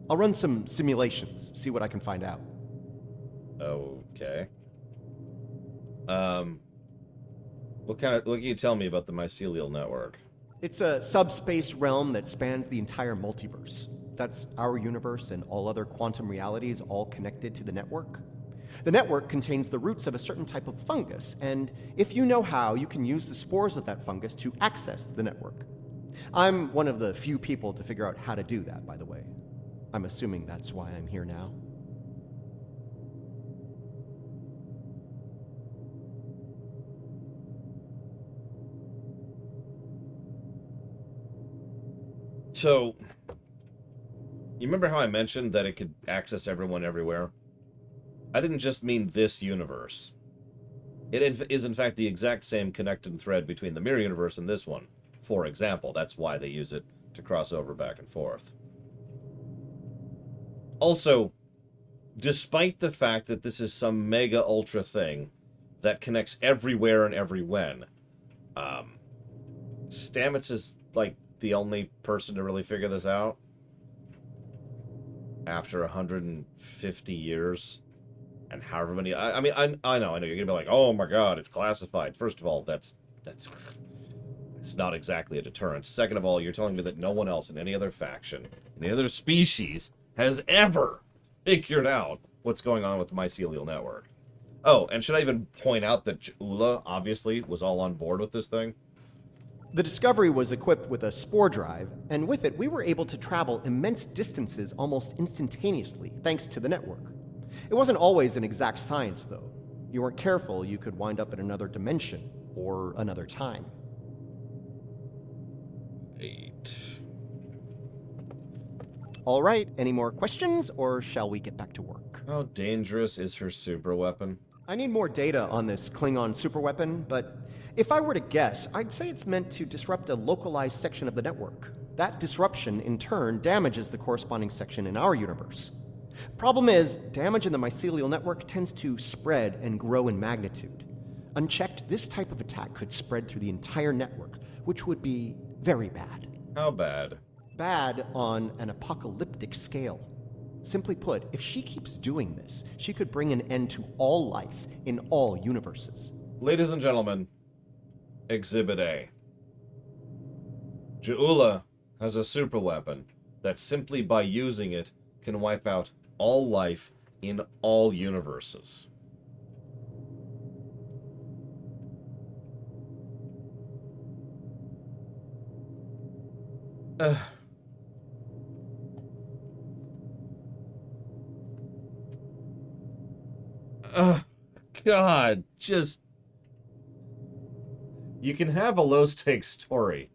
Speaker 18: I'll run some simulations, see what I can find out.
Speaker 1: Okay. What can you tell me about the mycelial network?
Speaker 18: It's a subspace realm that spans the entire multiverse. That's our universe and all other quantum realities all connected to the network. The network contains the roots of a certain type of fungus, and if you know how, you can use the spores of that fungus to access the network. I'm one of the few people to figure out how to do that, by the way. I'm assuming that's why I'm here now.
Speaker 1: So, you remember how I mentioned that it could access everyone everywhere? I didn't just mean this universe. It is in fact the exact same connected thread between the mirror universe and this one. For example, that's why they use it to cross over back and forth. Also, despite the fact that this is some mega ultra thing that connects everywhere and every when, Stamets is like the only person to really figure this out after 150 years and however many. I mean, I know you're gonna be like, oh my God, it's classified. First of all, that's not exactly a deterrent. Second of all, you're telling me that no one else in any other faction, any other species, has ever figured out what's going on with the mycelial network. Oh, and should I even point out that Ja'ula obviously was all on board with this thing?
Speaker 18: The Discovery was equipped with a spore drive, and with it, we were able to travel immense distances almost instantaneously, thanks to the network. It wasn't always an exact science, though. You weren't careful, you could wind up in another dimension, or another time.
Speaker 1: 8.
Speaker 18: All right, any more questions, or shall we get back to work?
Speaker 1: How dangerous is her super weapon?
Speaker 18: I need more data on this Klingon superweapon, but if I were to guess, I'd say it's meant to disrupt a localized section of the network. That disruption, in turn, damages the corresponding section in our universe. Problem is, damage in the mycelial network tends to spread and grow in magnitude. Unchecked, this type of attack could spread through the entire network, which would be very bad.
Speaker 1: How bad?
Speaker 18: Bad on an apocalyptic scale. Simply put, if she keeps doing this, she could bring an end to all life in all universes.
Speaker 1: Ladies and gentlemen, Exhibit A. Ja'ula has a super weapon that simply by using it can wipe out all life in all universes. God, just... You can have a low-stakes story,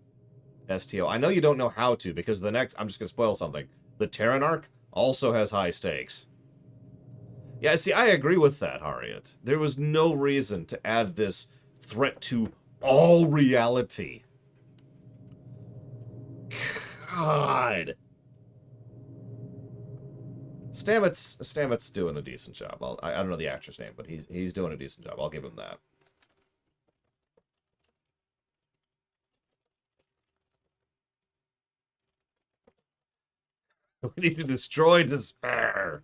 Speaker 1: STO. I know you don't know how to, because the next... I'm just going to spoil something. The Terran arc also has high stakes. Yeah, see, I agree with that, Harriet. There was no reason to add this threat to all reality. God. Stamets doing a decent job. I don't know the actor's name, but he's doing a decent job. I'll give him that. We need to destroy despair.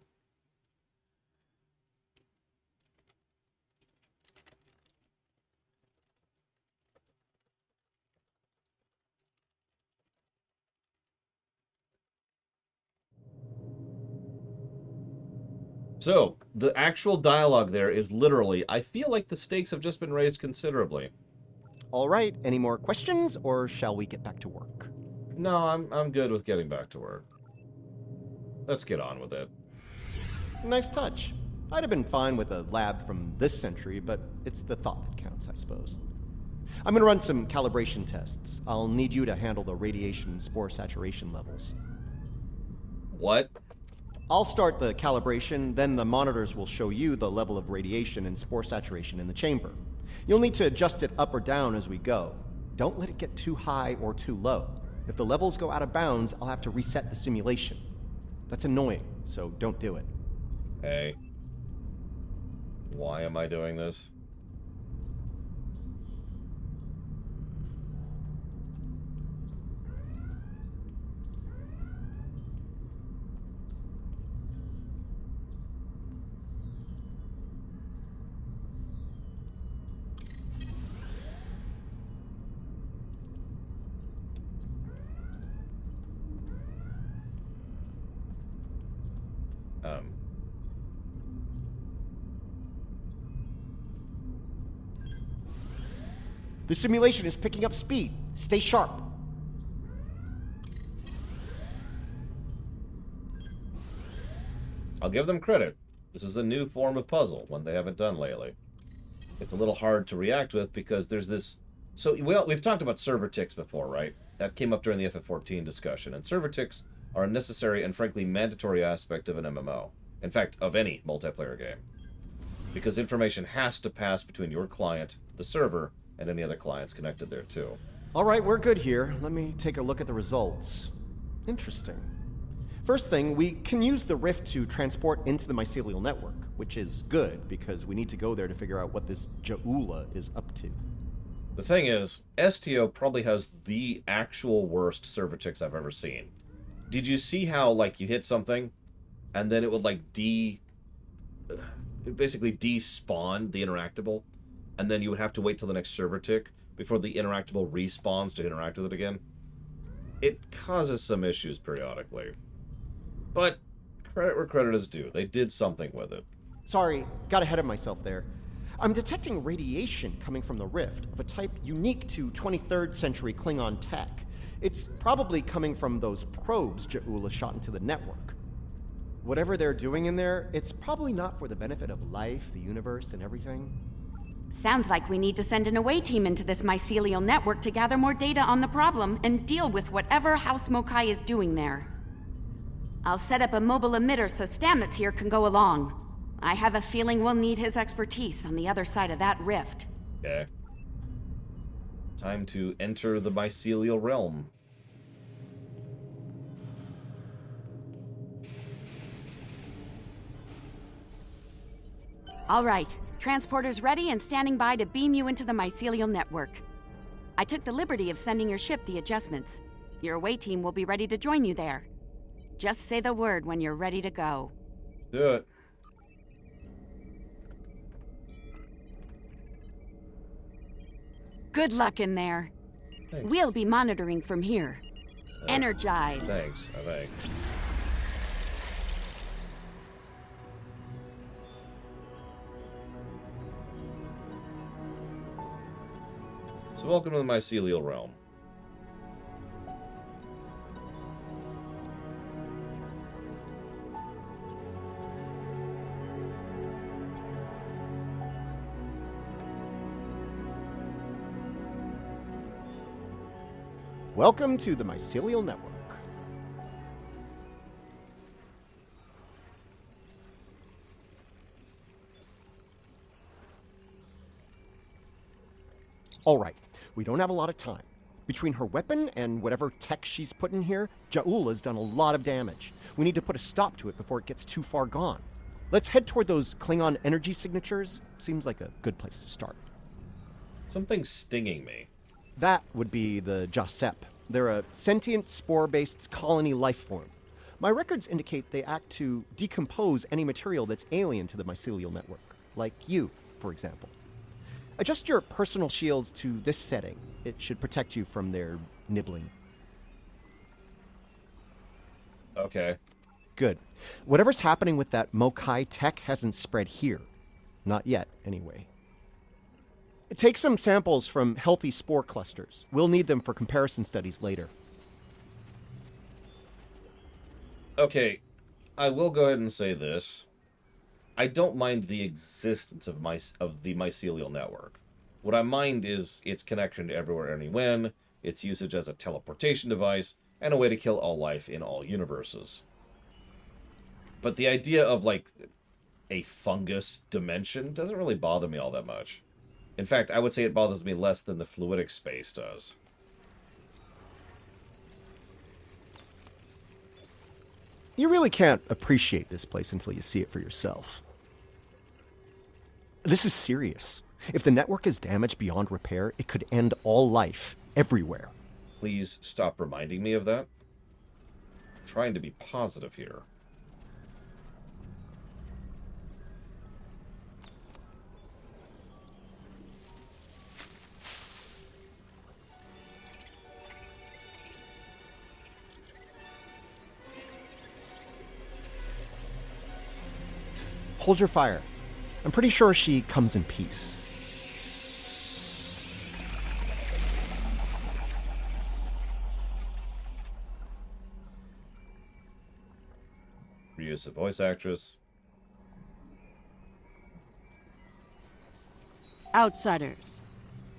Speaker 1: So, the actual dialogue there is literally, I feel like the stakes have just been raised considerably.
Speaker 18: All right, any more questions, or shall we get back to work?
Speaker 1: No, I'm good with getting back to work. Let's get on with it.
Speaker 18: Nice touch. I'd have been fine with a lab from this century, but it's the thought that counts, I suppose. I'm gonna run some calibration tests. I'll need you to handle the radiation spore saturation levels.
Speaker 1: What?
Speaker 18: I'll start the calibration, then the monitors will show you the level of radiation and spore saturation in the chamber. You'll need to adjust it up or down as we go. Don't let it get too high or too low. If the levels go out of bounds, I'll have to reset the simulation. That's annoying, so don't do it.
Speaker 1: Hey. Why am I doing this?
Speaker 18: The simulation is picking up speed. Stay sharp.
Speaker 1: I'll give them credit. This is a new form of puzzle, one they haven't done lately. It's a little hard to react with because there's this... So, we've talked about server ticks before, right? That came up during the FF14 discussion, and server ticks are a necessary and frankly mandatory aspect of an MMO. In fact, of any multiplayer game. Because information has to pass between your client, the server, and any other clients connected there too.
Speaker 18: All right, we're good here. Let me take a look at the results. Interesting. First thing, we can use the rift to transport into the mycelial network, which is good because we need to go there to figure out what this Ja'ula is up to.
Speaker 1: The thing is, STO probably has the actual worst server ticks I've ever seen. Did you see how, like, you hit something, and then it would, like, basically despawn the interactable? And then you would have to wait till the next server tick before the interactable respawns to interact with it again. It causes some issues periodically. But credit where credit is due. They did something with it.
Speaker 18: Sorry, got ahead of myself there. I'm detecting radiation coming from the rift of a type unique to 23rd century Klingon tech. It's probably coming from those probes Ja'ula shot into the network. Whatever they're doing in there, it's probably not for the benefit of life, the universe, and everything.
Speaker 7: Sounds like we need to send an away team into this mycelial network to gather more data on the problem and deal with whatever House Mokai is doing there. I'll set up a mobile emitter so Stamets here can go along. I have a feeling we'll need his expertise on the other side of that rift.
Speaker 1: Okay. Time to enter the mycelial realm.
Speaker 7: All right. Transporters ready and standing by to beam you into the mycelial network. I took the liberty of sending your ship the adjustments. Your away team will be ready to join you there. Just say the word when you're ready to go.
Speaker 1: Do it.
Speaker 7: Good luck in there.
Speaker 1: Thanks.
Speaker 7: We'll be monitoring from here. Energize.
Speaker 1: Thanks, I think. So welcome to the mycelial realm.
Speaker 18: Welcome to the mycelial network. All right, we don't have a lot of time. Between her weapon and whatever tech she's put in here, Ja'ula's done a lot of damage. We need to put a stop to it before it gets too far gone. Let's head toward those Klingon energy signatures. Seems like a good place to start.
Speaker 1: Something's stinging me.
Speaker 18: That would be the Jasep. They're a sentient, spore-based colony life form. My records indicate they act to decompose any material that's alien to the mycelial network, like you, for example. Adjust your personal shields to this setting. It should protect you from their nibbling.
Speaker 1: Okay.
Speaker 18: Good. Whatever's happening with that Mokai tech hasn't spread here. Not yet, anyway. Take some samples from healthy spore clusters. We'll need them for comparison studies later.
Speaker 1: Okay, I will go ahead and say this. I don't mind the existence of the mycelial network. What I mind is its connection to everywhere, anywhen, its usage as a teleportation device, and a way to kill all life in all universes. But the idea of, like, a fungus dimension doesn't really bother me all that much. In fact, I would say it bothers me less than the fluidic space does.
Speaker 18: You really can't appreciate this place until you see it for yourself. This is serious. If the network is damaged beyond repair, it could end all life, everywhere.
Speaker 1: Please stop reminding me of that. I'm trying to be positive here.
Speaker 18: Hold your fire. I'm pretty sure she comes in peace.
Speaker 1: Reuse of voice actress.
Speaker 16: Outsiders,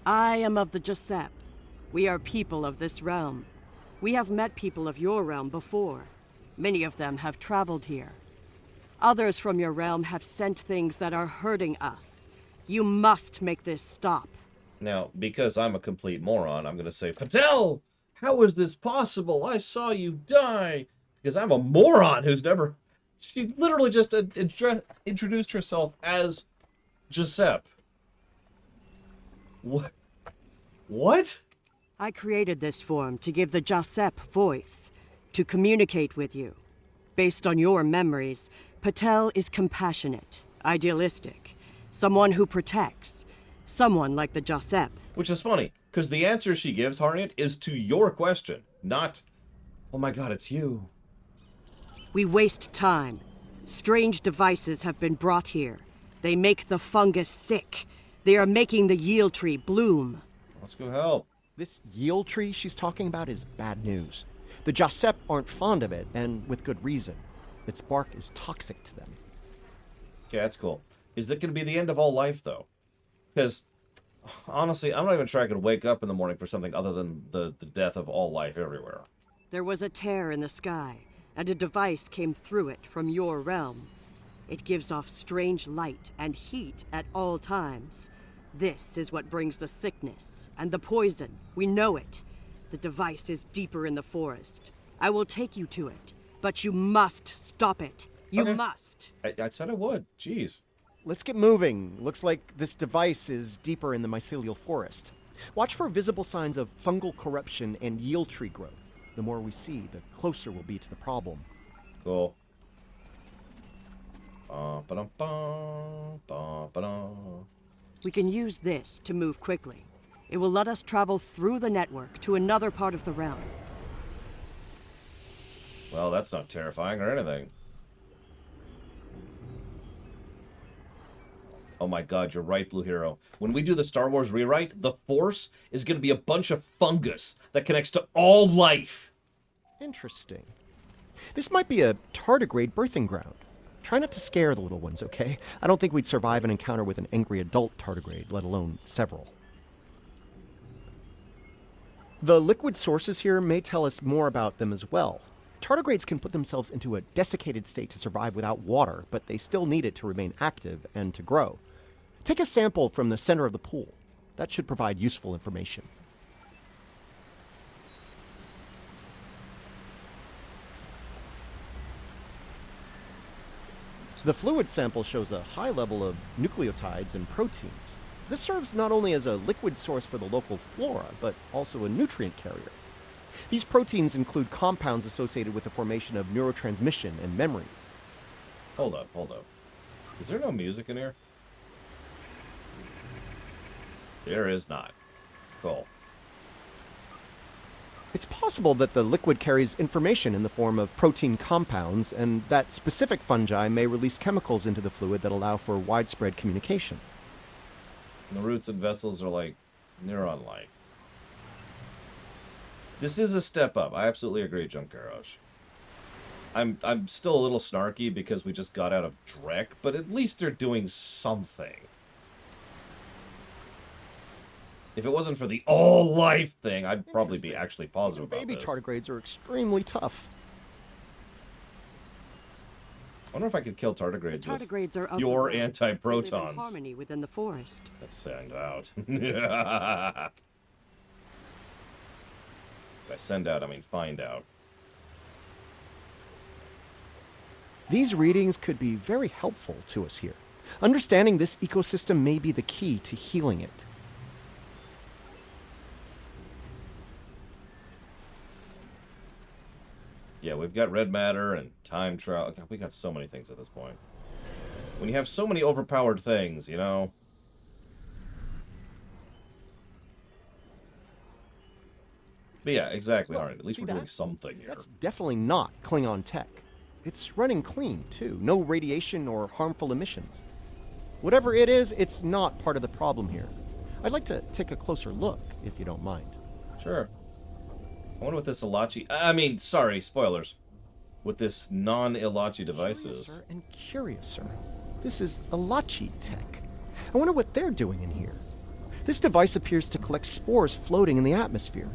Speaker 16: I am of the Giuseppe. We are people of this realm. We have met people of your realm before. Many of them have traveled here. Others from your realm have sent things that are hurting us. You must make this stop.
Speaker 1: Now, because I'm a complete moron, I'm going to say, Patel, how is this possible? I saw you die. Because I'm a moron who's never... She literally just introduced herself as Giuseppe. What? What?
Speaker 16: I created this form to give the Giuseppe voice, to communicate with you. Based on your memories, Patel is compassionate, idealistic, someone who protects, someone like the Giuseppe.
Speaker 1: Which is funny, because the answer she gives, Harriet, is to your question, not, oh my god, it's you.
Speaker 16: We waste time. Strange devices have been brought here. They make the fungus sick. They are making the yield tree bloom.
Speaker 1: Let's go help.
Speaker 18: This yield tree she's talking about is bad news. The Giuseppe aren't fond of it, and with good reason. Its bark is toxic to them.
Speaker 1: Okay, that's cool. Is it going to be the end of all life, though? Because, honestly, I'm not even trying to wake up in the morning for something other than the death of all life everywhere.
Speaker 16: There was a tear in the sky, and a device came through it from your realm. It gives off strange light and heat at all times. This is what brings the sickness and the poison. We know it. The device is deeper in the forest. I will take you to it, but you must stop it. You must.
Speaker 1: I said I would. Jeez.
Speaker 18: Let's get moving. Looks like this device is deeper in the mycelial forest. Watch for visible signs of fungal corruption and yield tree growth. The more we see, the closer we'll be to the problem.
Speaker 1: Cool.
Speaker 16: We can use this to move quickly. It will let us travel through the network to another part of the realm.
Speaker 1: Well, that's not terrifying or anything. Oh my god, you're right, Blue Hero. When we do the Star Wars rewrite, the Force is going to be a bunch of fungus that connects to all life.
Speaker 18: Interesting. This might be a tardigrade birthing ground. Try not to scare the little ones, okay? I don't think we'd survive an encounter with an angry adult tardigrade, let alone several. The liquid sources here may tell us more about them as well. Tardigrades can put themselves into a desiccated state to survive without water, but they still need it to remain active and to grow. Take a sample from the center of the pool. That should provide useful information. The fluid sample shows a high level of nucleotides and proteins. This serves not only as a liquid source for the local flora, but also a nutrient carrier. These proteins include compounds associated with the formation of neurotransmission and memory.
Speaker 1: Hold up. Is there no music in here? There is not. Cool.
Speaker 18: It's possible that the liquid carries information in the form of protein compounds, and that specific fungi may release chemicals into the fluid that allow for widespread communication.
Speaker 1: The roots and vessels are like neuron-like. This is a step up. I absolutely agree, Junkarosh. I'm still a little snarky because we just got out of Drek, but at least they're doing something. If it wasn't for the all-life thing, I'd probably be actually positive about
Speaker 18: Baby
Speaker 1: this.
Speaker 18: tardigrades are extremely tough.
Speaker 1: I wonder if I could kill tardigrades
Speaker 16: Tardigrades are
Speaker 1: with
Speaker 16: of
Speaker 1: your
Speaker 16: the world. They live in
Speaker 1: anti-protons.
Speaker 16: harmony within the forest.
Speaker 1: Let's send out. By send out, I mean find out.
Speaker 18: These readings could be very helpful to us here. Understanding this ecosystem may be the key to healing it.
Speaker 1: Yeah, we've got red matter and time travel. God, we got so many things at this point. When you have so many overpowered things, you know. But yeah, exactly,
Speaker 18: Look,
Speaker 1: Hardy. At least
Speaker 18: see
Speaker 1: we're doing
Speaker 18: that?
Speaker 1: something here.
Speaker 18: That's definitely not Klingon tech. It's running clean, too. No radiation or harmful emissions. Whatever it is, it's not part of the problem here. I'd like to take a closer look, if you don't mind.
Speaker 1: Sure. I wonder what this Ilachi... I mean, sorry, spoilers. What this non-Ilachi device is.
Speaker 18: Curiouser and curiouser. This is Ilachi tech. I wonder what they're doing in here. This device appears to collect spores floating in the atmosphere.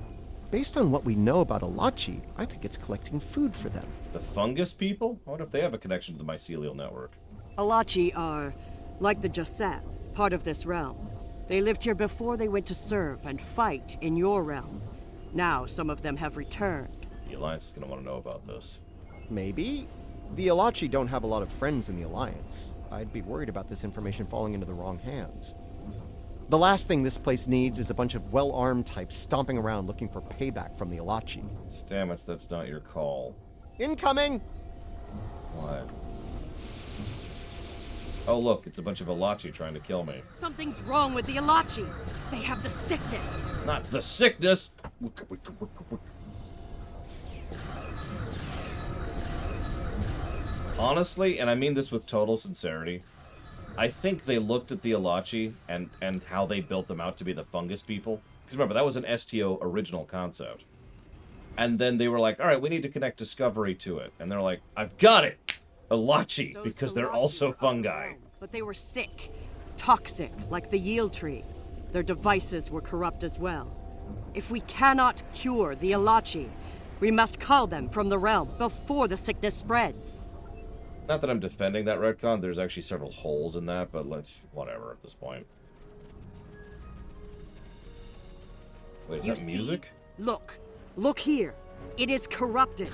Speaker 18: Based on what we know about Ilachi, I think it's collecting food for them.
Speaker 1: The fungus people? I wonder if they have a connection to the mycelial network.
Speaker 16: Ilachi are, like the Jasat, part of this realm. They lived here before they went to serve and fight in your realm. Now some of them have returned.
Speaker 1: The Alliance is going to want to know about this.
Speaker 18: Maybe. The Ilachi don't have a lot of friends in the Alliance. I'd be worried about this information falling into the wrong hands. The last thing this place needs is a bunch of well-armed types stomping around looking for payback from the Ilachi.
Speaker 1: Stamets, that's not your call.
Speaker 18: Incoming!
Speaker 1: What? Oh, look, it's a bunch of Ilachi trying to kill me.
Speaker 16: Something's wrong with the Ilachi. They have the sickness.
Speaker 1: Not the sickness! Honestly, and I mean this with total sincerity, I think they looked at the Ilachi and how they built them out to be the fungus people. Because remember, that was an STO original concept. And then they were like, all right, we need to connect Discovery to it. And they're like, I've got it! Ilachi, because they're also fungi.
Speaker 16: But they were sick. Toxic, like the yield tree. Their devices were corrupt as well. If we cannot cure the Ilachi, we must cull them from the realm before the sickness spreads.
Speaker 1: Not that I'm defending that retcon, there's actually several holes in that, but whatever at this point. Wait, is
Speaker 16: You
Speaker 1: that
Speaker 16: see?
Speaker 1: music?
Speaker 16: Look here. It is corrupted.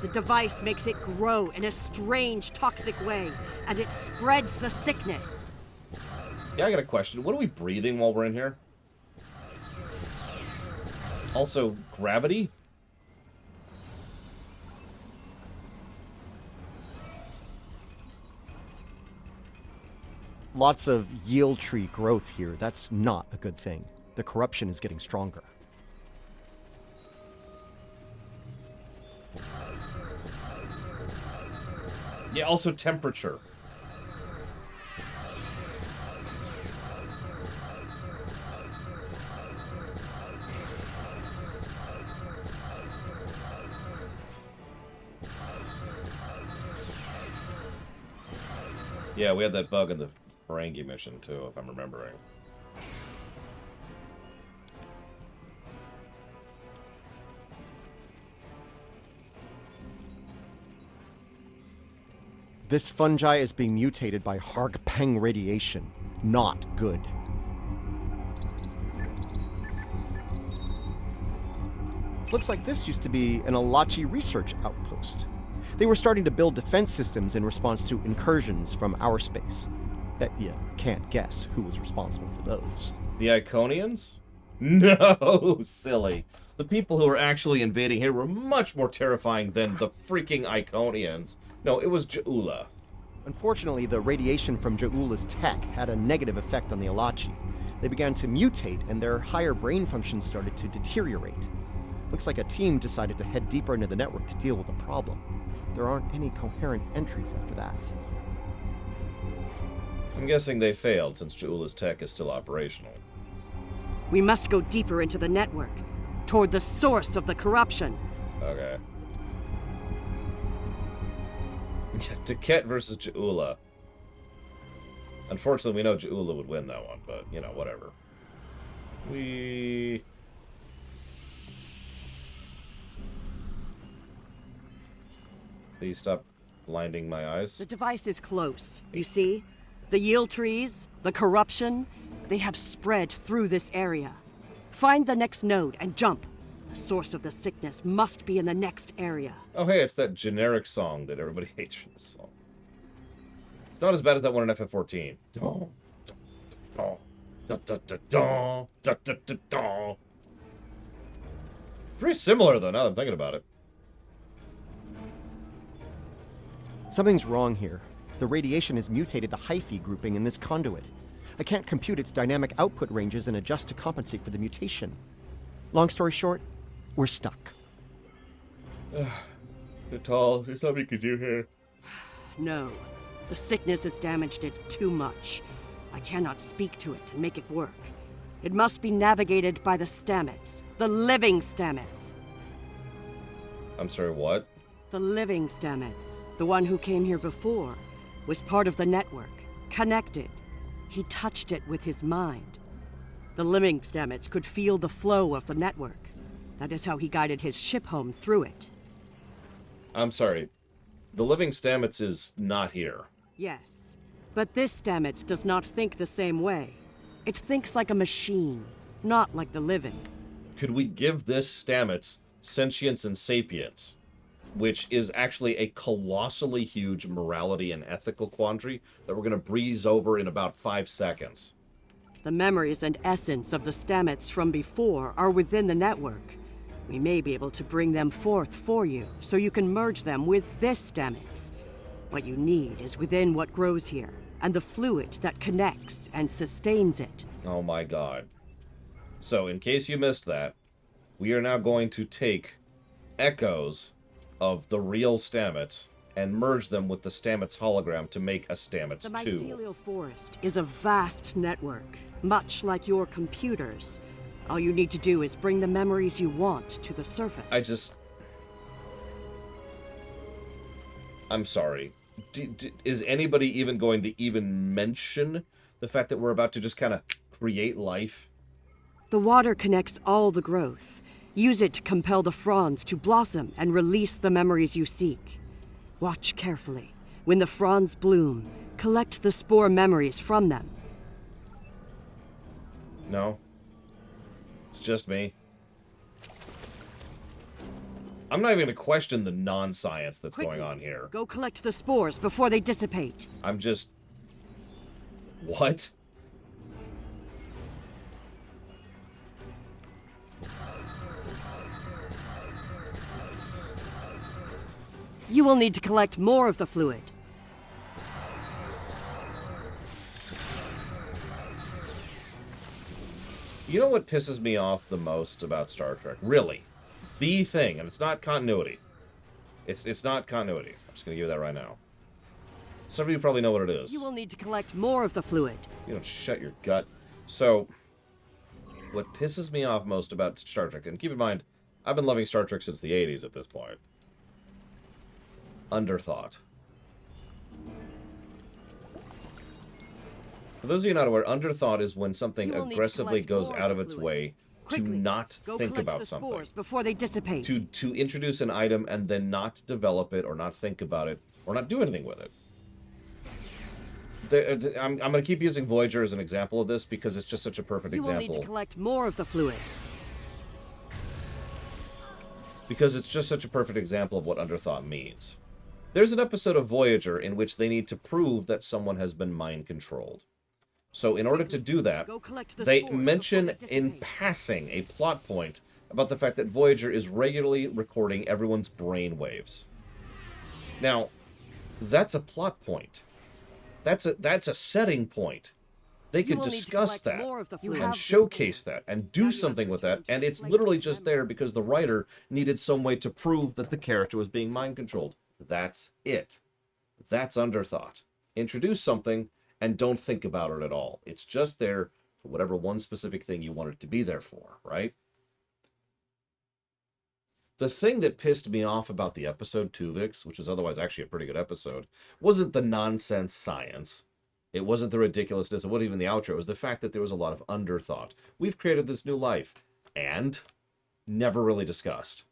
Speaker 16: The device makes it grow in a strange, toxic way, and it spreads the sickness.
Speaker 1: Yeah, I got a question. What are we breathing while we're in here? Also, gravity?
Speaker 18: Lots of yield tree growth here. That's not a good thing. The corruption is getting stronger.
Speaker 1: Yeah, also temperature. Yeah, we had that bug in the Ferengi mission too, if I'm remembering.
Speaker 18: This fungi is being mutated by Hargpeng radiation. Not good. Looks like this used to be an Ilachi research outpost. They were starting to build defense systems in response to incursions from our space. Bet you can't guess who was responsible for those.
Speaker 1: The Iconians? No, silly. The people who were actually invading here were much more terrifying than the freaking Iconians. No, it was Ja'ula.
Speaker 18: Unfortunately, the radiation from Ja'ula's tech had a negative effect on the Alachi. They began to mutate, and their higher brain functions started to deteriorate. Looks like a team decided to head deeper into the network to deal with the problem. There aren't any coherent entries after that.
Speaker 1: I'm guessing they failed, since Ja'ula's tech is still operational.
Speaker 16: We must go deeper into the network, toward the source of the corruption.
Speaker 1: Okay. Taket versus Ja'ula. Unfortunately, we know Ja'ula would win that one, but, you know, whatever. Please stop blinding my eyes.
Speaker 16: The device is close. You see? The yield trees, the corruption, they have spread through this area. Find the next node and jump. The source of the sickness must be in the next area.
Speaker 1: Oh, hey, it's that generic song that everybody hates from this song. It's not as bad as that one in FF14. Pretty similar, though, now that I'm thinking about it.
Speaker 18: Something's wrong here. The radiation has mutated the hyphae grouping in this conduit. I can't compute its dynamic output ranges and adjust to compensate for the mutation. Long story short, we're stuck.
Speaker 1: Vital, there's nothing you can do here.
Speaker 16: No. The sickness has damaged it too much. I cannot speak to it and make it work. It must be navigated by the Stamets. The living Stamets.
Speaker 1: I'm sorry, what?
Speaker 16: The living Stamets. The one who came here before was part of the network, connected. He touched it with his mind. The living Stamets could feel the flow of the network. That is how he guided his ship home through it.
Speaker 1: I'm sorry. The living Stamets is not here.
Speaker 16: Yes, but this Stamets does not think the same way. It thinks like a machine, not like the living.
Speaker 1: Could we give this Stamets sentience and sapience, which is actually a colossally huge morality and ethical quandary that we're going to breeze over in about 5 seconds?
Speaker 16: The memories and essence of the Stamets from before are within the network. We may be able to bring them forth for you, so you can merge them with this Stamets. What you need is within what grows here, and the fluid that connects and sustains it.
Speaker 1: Oh my god. So, in case you missed that, we are now going to take echoes of the real Stamets and merge them with the Stamets hologram to make a Stamets 2.
Speaker 16: The mycelial forest is a vast network, much like your computers. All you need to do is bring the memories you want to the surface.
Speaker 1: I'm sorry. Is anybody even going to even mention the fact that we're about to just kind of create life?
Speaker 16: The water connects all the growth. Use it to compel the fronds to blossom and release the memories you seek. Watch carefully. When the fronds bloom, collect the spore memories from them.
Speaker 1: No. It's just me. I'm not even going to question the non-science that's going on here.
Speaker 16: Go collect the spores before they dissipate.
Speaker 1: I'm just... What?
Speaker 16: You will need to collect more of the fluid.
Speaker 1: You know what pisses me off the most about Star Trek? Really. The thing, and it's not continuity. It's not continuity. I'm just going to give you that right now. Some of you probably know what it is.
Speaker 16: You will need to collect more of the fluid.
Speaker 1: You don't shut your gut. So, what pisses me off most about Star Trek, and keep in mind, I've been loving Star Trek since the 80s at this point. Underthought. For those of you not aware, underthought is when something aggressively goes out of its way to not think about something.
Speaker 16: Before they dissipate.
Speaker 1: To introduce an item and then not develop it or not think about it or not do anything with it. I'm going to keep using Voyager as an example of this because it's just such a perfect example.
Speaker 16: You will need to collect more of the fluid.
Speaker 1: Because it's just such a perfect example of what underthought means. There's an episode of Voyager in which they need to prove that someone has been mind-controlled. So in order to do that,
Speaker 16: Go collect the
Speaker 1: they
Speaker 16: spores
Speaker 1: mention
Speaker 16: before they
Speaker 1: in
Speaker 16: dissipate.
Speaker 1: passing a plot point about the fact that Voyager is regularly recording everyone's brain waves. Now, that's a plot point. That's a setting point. They
Speaker 16: You
Speaker 1: could
Speaker 16: will need to
Speaker 1: discuss
Speaker 16: collect
Speaker 1: that
Speaker 16: more of the
Speaker 1: and
Speaker 16: fluid.
Speaker 1: showcase that and do something with that, and it's literally just there because the writer needed some way to prove that the character was being mind controlled. That's it. That's underthought. Introduce something and don't think about it at all. It's just there for whatever one specific thing you want it to be there for, right? The thing that pissed me off about the episode Tuvix, which was otherwise actually a pretty good episode, wasn't the nonsense science. It wasn't the ridiculousness, it wasn't even the outro. It was the fact that there was a lot of underthought. We've created this new life, and never really discussed.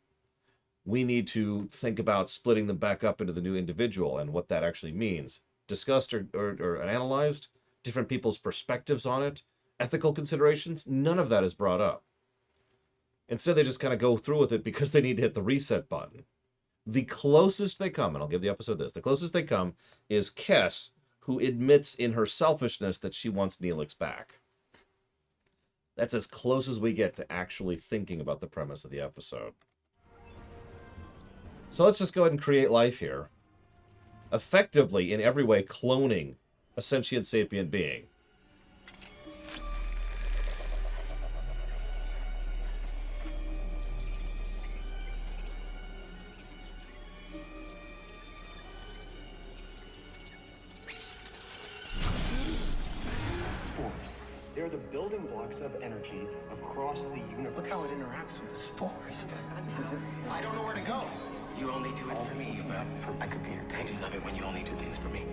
Speaker 1: We need to think about splitting them back up into the new individual and what that actually means. Discussed or analyzed, different people's perspectives on it, ethical considerations, none of that is brought up. Instead, they just kind of go through with it because they need to hit the reset button. The closest they come, and I'll give the episode this, the closest they come is Kes, who admits in her selfishness that she wants Neelix back. That's as close as we get to actually thinking about the premise of the episode. So let's just go ahead and create life here. Effectively, in every way, cloning a sentient sapient being.
Speaker 8: Spores. They're the building blocks of energy across the universe. Look how it interacts with the spores. It's as if I don't know where to go. You only do it for me, but I could be your dad. I do love it when you only do things for me.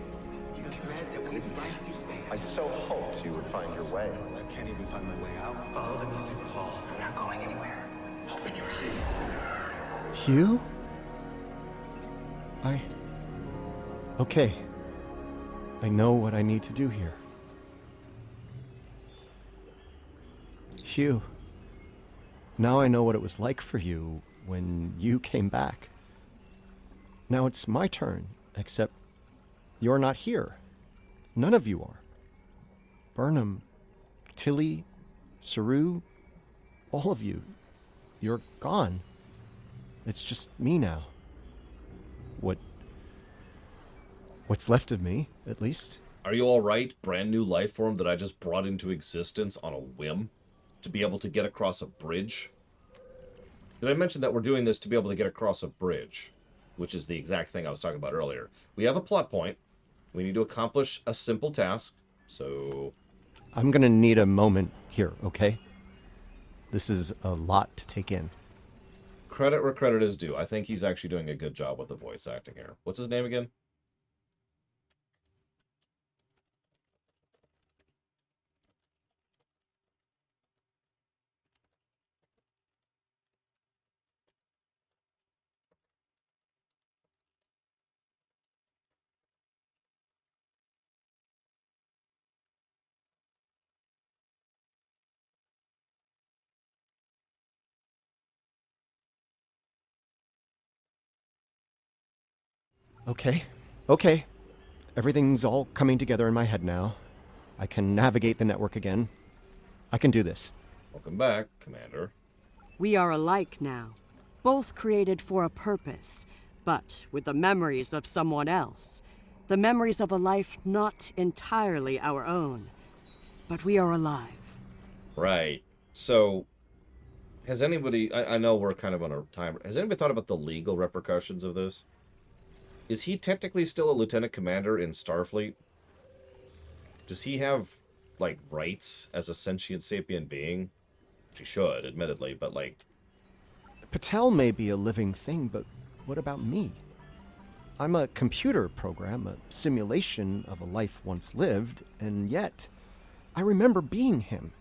Speaker 8: The thread that weaves life through space.
Speaker 18: I so hoped you would find your way.
Speaker 8: I can't even find my way out. Follow the music, Paul. I'm not going anywhere. Open your eyes.
Speaker 18: Hugh? Okay. I know what I need to do here. Hugh. Now I know what it was like for you when you came back. Now it's my turn, except you're not here. None of you are. Burnham, Tilly, Saru, all of you. You're gone. It's just me now. What's left of me, at least.
Speaker 1: Are you alright? Brand new life form that I just brought into existence on a whim? To be able to get across a bridge? Did I mention that we're doing this to be able to get across a bridge? Which is the exact thing I was talking about earlier. We have a plot point. We need to accomplish a simple task. So...
Speaker 18: I'm gonna need a moment here, okay? This is a lot to take in.
Speaker 1: Credit where credit is due. I think he's actually doing a good job with the voice acting here. What's his name again?
Speaker 18: Okay. Everything's all coming together in my head now. I can navigate the network again. I can do this.
Speaker 1: Welcome back, Commander.
Speaker 16: We are alike now, both created for a purpose, but with the memories of someone else. The memories of a life not entirely our own. But we are alive.
Speaker 1: Right. So, has anybody... I know we're kind of on a timer. Has anybody thought about the legal repercussions of this? Is he technically still a lieutenant commander in Starfleet? Does he have, like, rights as a sentient sapient being? He should, admittedly, but, like...
Speaker 18: Patel may be a living thing, but what about me? I'm a computer program, a simulation of a life once lived, and yet I remember being him.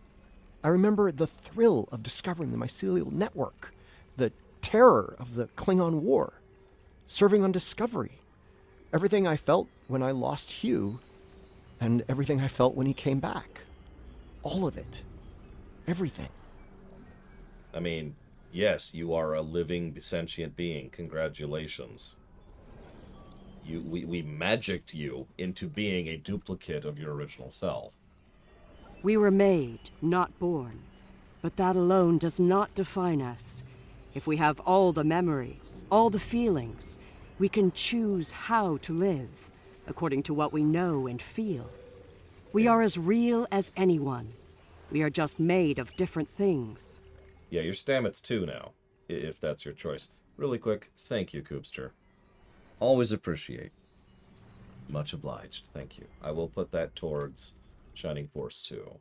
Speaker 18: I remember the thrill of discovering the mycelial network, the terror of the Klingon War, serving on Discovery, everything I felt when I lost Hugh, and everything I felt when he came back. All of it. Everything.
Speaker 1: I mean, yes, you are a living sentient being. Congratulations. We magicked you into being a duplicate of your original self.
Speaker 16: We were made, not born. But that alone does not define us. If we have all the memories, all the feelings, we can choose how to live, according to what we know and feel. We are as real as anyone. We are just made of different things.
Speaker 1: Yeah, your Stamets 2 now, if that's your choice. Really quick, thank you, Coopster. Always appreciate. Much obliged, thank you. I will put that towards Shining Force 2.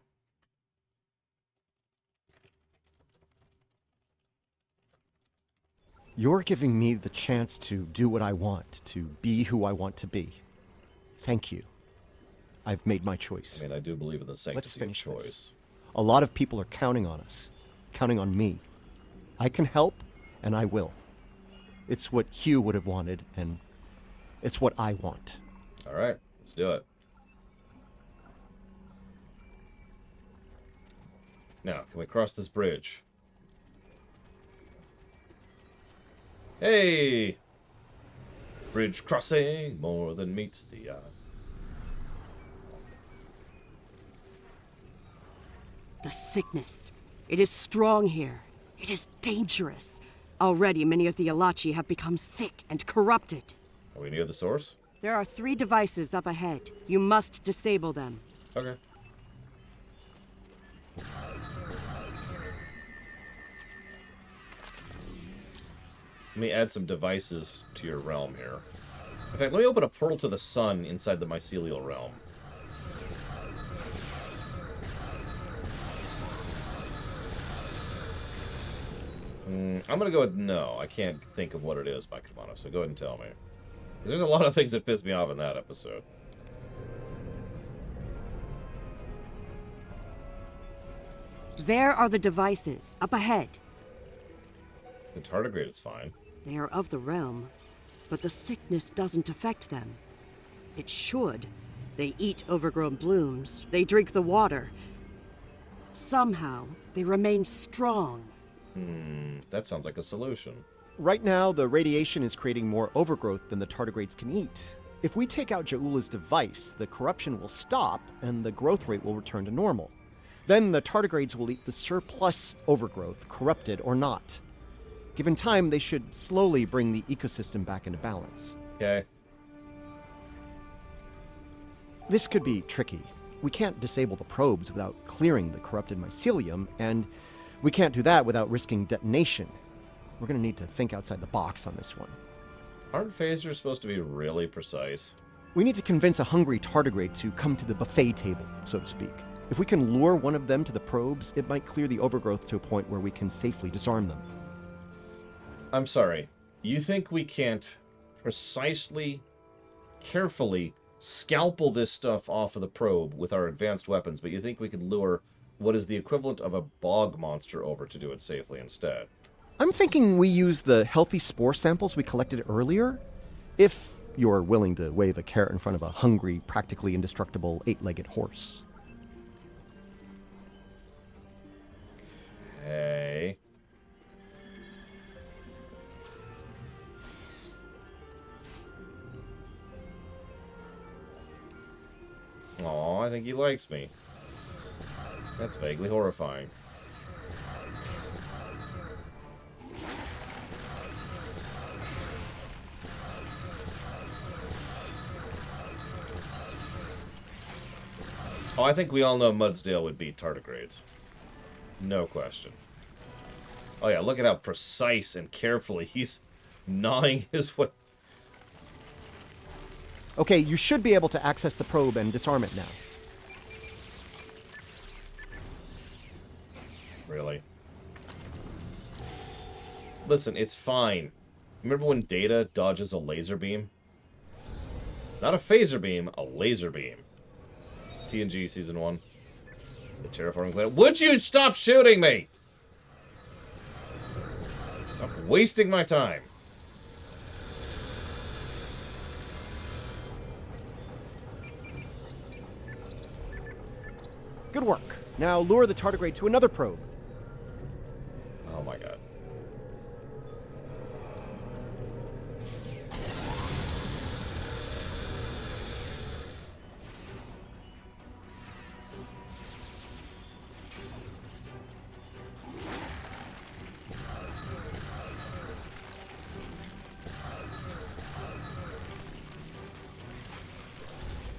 Speaker 18: You're giving me the chance to do what I want, to be who I want to be. Thank you. I've made my choice.
Speaker 1: I mean, I do believe in the sanctity
Speaker 18: Let's finish
Speaker 1: of choice.
Speaker 18: this. A lot of people are counting on us, counting on me. I can help, and I will. It's what Hugh would have wanted, and it's what I want.
Speaker 1: All right, let's do it. Now, can we cross this bridge? Hey! Bridge crossing more than meets the eye.
Speaker 16: The sickness. It is strong here. It is dangerous. Already many of the Alachi have become sick and corrupted.
Speaker 1: Are we near the source?
Speaker 16: There are 3 devices up ahead. You must disable them.
Speaker 1: Okay. Let me add some devices to your realm here. In fact, let me open a portal to the sun inside the mycelial realm. I'm gonna go with no. I can't think of what it is, Mike Kamano, so go ahead and tell me. 'Cause there's a lot of things that pissed me off in that episode.
Speaker 16: There are the devices, up ahead.
Speaker 1: The tardigrade is fine.
Speaker 16: They are of the realm, but the sickness doesn't affect them. It should. They eat overgrown blooms. They drink the water. Somehow, they remain strong.
Speaker 1: That sounds like a solution.
Speaker 18: Right now, the radiation is creating more overgrowth than the tardigrades can eat. If we take out Ja'ula's device, the corruption will stop and the growth rate will return to normal. Then the tardigrades will eat the surplus overgrowth, corrupted or not. Given time, they should slowly bring the ecosystem back into balance.
Speaker 1: Okay.
Speaker 18: This could be tricky. We can't disable the probes without clearing the corrupted mycelium, and we can't do that without risking detonation. We're going to need to think outside the box on this one.
Speaker 1: Aren't phasers supposed to be really precise?
Speaker 18: We need to convince a hungry tardigrade to come to the buffet table, so to speak. If we can lure one of them to the probes, it might clear the overgrowth to a point where we can safely disarm them.
Speaker 1: I'm sorry. You think we can't precisely, carefully scalpel this stuff off of the probe with our advanced weapons, but you think we can lure what is the equivalent of a bog monster over to do it safely instead?
Speaker 18: I'm thinking we use the healthy spore samples we collected earlier, if you're willing to wave a carrot in front of a hungry, practically indestructible 8-legged horse.
Speaker 1: Okay. Aw, I think he likes me. That's vaguely horrifying. Oh, I think we all know Mudsdale would beat tardigrades. No question. Oh yeah, look at how precise and carefully he's gnawing his way.
Speaker 18: Okay, you should be able to access the probe and disarm it now.
Speaker 1: Really? Listen, it's fine. Remember when Data dodges a laser beam? Not a phaser beam, a laser beam. TNG Season 1. The Terraforming Planet. Would you stop shooting me? Stop wasting my time.
Speaker 18: Good work. Now lure the tardigrade to another probe.
Speaker 1: Oh my god.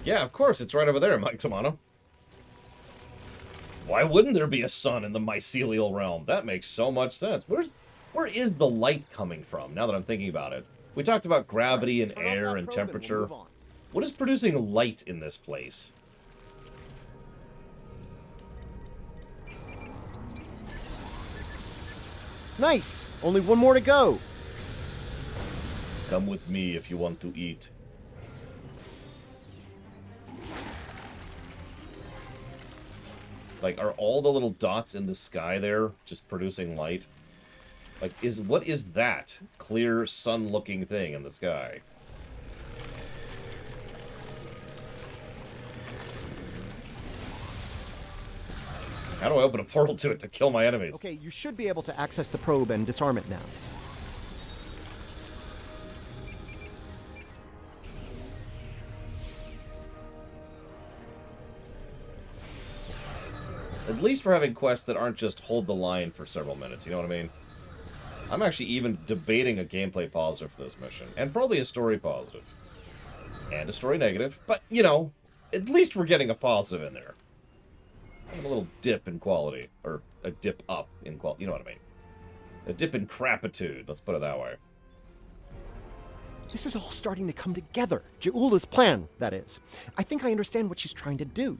Speaker 1: Yeah, of course, it's right over there, Mike Tomato. Why wouldn't there be a sun in the mycelial realm? That makes so much sense. Where is the light coming from, now that I'm thinking about it? We talked about gravity and air and temperature. What is producing light in this place?
Speaker 18: Nice! Only one more to go.
Speaker 1: Come with me if you want to eat. Like, are all the little dots in the sky there just producing light? Like, what is that clear sun-looking thing in the sky? How do I open a portal to it to kill my enemies?
Speaker 18: Okay, you should be able to access the probe and disarm it now.
Speaker 1: At least we're having quests that aren't just hold the line for several minutes, you know what I mean? I'm actually even debating a gameplay positive for this mission, and probably a story positive. And a story negative, but, you know, at least we're getting a positive in there. And a little dip in quality, or a dip up in quality, you know what I mean? A dip in crapitude, let's put it that way.
Speaker 18: This is all starting to come together. Ja'ula's plan, that is. I think I understand what she's trying to do.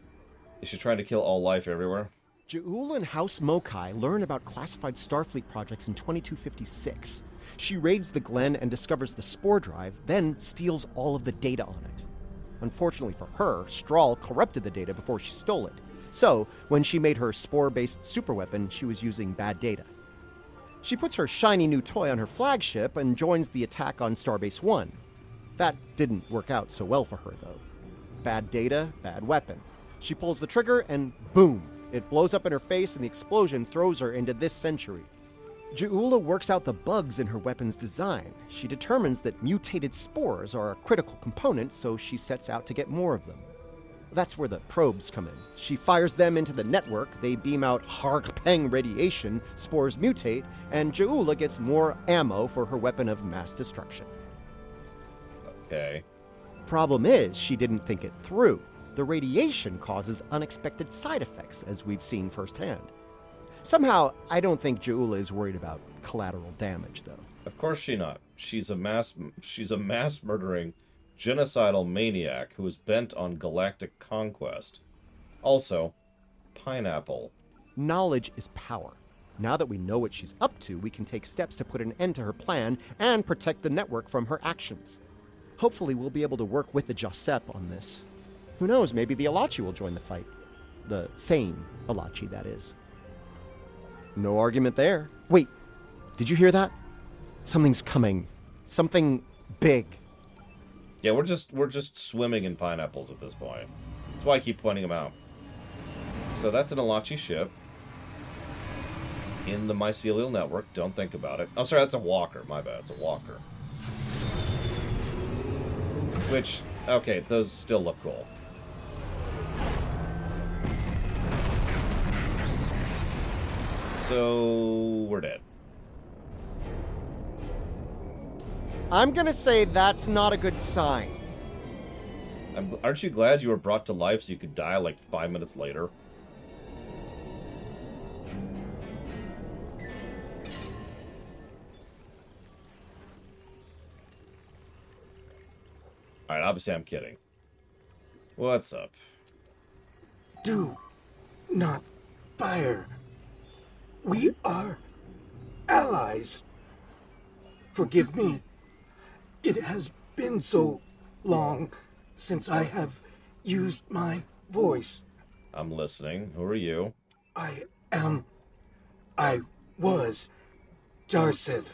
Speaker 1: Is she trying to kill all life everywhere?
Speaker 18: Ja'ula and House Mokai learn about classified Starfleet projects in 2256. She raids the Glen and discovers the spore drive, then steals all of the data on it. Unfortunately for her, Strahl corrupted the data before she stole it. So, when she made her spore-based superweapon, she was using bad data. She puts her shiny new toy on her flagship and joins the attack on Starbase 1. That didn't work out so well for her, though. Bad data, bad weapon. She pulls the trigger and boom! It blows up in her face and the explosion throws her into this century. Ja'ula works out the bugs in her weapon's design. She determines that mutated spores are a critical component, so she sets out to get more of them. That's where the probes come in. She fires them into the network, they beam out Harg-Peng radiation, spores mutate, and Ja'ula gets more ammo for her weapon of mass destruction.
Speaker 1: Okay.
Speaker 18: Problem is, she didn't think it through. The radiation causes unexpected side effects, as we've seen firsthand. Somehow, I don't think Ja'ula is worried about collateral damage, though.
Speaker 1: Of course she's not. She's a mass murdering, genocidal maniac who is bent on galactic conquest. Also, pineapple.
Speaker 18: Knowledge is power. Now that we know what she's up to, we can take steps to put an end to her plan and protect the network from her actions. Hopefully, we'll be able to work with the Josep on this. Who knows, maybe the Alachi will join the fight. The sane Alachi, that is. No argument there. Wait, did you hear that? Something's coming. Something big.
Speaker 1: Yeah, we're just swimming in pineapples at this point. That's why I keep pointing them out. So that's an Alachi ship. In the mycelial network, don't think about it. Oh, sorry, that's a walker. My bad, it's a walker. Which, okay, those still look cool. So, we're dead.
Speaker 18: I'm gonna say that's not a good sign.
Speaker 1: Aren't you glad you were brought to life so you could die like 5 minutes later? Alright, obviously I'm kidding. What's up?
Speaker 12: Do not fire. We are allies. Forgive me. It has been so long since I have used my voice.
Speaker 1: I'm listening. Who are you?
Speaker 12: I was Jarsev,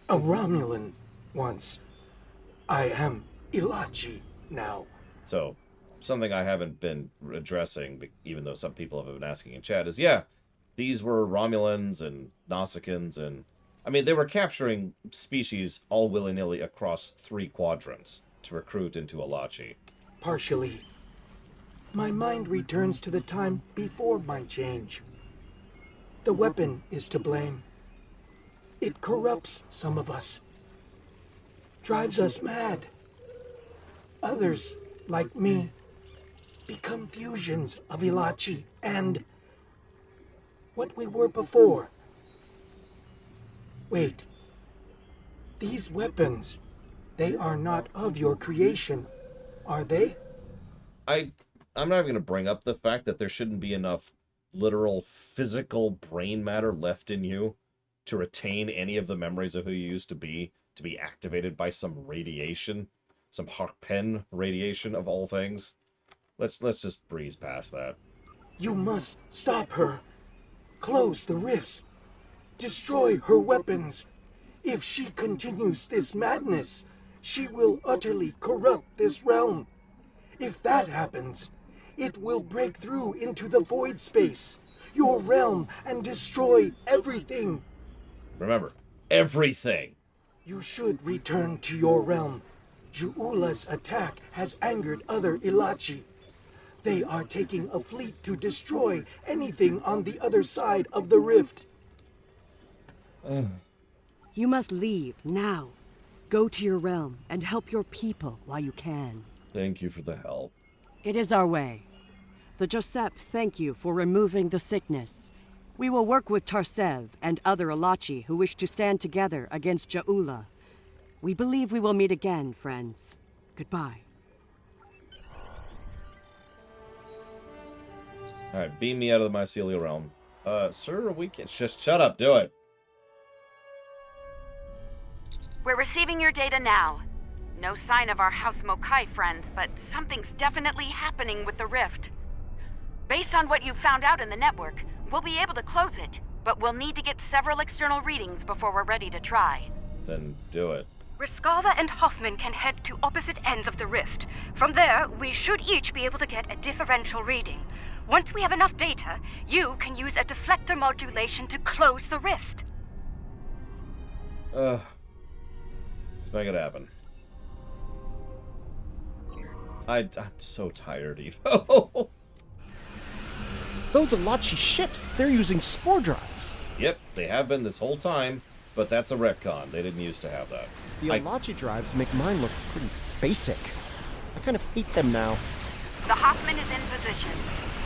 Speaker 12: a Romulan once. I am Ilachi now.
Speaker 1: So, something I haven't been addressing, even though some people have been asking in chat, is yeah, these were Romulans and Nausicaans, and I mean, they were capturing species all willy-nilly across 3 quadrants to recruit into Alachi.
Speaker 12: Partially. My mind returns to the time before my change. The weapon is to blame. It corrupts some of us. Drives us mad. Others like me, become fusions of Elachi and what we were before. Wait. These weapons, they are not of your creation, are they?
Speaker 1: I'm not even going to bring up the fact that there shouldn't be enough literal physical brain matter left in you to retain any of the memories of who you used to be activated by some radiation, some Harpen radiation of all things. Let's just breeze past that.
Speaker 12: You must stop her. Close the rifts. Destroy her weapons. If she continues this madness, she will utterly corrupt this realm. If that happens, it will break through into the void space, your realm, and destroy everything.
Speaker 1: Remember, everything.
Speaker 12: You should return to your realm. Ju'ula's attack has angered other Elachi. They are taking a fleet to destroy anything on the other side of the rift.
Speaker 16: You must leave now. Go to your realm and help your people while you can.
Speaker 1: Thank you for the help.
Speaker 16: It is our way. The Josep thank you for removing the sickness. We will work with Tarsev and other Elachi who wish to stand together against Ja'ula. We believe we will meet again, friends. Goodbye.
Speaker 1: Alright, beam me out of the mycelial realm. Sir, we can... Just shut up, do it.
Speaker 3: We're receiving your data now. No sign of our House Mokai friends, but something's definitely happening with the rift. Based on what you found out in the network, we'll be able to close it, but we'll need to get several external readings before we're ready to try.
Speaker 1: Then do it.
Speaker 22: Riskava and Hoffman can head to opposite ends of the rift. From there, we should each be able to get a differential reading. Once we have enough data, you can use a deflector modulation to close the rift.
Speaker 1: Let's make it happen. I'm so tired, Evo.
Speaker 18: Those Elachi ships, they're using spore drives.
Speaker 1: Yep, they have been this whole time, but that's a retcon. They didn't used to have that.
Speaker 18: The Elachi drives make mine look pretty basic. I kind of hate them now.
Speaker 3: The Hoffman is in position.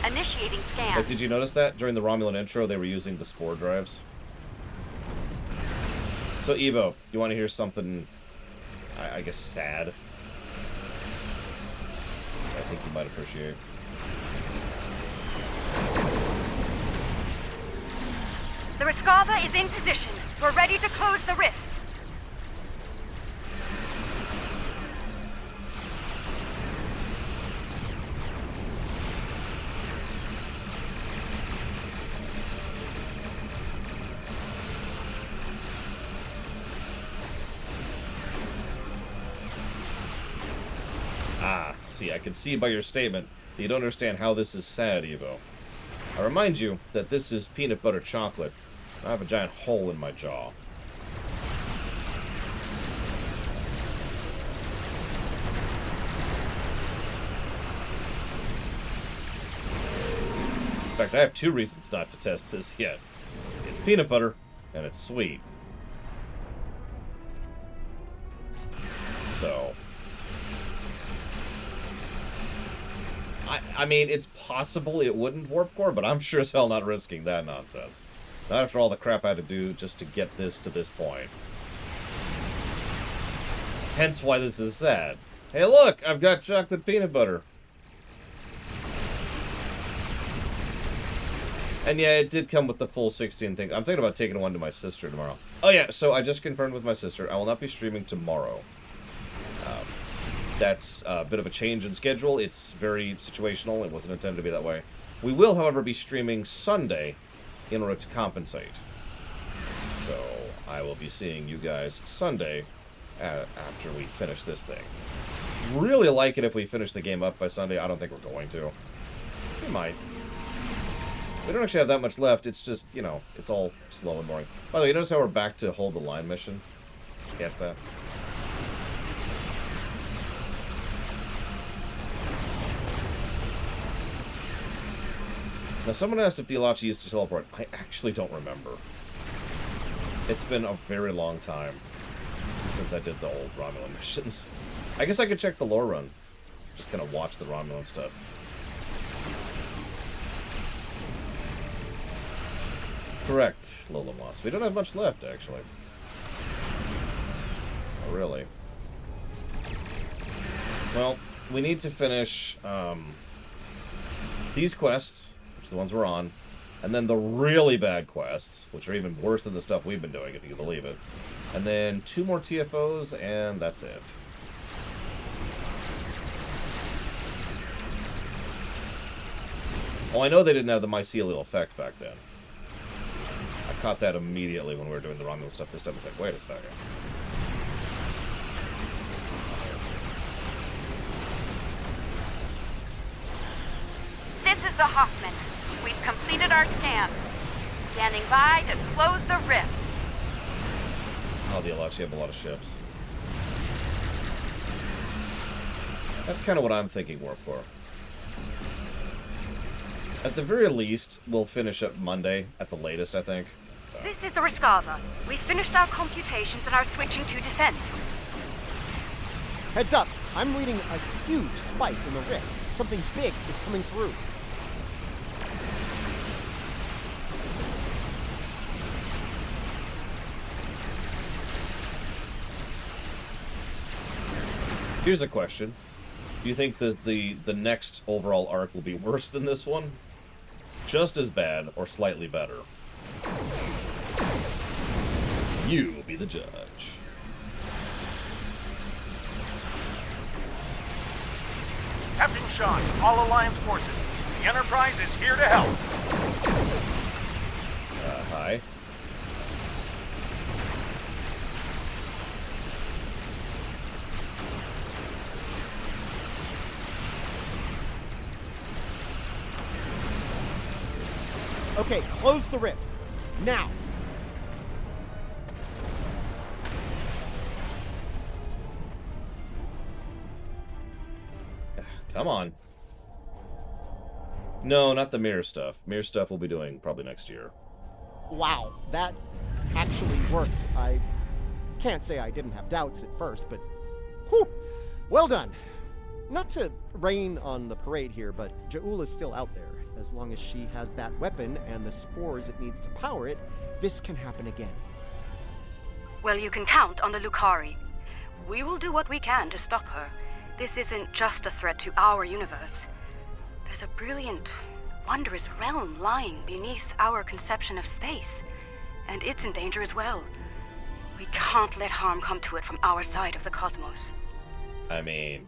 Speaker 3: Initiating scan.
Speaker 1: Like, did you notice that? During the Romulan intro, they were using the spore drives. So, Evo, you want to hear something, I guess, sad? I think you might appreciate.
Speaker 22: The Riskava is in position. We're ready to close the rift.
Speaker 1: Ah, see, I can see by your statement that you don't understand how this is sad, Evo. I remind you that this is peanut butter chocolate. I have a giant hole in my jaw. In fact, I have two reasons not to test this yet. It's peanut butter, and it's sweet. So... I mean, it's possible it wouldn't warp core, but I'm sure as hell not risking that nonsense. Not after all the crap I had to do just to get this to this point. Hence why this is sad. Hey look, I've got chocolate peanut butter. And yeah, it did come with the full 16 thing. I'm thinking about taking one to my sister tomorrow. Oh yeah, so I just confirmed with my sister, I will not be streaming tomorrow. That's a bit of a change in schedule. It's very situational. It wasn't intended to be that way. We will, however, be streaming Sunday in order to compensate. So I will be seeing you guys Sunday after we finish this thing. Really like it if we finish the game up by Sunday. I don't think we're going to. We might. We don't actually have that much left. It's just, you know, it's all slow and boring. By the way, you notice how we're back to hold the line mission? Guess that. Now, someone asked if the Elachi used to teleport. I actually don't remember. It's been a very long time since I did the old Romulan missions. I guess I could check the lore run. just gonna watch the Romulan stuff. Correct, Lola Moss. We don't have much left, actually. Oh, really. Well, we need to finish these quests, which are the ones we're on, and then the really bad quests, which are even worse than the stuff we've been doing, if you can believe it. And then 2 more TFOs, and that's it. Oh, I know they didn't have the mycelial effect back then. I caught that immediately when we were doing the Romulan stuff this time. It's like, wait a second.
Speaker 3: This is the Hoffman. We've completed our scans. Standing by to close the rift.
Speaker 1: Oh, the Alachi have a lot of ships. That's kind of what I'm thinking, Warp Core. At the very least, we'll finish up Monday, at the latest, I think. So.
Speaker 22: This is the Riskava. We've finished our computations and are switching to defense.
Speaker 18: Heads up! I'm reading a huge spike in the rift. Something big is coming through.
Speaker 1: Here's a question. Do you think that the next overall arc will be worse than this one? Just as bad, or slightly better? You will be the judge.
Speaker 2: Captain Sean, all Alliance forces. The Enterprise is here to help.
Speaker 1: Hi.
Speaker 18: Okay, close the rift. Now.
Speaker 1: Come on. No, not the mirror stuff. Mirror stuff we'll be doing probably next year.
Speaker 18: Wow, that actually worked. I can't say I didn't have doubts at first, but whew, well done. Not to rain on the parade here, but Ja'ula's still out there. As long as she has that weapon and the spores it needs to power it, this can happen again.
Speaker 22: Well, you can count on the Lukari. We will do what we can to stop her. This isn't just a threat to our universe. There's a brilliant, wondrous realm lying beneath our conception of space. And it's in danger as well. We can't let harm come to it from our side of the cosmos.
Speaker 1: I mean...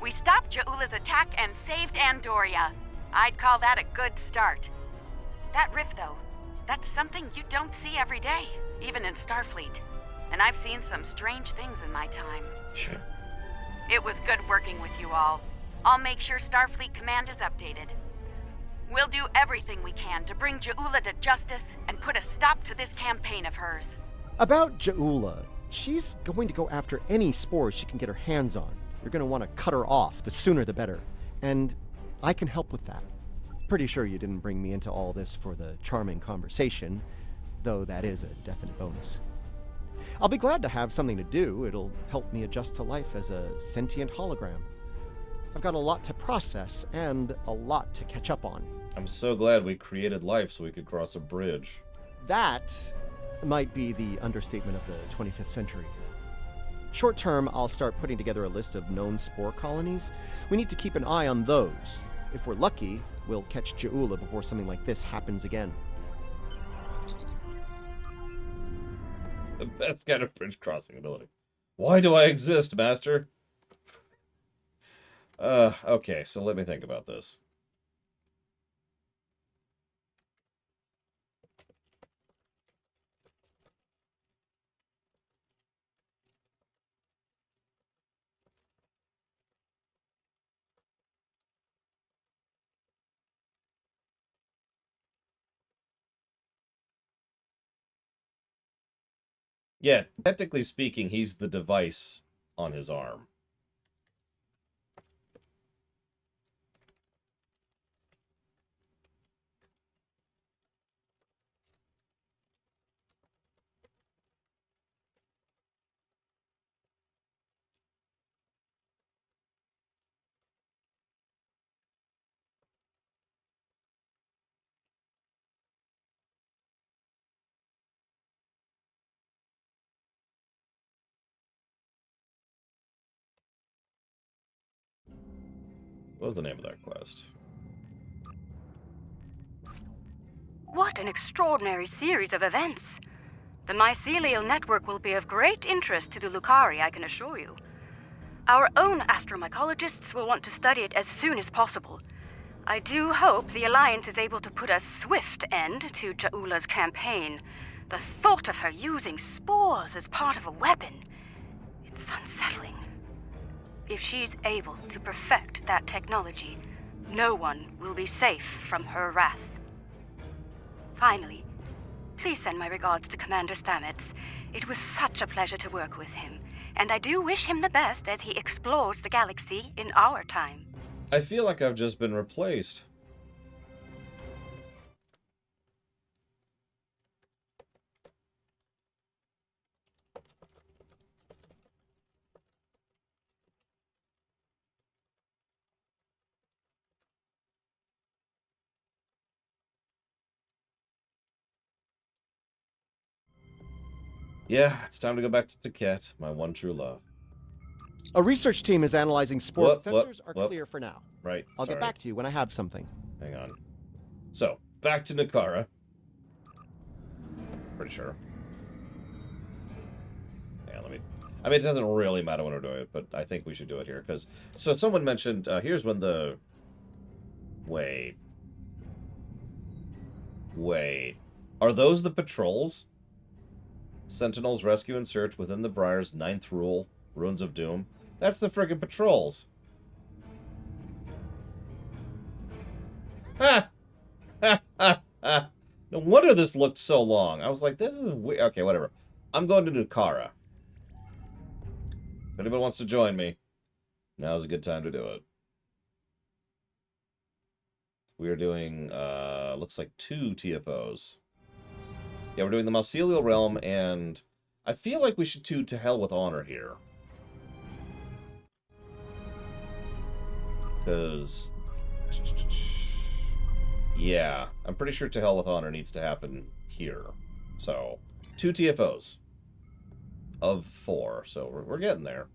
Speaker 3: We stopped Ja'ula's attack and saved Andoria. I'd call that a good start. That rift, though, that's something you don't see every day, even in Starfleet. And I've seen some strange things in my time. It was good working with you all. I'll make sure Starfleet Command is updated. We'll do everything we can to bring Ja'ula to justice and put a stop to this campaign of hers.
Speaker 18: About Ja'ula, she's going to go after any spores she can get her hands on. You're going to want to cut her off, the sooner the better. And I can help with that. Pretty sure you didn't bring me into all this for the charming conversation, though that is a definite bonus. I'll be glad to have something to do. It'll help me adjust to life as a sentient hologram. I've got a lot to process and a lot to catch up on.
Speaker 1: I'm so glad we created life so we could cross a bridge.
Speaker 18: That might be the understatement of the 25th century. Short term, I'll start putting together a list of known spore colonies. We need to keep an eye on those. If we're lucky, we'll catch Ja'ula before something like this happens again.
Speaker 1: The best kind of bridge crossing ability. Why do I exist, Master? Okay, so let me think about this. Yeah, technically speaking, he's the device on his arm. What was the name of that quest?
Speaker 22: What an extraordinary series of events. The mycelial network will be of great interest to the Lucari, I can assure you. Our own astromycologists will want to study it as soon as possible. I do hope the Alliance is able to put a swift end to Ja'ula's campaign. The thought of her using spores as part of a weapon, it's unsettling. If she's able to perfect that technology, no one will be safe from her wrath. Finally, please send my regards to Commander Stamets. It was such a pleasure to work with him, and I do wish him the best as he explores the galaxy in our time.
Speaker 1: I feel like I've just been replaced. Yeah, it's time to go back to Taket, my one true love.
Speaker 18: A research team is analyzing spore.
Speaker 1: Whoop,
Speaker 18: Sensors
Speaker 1: whoop,
Speaker 18: are clear for now.
Speaker 1: Right.
Speaker 18: I'll get back to you when I have something.
Speaker 1: Hang on. So, back to Nakara. Pretty sure. Yeah, let me... I mean, it doesn't really matter when we're doing it, but I think we should do it here, because... So, someone mentioned... here's when the... Wait. Are those the patrols? Sentinels rescue and search within the Briar's 9th rule, Ruins of Doom. That's the friggin' patrols. Ha! Ha ha ha! No wonder this looked so long. I was like, this is weird. Okay, whatever. I'm going to Nukara. If anybody wants to join me, now's a good time to do it. We are doing, looks like 2 TFOs. Yeah, we're doing the Mycelial Realm, and I feel like we should do To Hell with Honor here. Because... Yeah, I'm pretty sure To Hell with Honor needs to happen here. So, 2 TFOs. Of 4, so we're getting there.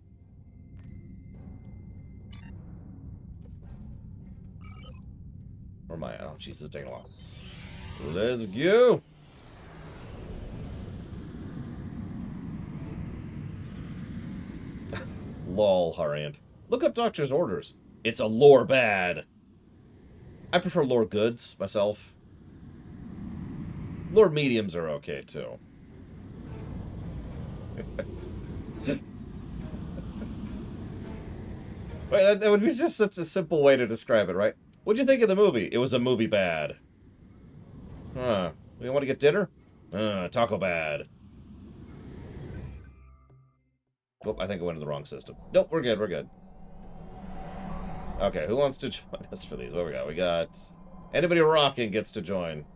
Speaker 1: Where am I? Oh, jeez, this is taking a while. Let's go! Lol, Harriant. Look up Doctor's orders. It's a lore bad. I prefer lore goods, myself. Lore mediums are okay, too. Right, that would be just such a simple way to describe it, right? What'd you think of the movie? It was a movie bad. Huh. You want to get dinner? Taco bad. Oh, I think I went to the wrong system. Nope, we're good, we're good. Okay, who wants to join us for these? What we got? We got... Anybody rocking gets to join.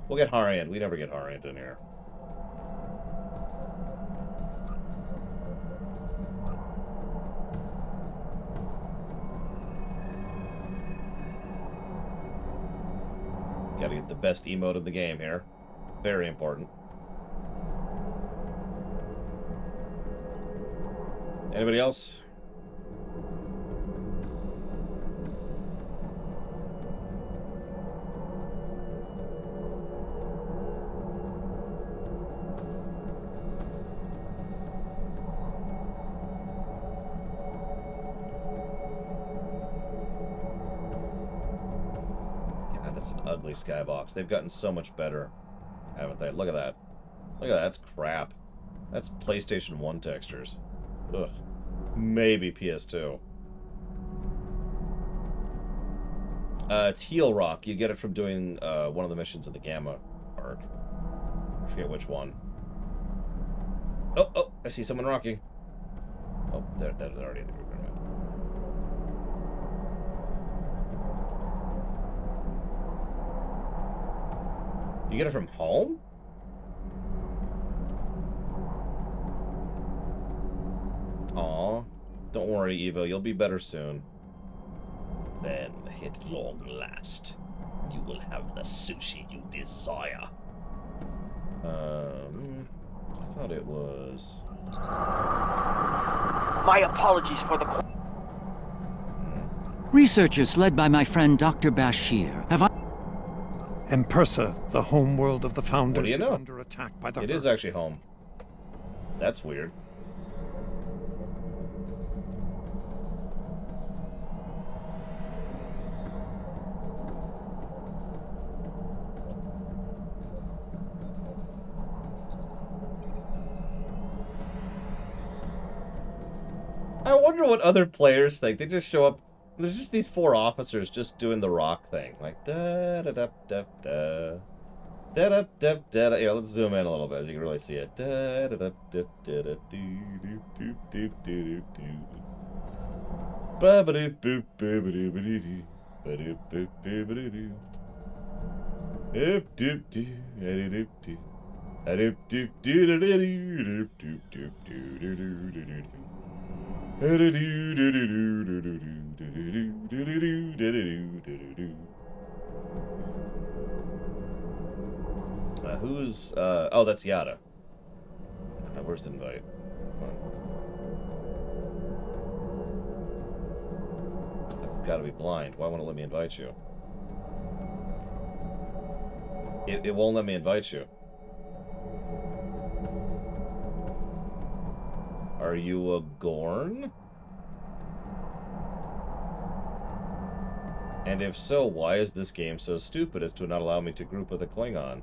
Speaker 1: We'll get Harriant. We never get Harriant in here. Gotta get the best emote of the game here. Very important. Anybody else? God, that's an ugly skybox. They've gotten so much better, haven't they? Look at that. Look at that. That's crap. That's PlayStation 1 textures. Ugh. Maybe PS2. It's Heel Rock. You get it from doing one of the missions in the Gamma arc. I forget which one. Oh, I see someone rocking. Oh, they're already in the group. You get it from home? Aw. Don't worry, Evo. You'll be better soon. Then, at long last, you will have the sushi you desire. I thought it was...
Speaker 15: My apologies for the... Researchers led by my friend Dr. Bashir have...
Speaker 12: Empersa, the homeworld of the Founders,
Speaker 1: What do you know?
Speaker 12: is under attack by the
Speaker 1: It is actually home. That's weird. I wonder what other players think. They just show up. There's just these 4 officers just doing the rock thing. Like, da da da da da. Da da da da. Yeah, let's zoom in a little bit so you can really see it. Da da da da da da do do do do do. Ba ba do boop ba ba do ba do do. Ba do boop ba ba do do. Doop doop do. A doop do. A doop doop do do do do doop doop do do do do do. Who's oh, that's Yada. Where's the invite? I've got to be blind. Why won't it let me invite you? It won't let me invite you. Are you a Gorn? And if so, why is this game so stupid as to not allow me to group with a Klingon?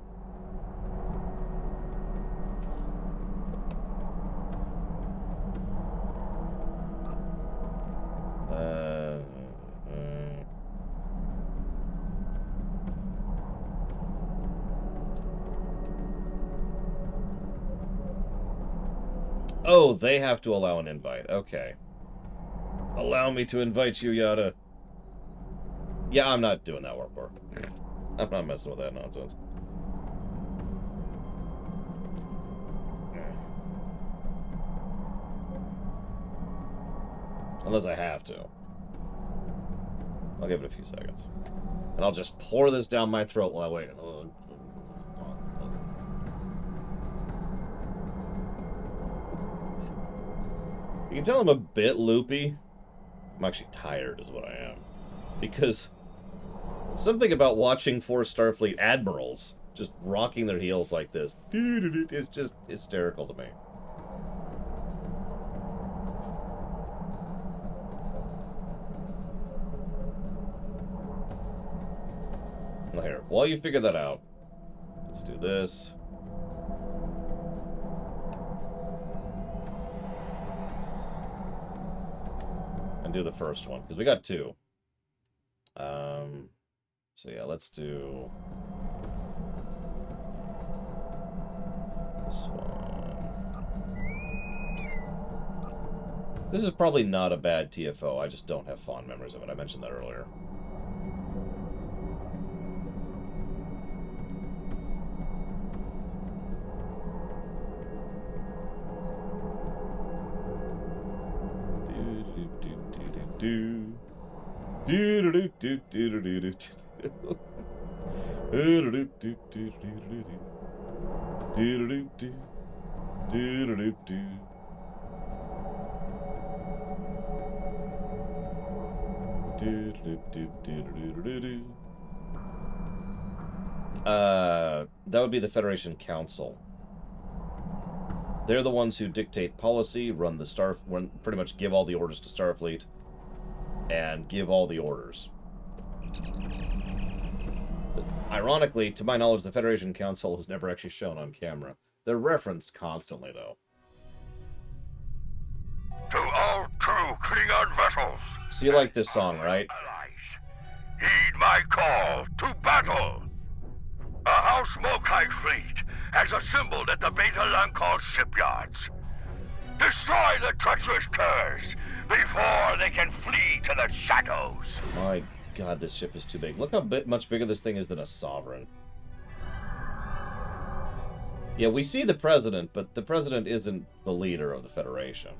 Speaker 1: Oh, they have to allow an invite. Okay. Allow me to invite you, Yada. Yeah, I'm not doing that work. I'm not messing with that nonsense. Unless I have to. I'll give it a few seconds. And I'll just pour this down my throat while I wait. You can tell I'm a bit loopy. I'm actually tired is what I am. Because something about watching 4 Starfleet admirals just rocking their heels like this is just hysterical to me. Well, here, while you figure that out, let's do this. And do the first one, because we got 2. So yeah, let's do this one. This is probably not a bad TFO, I just don't have fond memories of it. I mentioned that earlier. That would be the Federation Council. They're the ones who dictate policy, pretty much give all the orders to Starfleet, and give all the orders. But ironically, to my knowledge, the Federation Council is never actually shown on camera. They're referenced constantly, though.
Speaker 4: To all true Klingon vessels.
Speaker 1: So you like this song, right?
Speaker 4: Heed my call to battle. A House Mokai fleet has assembled at the Beta Lancol shipyards. Destroy the treacherous curs before they can flee to the shadows.
Speaker 1: My god, this ship is too big. Look how much bigger this thing is than a Sovereign. Yeah, we see the President, but the President isn't the leader of the Federation.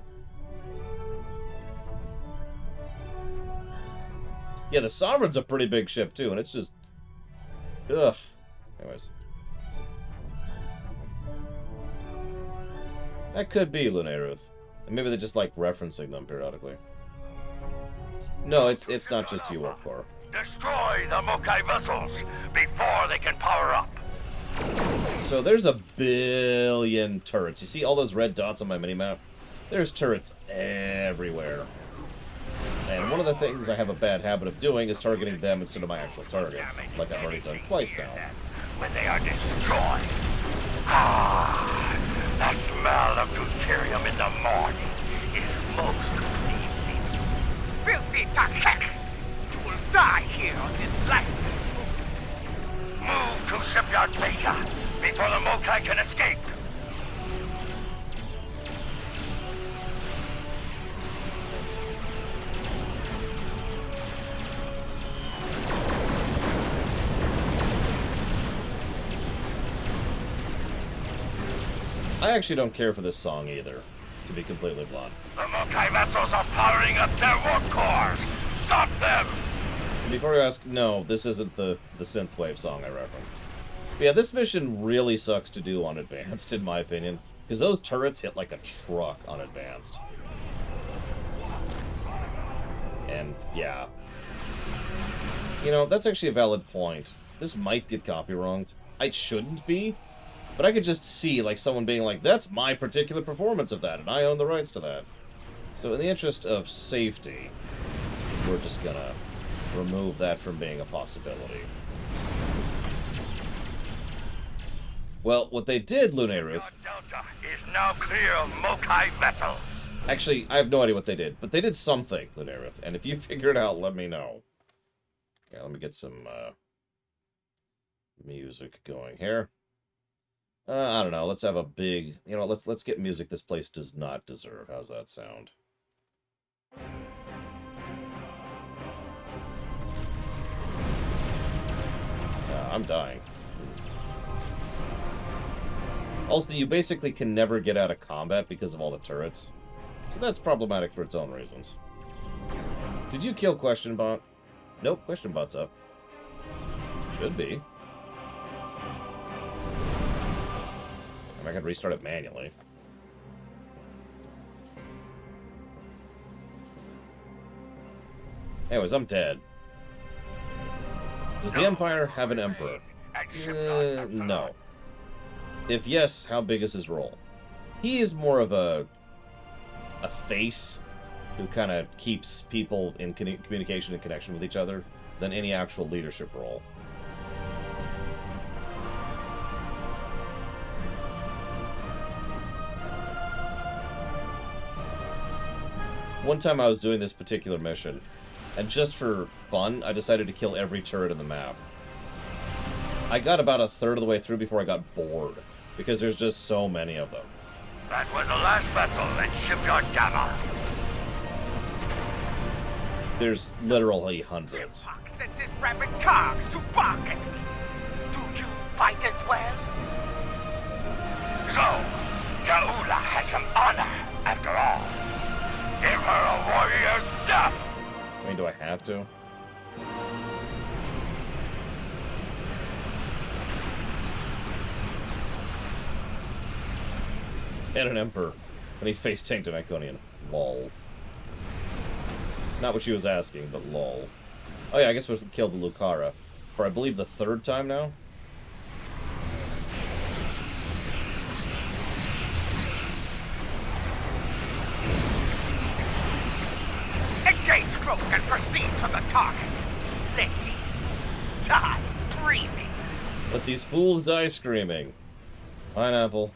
Speaker 1: Yeah, the Sovereign's a pretty big ship, too, and it's just... Ugh. Anyways. That could be Lunaruth. And maybe they just like referencing them periodically. No, it's not just you, Warp Core.
Speaker 4: Destroy the Mokai vessels before they can power up.
Speaker 1: So there's a billion turrets. You see all those red dots on my minimap? There's turrets everywhere. And one of the things I have a bad habit of doing is targeting them instead of my actual targets, like I've already done twice now.
Speaker 4: When they are destroyed. Ah, that smell of deuterium in the morning is most pleasing. Filthy Takek! You will die here on this life. Move to Shipyard Beta before the Mokai can escape.
Speaker 1: I actually don't care for this song either, to be completely blunt.
Speaker 4: The Mokai vessels are powering up their warp cores. Stop them!
Speaker 1: Before you ask, no, this isn't the synthwave song I referenced. But yeah, this mission really sucks to do on Advanced, in my opinion, because those turrets hit like a truck on Advanced. And yeah. You know, that's actually a valid point. This might get copy-wronged. It shouldn't be. But I could just see, like, someone being like, that's my particular performance of that, and I own the rights to that. So in the interest of safety, we're just gonna remove that from being a possibility. Well, what they did, Lunaruth...
Speaker 4: Delta is now clear of Mokai vessels.
Speaker 1: Actually, I have no idea what they did, but they did something, Lunaruth. And if you figure it out, let me know. Yeah, let me get some music going here. I don't know. Let's have a big... You know, let's get music this place does not deserve. How's that sound? I'm dying. Also, you basically can never get out of combat because of all the turrets. So that's problematic for its own reasons. Did you kill Question Bot? Nope, Question Bot's up. Should be. I could restart it manually. Anyways, I'm dead. Does the Empire have an Emperor? No. If yes, how big is his role? He is more of a face who kind of keeps people in communication and connection with each other than any actual leadership role. One time I was doing this particular mission, and just for fun, I decided to kill every turret in the map. I got about a third of the way through before I got bored, because there's just so many of them.
Speaker 4: That was the last vessel at Shipyard Gamma.
Speaker 1: There's literally hundreds.
Speaker 4: Sends his rapid targs to bark at me. Do you fight as well? So, Jaula has some honor, after all. Give her a warrior's death!
Speaker 1: I mean, do I have to? And an Emperor. And he face-tanked an Iconian. Lol. Not what she was asking, but lol. Oh yeah, I guess we killed the Lucara. For I believe the third time now?
Speaker 4: Engage stroke and proceed to the target. Let these die screaming.
Speaker 1: Let these fools die screaming. Pineapple.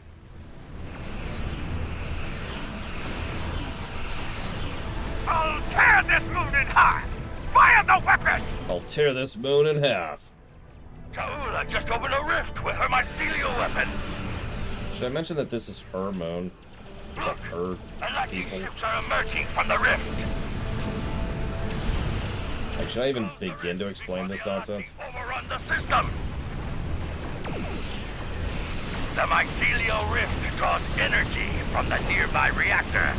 Speaker 4: I'll tear this moon in half! Fire the weapon!
Speaker 1: I'll tear this moon in half.
Speaker 4: Jaula just opened a rift with her mycelial weapon.
Speaker 1: Should I mention that this is her moon? Like her
Speaker 4: Alaki
Speaker 1: people?
Speaker 4: ships are emerging from the rift.
Speaker 1: Like, should I even begin to explain this nonsense?
Speaker 4: Overrun the system. The mycelial rift draws energy from the nearby reactor.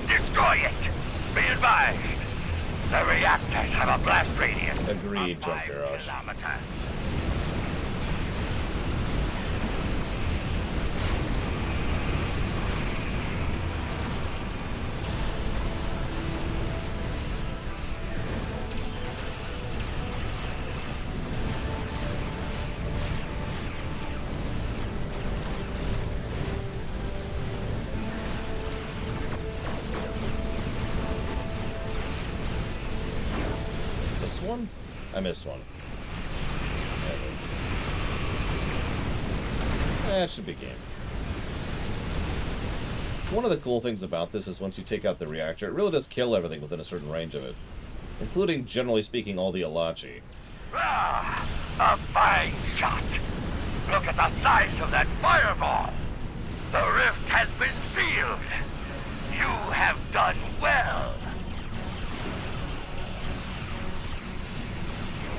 Speaker 4: Destroy it. Be advised. The reactors have a blast radius.
Speaker 1: Agreed, Jump Garage. I missed one. There it is. It should be game. One of the cool things about this is once you take out the reactor, it really does kill everything within a certain range of it. Including, generally speaking, all the Alachi.
Speaker 4: Ah, a fine shot. Look at the size of that fireball. The rift has been sealed. You have done well.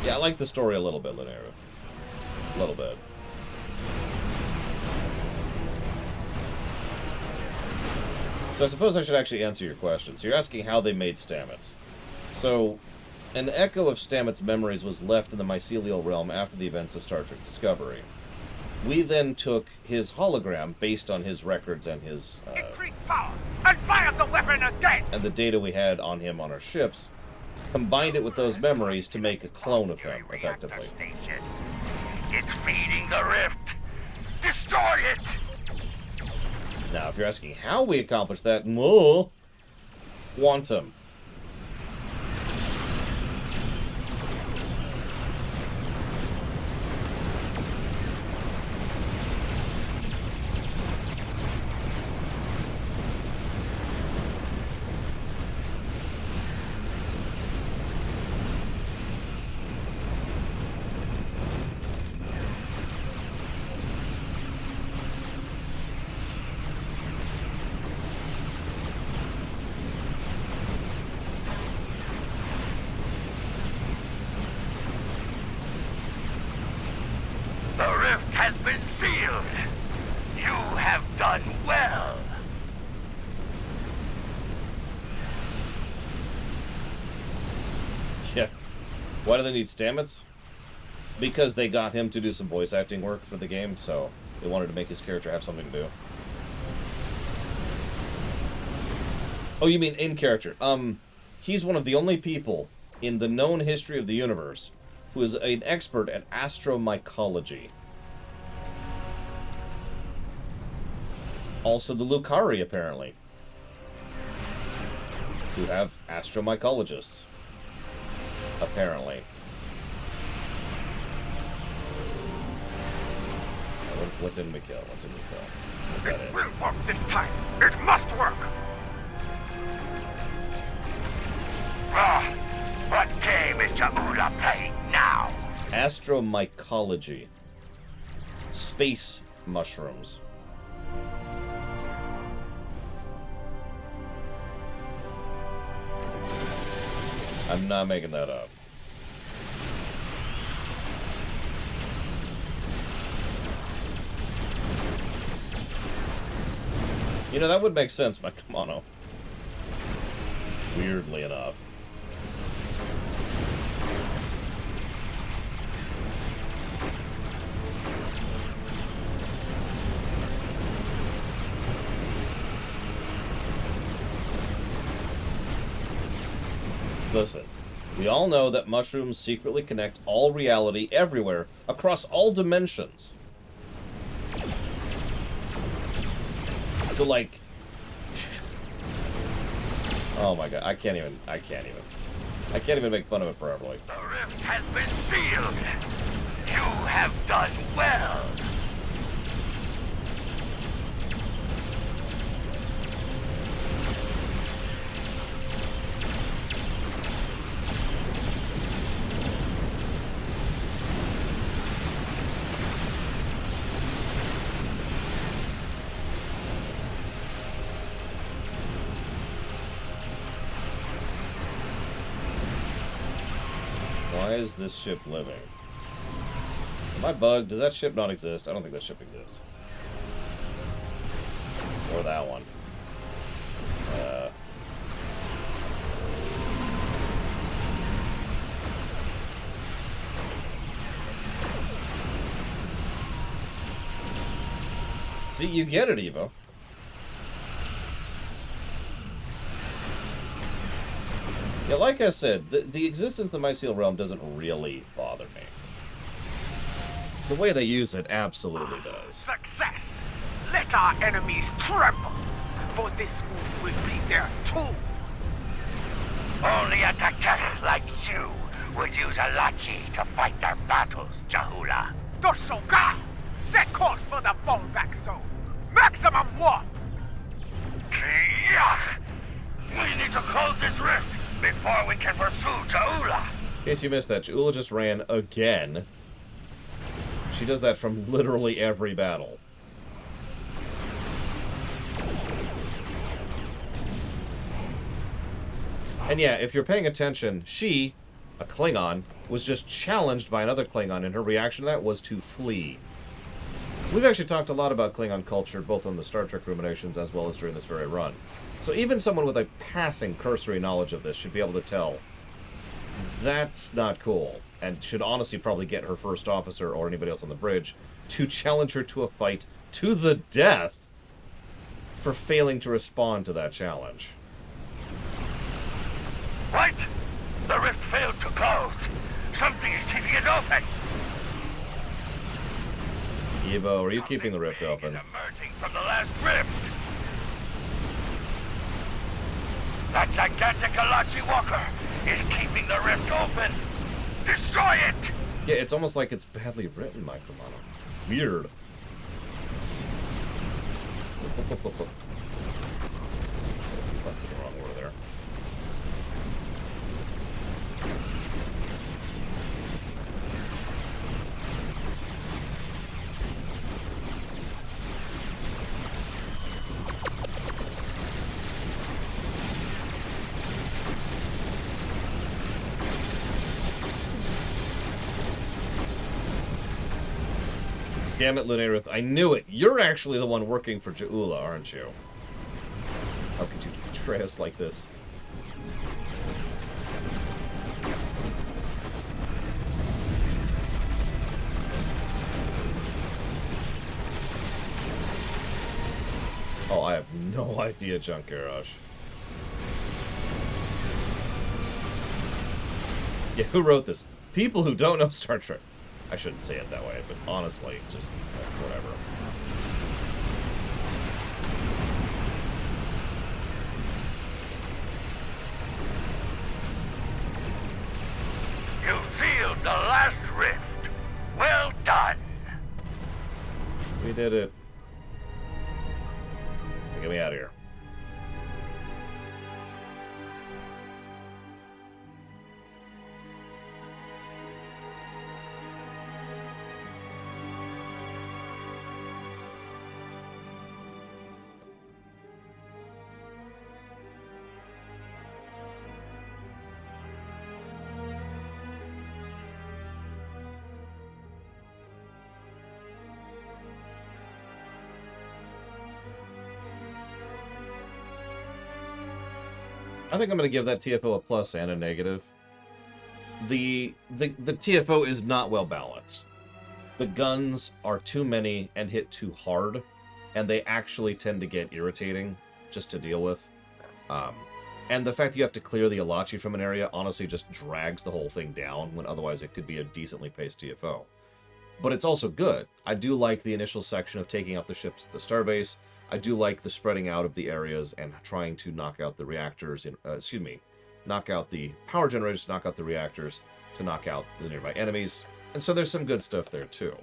Speaker 1: Yeah, I like the story a little bit, Lunariv. A little bit. So I suppose I should actually answer your question. So you're asking how they made Stamets. So, an echo of Stamets' memories was left in the mycelial realm after the events of Star Trek Discovery. We then took his hologram, based on his records and his...
Speaker 4: Increase power and fire the weapon again!
Speaker 1: And the data we had on him on our ships, combined it with those memories to make a clone of him, effectively.
Speaker 4: It's feeding the rift. Destroy it!
Speaker 1: Now, if you're asking how we accomplished that, more quantum. Why do they need Stamets? Because they got him to do some voice acting work for the game, so they wanted to make his character have something to do. Oh, you mean in character? He's one of the only people in the known history of the universe who is an expert at astromycology. Also the Lucari, apparently, who have astromycologists. Apparently. What didn't we kill? What didn't we kill?
Speaker 4: It will work this time. It must work. What game is Jaula playing now?
Speaker 1: Astromycology. Space mushrooms. I'm not making that up. You know, that would make sense, my kimono. Weirdly enough. Listen, we all know that mushrooms secretly connect all reality everywhere, across all dimensions. So, like... oh my god, I can't even make fun of it properly.
Speaker 4: The rift has been sealed. You have done well.
Speaker 1: Why is this ship living? Am I bugged? Does that ship not exist? I don't think that ship exists. Or that one. See, you get it, Evo. Yeah, like I said, the existence of the mycelial realm doesn't really bother me. The way they use it absolutely does.
Speaker 4: Success! Let our enemies tremble, for this move will be their tomb. Only attackers like you would use Alachi to fight their battles, Jahula.
Speaker 2: Doshoga! Set course for the fallback zone! Maximum warp!
Speaker 4: Kiyah! We need to close this rift before we can pursue Jahula.
Speaker 1: In case you missed that, Jahula just ran again. She does that from literally every battle. And yeah, if you're paying attention, she, a Klingon, was just challenged by another Klingon, and her reaction to that was to flee. We've actually talked a lot about Klingon culture, both on the Star Trek Ruminations as well as during this very run. So even someone with a passing cursory knowledge of this should be able to tell that's not cool, and should honestly probably get her first officer or anybody else on the bridge to challenge her to a fight to the death for failing to respond to that challenge.
Speaker 4: Right! The rift failed to close. Something is keeping it open.
Speaker 1: Evo, are you keeping the rift open?
Speaker 4: Emerging from the last rift. That gigantic Alachi Walker is keeping the rift open. Destroy it!
Speaker 1: Yeah, it's almost like it's badly written, Micromano. Weird. Left in the wrong order there. Damn it, Lunarith. I knew it. You're actually the one working for Jahula, aren't you? How could you betray us like this? Oh, I have no idea, Junkerosh. Yeah, who wrote this? People who don't know Star Trek. I shouldn't say it that way, but honestly, just whatever.
Speaker 4: You sealed the last rift. Well done.
Speaker 1: We did it. Get me out of here. I think I'm going to give that TFO a plus and a negative. The TFO is not well balanced. The guns are too many and hit too hard, and they actually tend to get irritating just to deal with. And the fact that you have to clear the Alachi from an area honestly just drags the whole thing down, when otherwise it could be a decently paced TFO. But it's also good. I do like the initial section of taking out the ships at the starbase. I do like the spreading out of the areas and trying to knock out the reactors, knock out the power generators, knock out the reactors, to knock out the nearby enemies. And so there's some good stuff there too.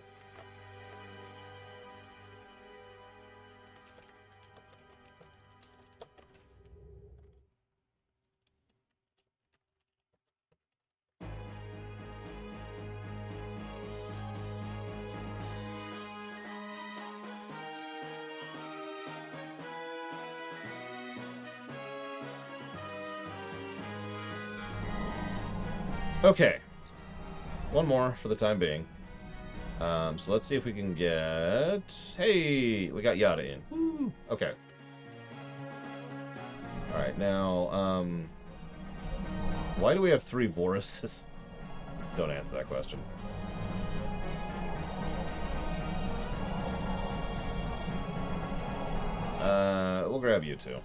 Speaker 1: Okay, one more for the time being. So let's see if we can get... Hey, we got Yada in. Woo. Okay. Alright, now, why do we have 3 Voruses? Don't answer that question. We'll grab you two.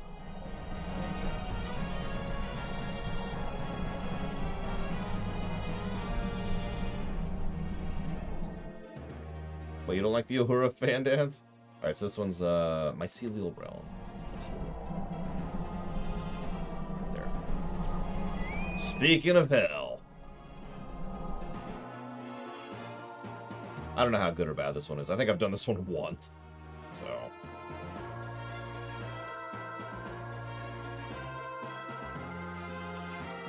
Speaker 1: But you don't like the Uhura fan dance? Alright, so this one's Mycelial Realm. There. Speaking of hell. I don't know how good or bad this one is. I think I've done this one once. So...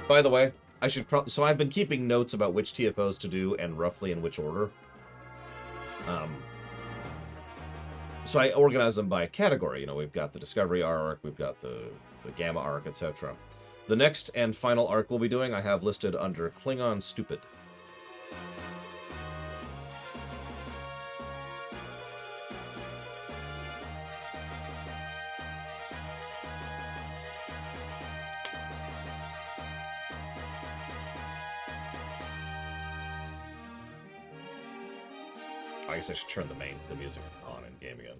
Speaker 1: By the way, I should so I've been keeping notes about which TFOs to do and roughly in which order. So I organize them by category. You know, we've got the Discovery arc, we've got the Gamma arc, etc. The next and final arc we'll be doing, I have listed under Klingon Stupid. I guess I should turn the music on in game again.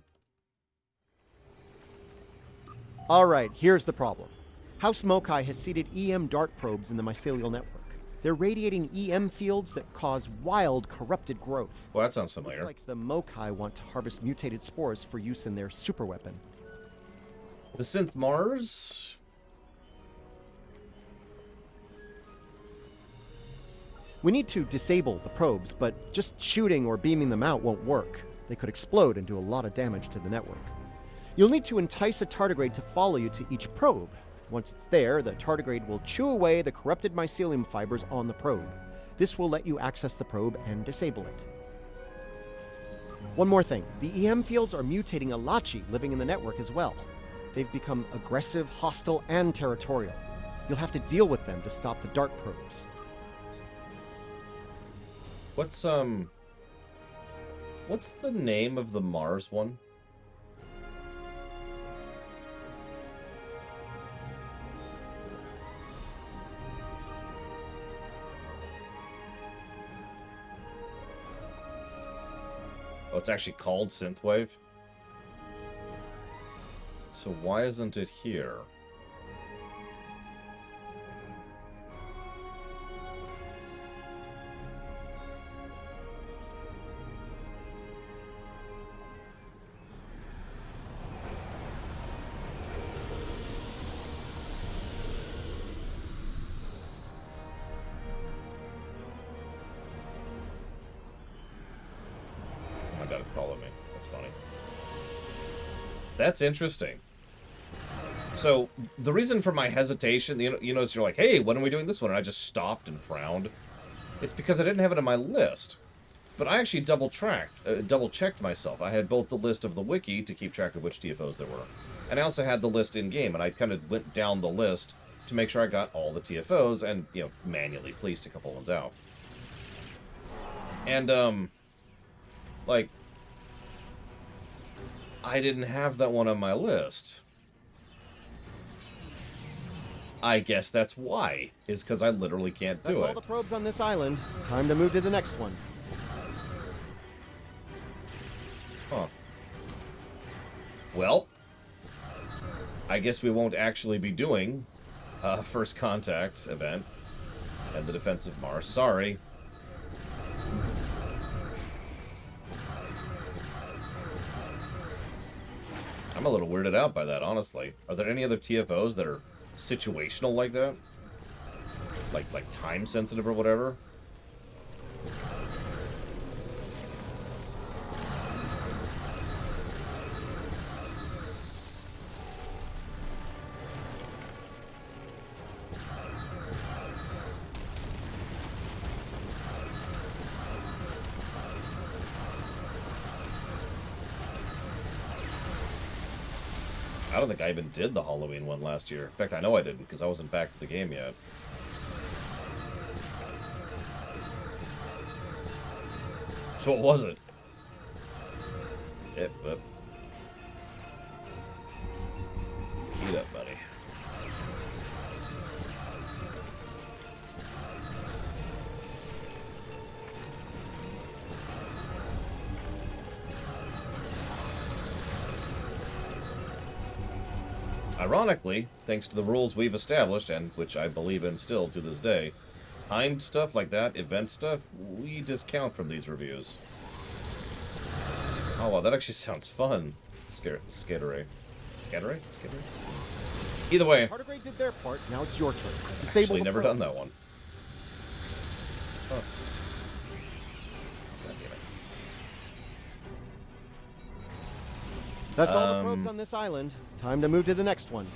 Speaker 18: Alright, here's the problem. House Mokai has seeded EM dart probes in the mycelial network. They're radiating EM fields that cause wild, corrupted growth.
Speaker 1: Well, that sounds familiar.
Speaker 18: Looks like the Mokai want to harvest mutated spores for use in their superweapon.
Speaker 1: The Synth Mars?
Speaker 18: We need to disable the probes, but just shooting or beaming them out won't work. They could explode and do a lot of damage to the network. You'll need to entice a tardigrade to follow you to each probe. Once it's there, the tardigrade will chew away the corrupted mycelium fibers on the probe. This will let you access the probe and disable it. One more thing. The EM fields are mutating Alachi living in the network as well. They've become aggressive, hostile, and territorial. You'll have to deal with them to stop the dart probes.
Speaker 1: What's the name of the Mars one? Oh, it's actually called Synthwave? So why isn't it here? That's interesting. So, the reason for my hesitation, you notice you're like, hey, when are we doing this one? And I just stopped and frowned. It's because I didn't have it on my list. But I actually double-checked myself. I had both the list of the wiki to keep track of which TFOs there were. And I also had the list in-game, and I kind of went down the list to make sure I got all the TFOs and, you know, manually fleeced a couple ones out. And, like... I didn't have that one on my list. I guess that's why, is because I literally can't do it.
Speaker 18: That's all the probes on this island. Time to move to the next one.
Speaker 1: Huh. Well, I guess we won't actually be doing a First Contact event and the Defense of Mars. Sorry. I'm a little weirded out by that, honestly. Are there any other TFOs that are situational like that? Like time sensitive or whatever? I don't think I even did the Halloween one last year. In fact, I know I didn't, because I wasn't back to the game yet. So what was it? But... Eat up, buddy. Ironically, thanks to the rules we've established, and which I believe in still to this day, timed stuff like that, event stuff, we discount from these reviews. Oh wow, that actually sounds fun. Scatteray. Scatteray? Either way.
Speaker 18: Tardigrade did their part, now it's your turn.
Speaker 1: Disable actually never done that one. Huh. God damn it.
Speaker 18: That's all the probes on this island. Time to move to the next one.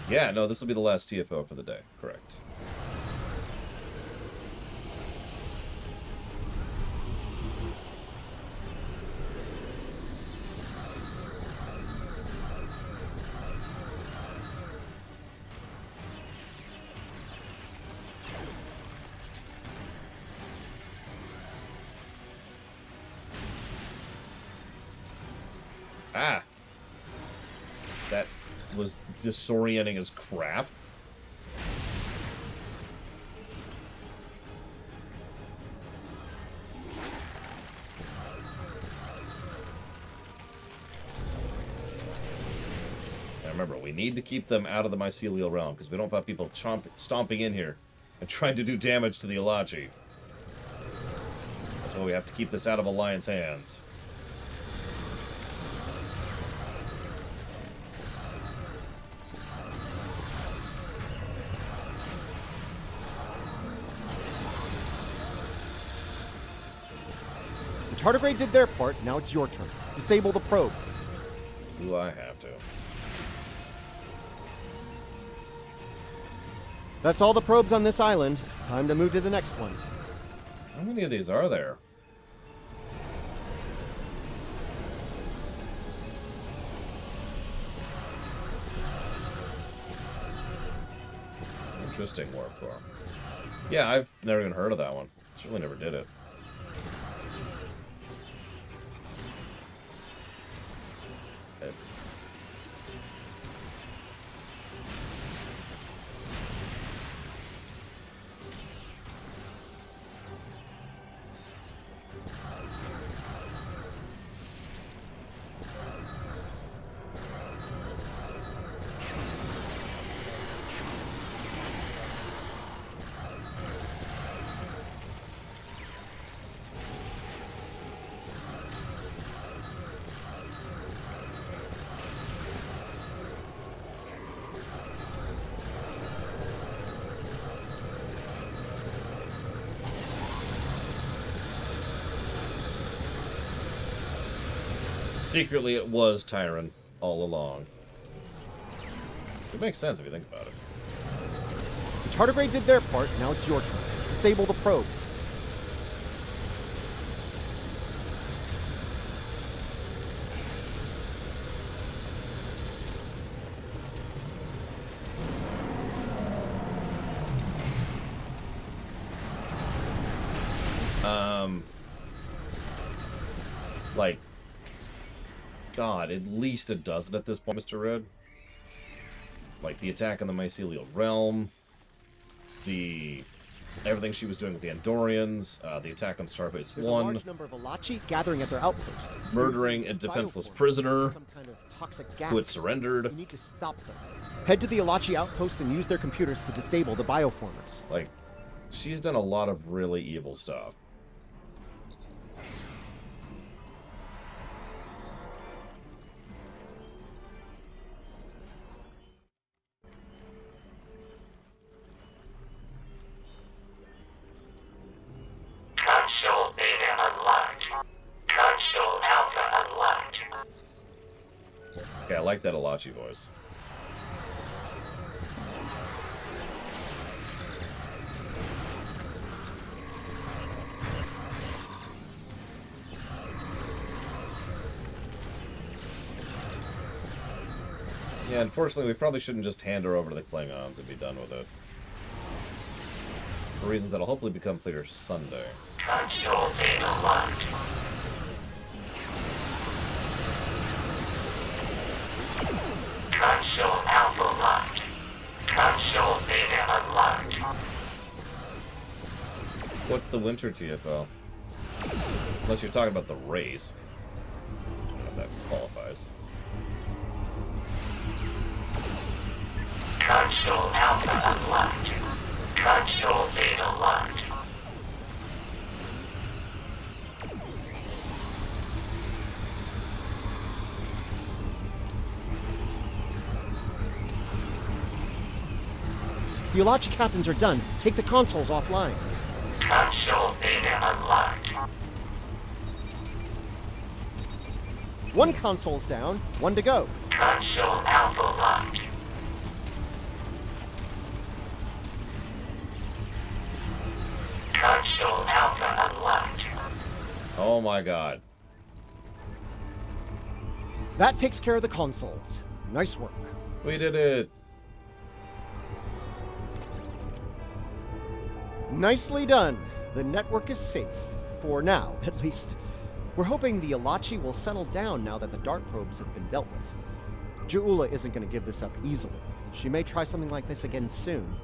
Speaker 1: Yeah, no, this will be the last TFO for the day. Correct. Ah! That was disorienting as crap. Now remember, we need to keep them out of the mycelial realm, because we don't want people stomping in here and trying to do damage to the Elachi. That's why we have to keep this out of Alliance hands.
Speaker 18: Tardigrade did their part, now it's your turn. Disable the probe.
Speaker 1: Do I have to?
Speaker 18: That's all the probes on this island. Time to move to the next one.
Speaker 1: How many of these are there? Interesting warp core. Yeah, I've never even heard of that one. Certainly never did it. Secretly, it was Tyron all along. It makes sense if you think about it.
Speaker 18: The Tardigrade did their part, now it's your turn. Disable the probe.
Speaker 1: Like, God, at least a dozen at this point, Mr. Red. Like, the attack on the Mycelial Realm, everything she was doing with the Andorians, the attack on Starbase 1.
Speaker 18: There's a large number of Elachi gathering at their outpost.
Speaker 1: Murdering a defenseless prisoner
Speaker 18: some kind of toxic gas.
Speaker 1: who had surrendered.
Speaker 18: You need to stop them. Head to the Elachi outpost and use their computers to disable the bioformers.
Speaker 1: Like, she's done a lot of really evil stuff.
Speaker 11: Console Beta unlocked. Console Alpha unlocked.
Speaker 1: Okay, I like that Elachi voice. Yeah, unfortunately, we probably shouldn't just hand her over to the Klingons and be done with it. For reasons that'll hopefully become clear Sunday.
Speaker 11: Console Beta locked. Console Alpha locked. Console Beta unlocked.
Speaker 1: What's the winter TFL? Unless you're talking about the race. I don't know if that qualifies.
Speaker 11: Console Alpha unlocked. Console Beta locked.
Speaker 18: The Elachi captains are done. Take the consoles offline.
Speaker 11: Console Beta unlocked.
Speaker 18: One console's down, one to go.
Speaker 11: Console Alpha locked. Console Alpha unlocked.
Speaker 1: Oh my god.
Speaker 18: That takes care of the consoles. Nice work.
Speaker 1: We did it.
Speaker 18: Nicely done. The network is safe. For now, at least. We're hoping the Alachi will settle down now that the dart probes have been dealt with. Ja'ula isn't going to give this up easily. She may try something like this again soon.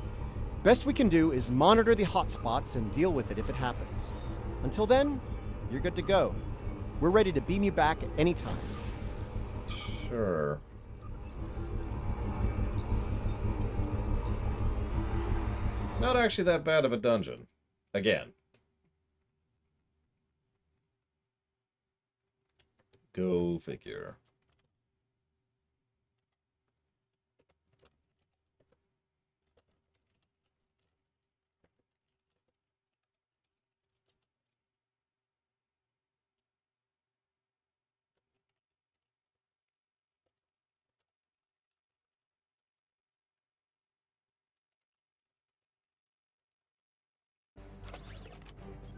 Speaker 18: Best we can do is monitor the hotspots and deal with it if it happens. Until then, you're good to go. We're ready to beam you back at any time.
Speaker 1: Sure. Not actually that bad of a dungeon. Again. Go figure.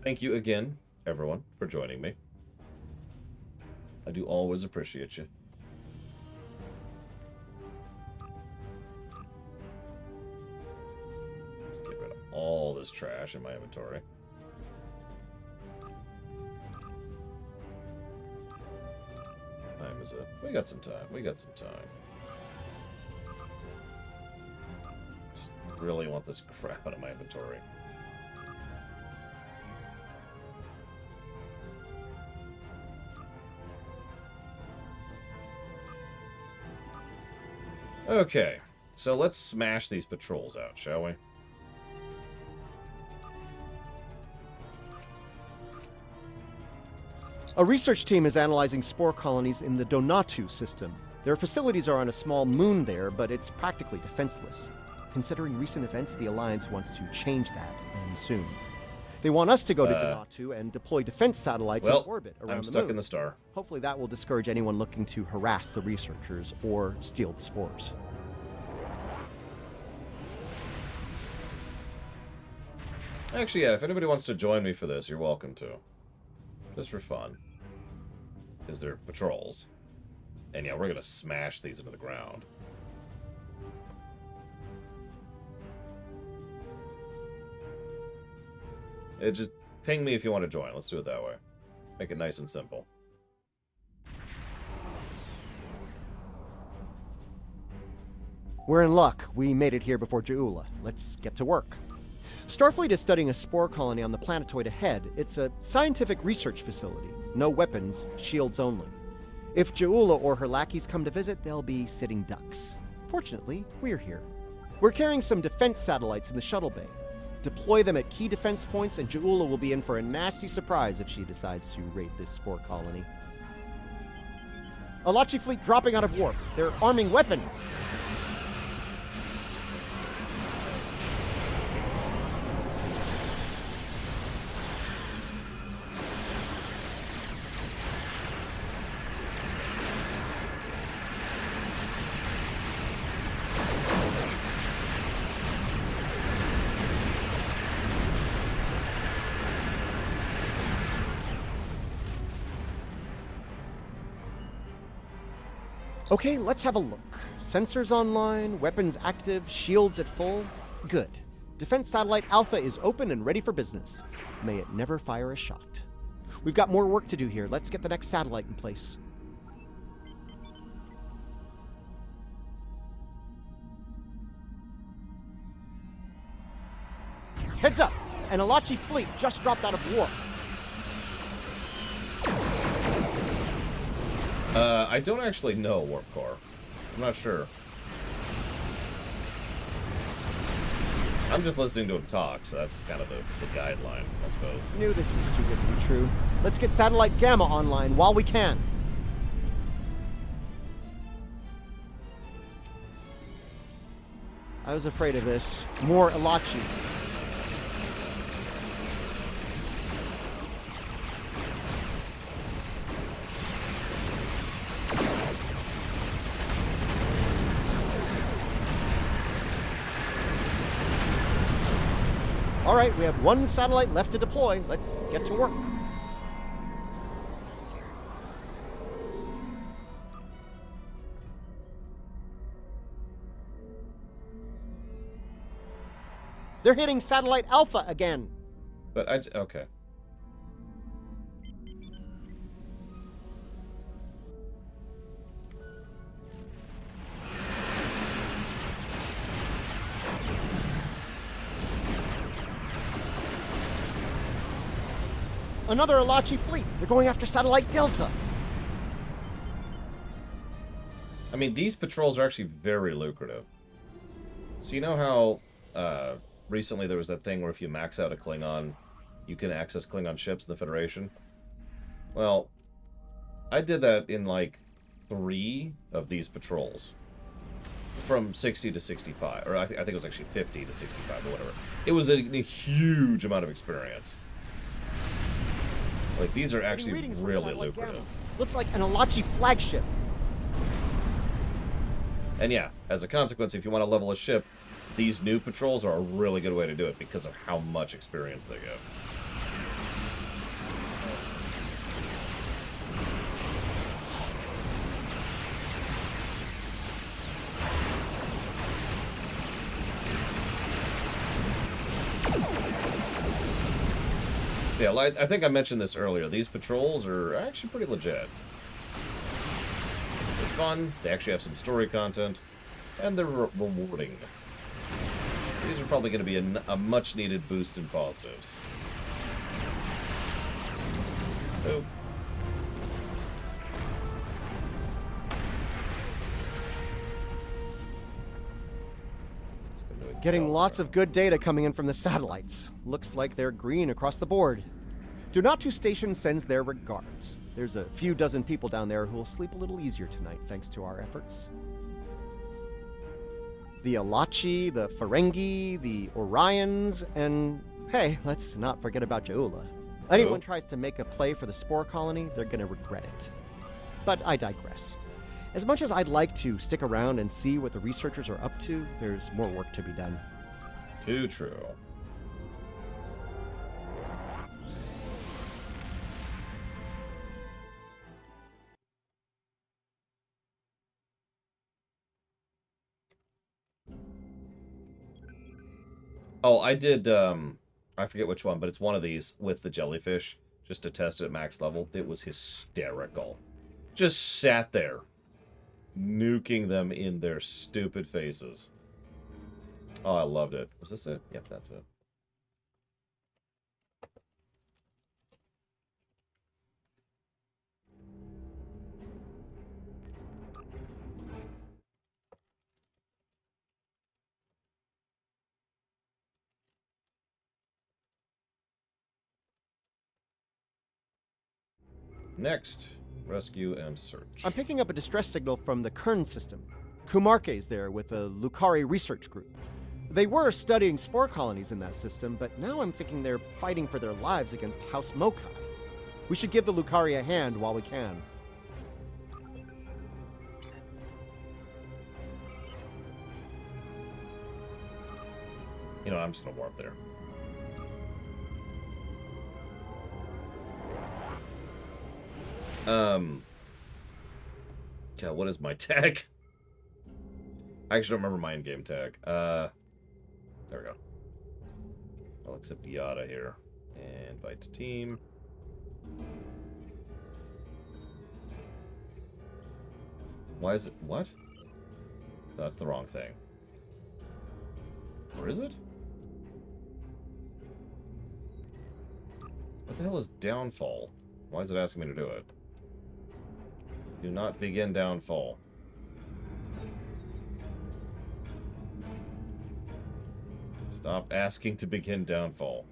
Speaker 1: Thank you again, everyone, for joining me. I do always appreciate you. Let's get rid of all this trash in my inventory. What time is it? We got some time. We got some time. Just really want this crap out of my inventory. Okay, so let's smash these patrols out, shall we?
Speaker 18: A research team is analyzing spore colonies in the Donatu system. Their facilities are on a small moon there, but it's practically defenseless. Considering recent events, the Alliance wants to change that, and soon. They want us to go to Donatu and deploy defense satellites in orbit around the moon.
Speaker 1: I'm stuck in the star.
Speaker 18: Hopefully that will discourage anyone looking to harass the researchers or steal the spores.
Speaker 1: Actually, yeah, if anybody wants to join me for this, you're welcome to. Just for fun. Because they're patrols. And yeah, we're going to smash these into the ground. Just ping me if you want to join. Let's do it that way. Make it nice and simple.
Speaker 18: We're in luck. We made it here before Ja'ula. Let's get to work. Starfleet is studying a spore colony on the planetoid ahead. It's a scientific research facility. No weapons, shields only. If Ja'ula or her lackeys come to visit, they'll be sitting ducks. Fortunately, we're here. We're carrying some defense satellites in the shuttle bay. Deploy them at key defense points, and Ja'ula will be in for a nasty surprise if she decides to raid this spore colony. Alachi fleet dropping out of warp. They're arming weapons. Okay, let's have a look. Sensors online, weapons active, shields at full. Good. Defense Satellite Alpha is open and ready for business. May it never fire a shot. We've got more work to do here. Let's get the next satellite in place. Heads up! An Alachi fleet just dropped out of warp.
Speaker 1: I don't actually know Warp Core. I'm not sure. I'm just listening to him talk, so that's kind of the guideline, I suppose.
Speaker 18: Knew this was too good to be true. Let's get Satellite Gamma online while we can. I was afraid of this. More Alachi. All right, we have one satellite left to deploy. Let's get to work. They're hitting Satellite Alpha again.
Speaker 1: But okay.
Speaker 18: Another Alachi fleet. They're going after Satellite Delta.
Speaker 1: I mean, these patrols are actually very lucrative. So you know how recently there was that thing where if you max out a Klingon, you can access Klingon ships in the Federation? Well, I did that in like 3 of these patrols. From 60 to 65. Or I think it was actually 50 to 65 or whatever. It was a huge amount of experience. Like, these are actually really lucrative.
Speaker 18: Gamma. Looks like an Alachi flagship.
Speaker 1: And yeah, as a consequence, if you want to level a ship, these new patrols are a really good way to do it because of how much experience they give. Yeah, I think I mentioned this earlier. These patrols are actually pretty legit. They're fun, they actually have some story content, and they're rewarding. These are probably going to be a much-needed boost in positives. Oh.
Speaker 18: Getting lots of good data coming in from the satellites. Looks like they're green across the board. Donatu Station sends their regards. There's a few dozen people down there who will sleep a little easier tonight thanks to our efforts. The Alachi, the Ferengi, the Orions, and hey, let's not forget about Ja'ula. Anyone tries to make a play for the Spore Colony, they're gonna regret it. But I digress. As much as I'd like to stick around and see what the researchers are up to, there's more work to be done.
Speaker 1: Too true. Oh, I did, I forget which one, but it's one of these with the jellyfish, just to test it at max level. It was hysterical. Just sat there, nuking them in their stupid faces. Oh, I loved it. Was this it? Yep, that's it. Next, rescue and search.
Speaker 18: I'm picking up a distress signal from the Kern system. Kumarke's there with the Lukari research group. They were studying spore colonies in that system, but now I'm thinking they're fighting for their lives against House Mokai. We should give the Lukari a hand while we can.
Speaker 1: You know, I'm just gonna warp there. Yeah, what is my tag? I actually don't remember my in-game tag. There we go. I'll accept Yada here. And invite to team. Why is it... what? That's the wrong thing. Or is it? What the hell is downfall? Why is it asking me to do it? Do not begin downfall. Stop asking to begin downfall.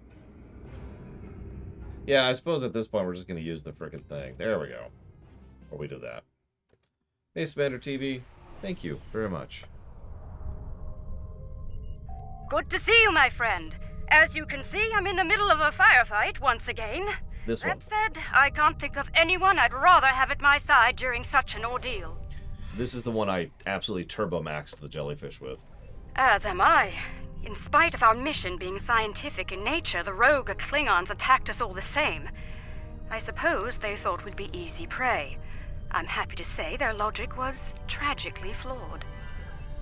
Speaker 1: Yeah, I suppose at this point we're just going to use the frickin' thing. There we go. Or we do that. Hey, Smander TV. Thank you very much.
Speaker 22: Good to see you, my friend. As you can see, I'm in the middle of a firefight once again.
Speaker 1: This one.
Speaker 22: That said, I can't think of anyone I'd rather have at my side during such an ordeal.
Speaker 1: This is the one I absolutely turbo-maxed the jellyfish with.
Speaker 22: As am I. In spite of our mission being scientific in nature, the rogue Klingons attacked us all the same. I suppose they thought we'd be easy prey. I'm happy to say their logic was tragically flawed.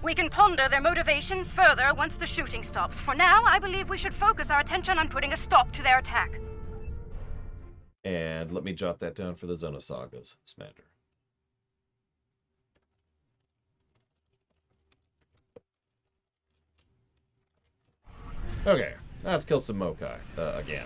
Speaker 22: We can ponder their motivations further once the shooting stops. For now, I believe we should focus our attention on putting a stop to their attack.
Speaker 1: And let me jot that down for the Xenosagas, Smander. Okay, let's kill some Mokai again.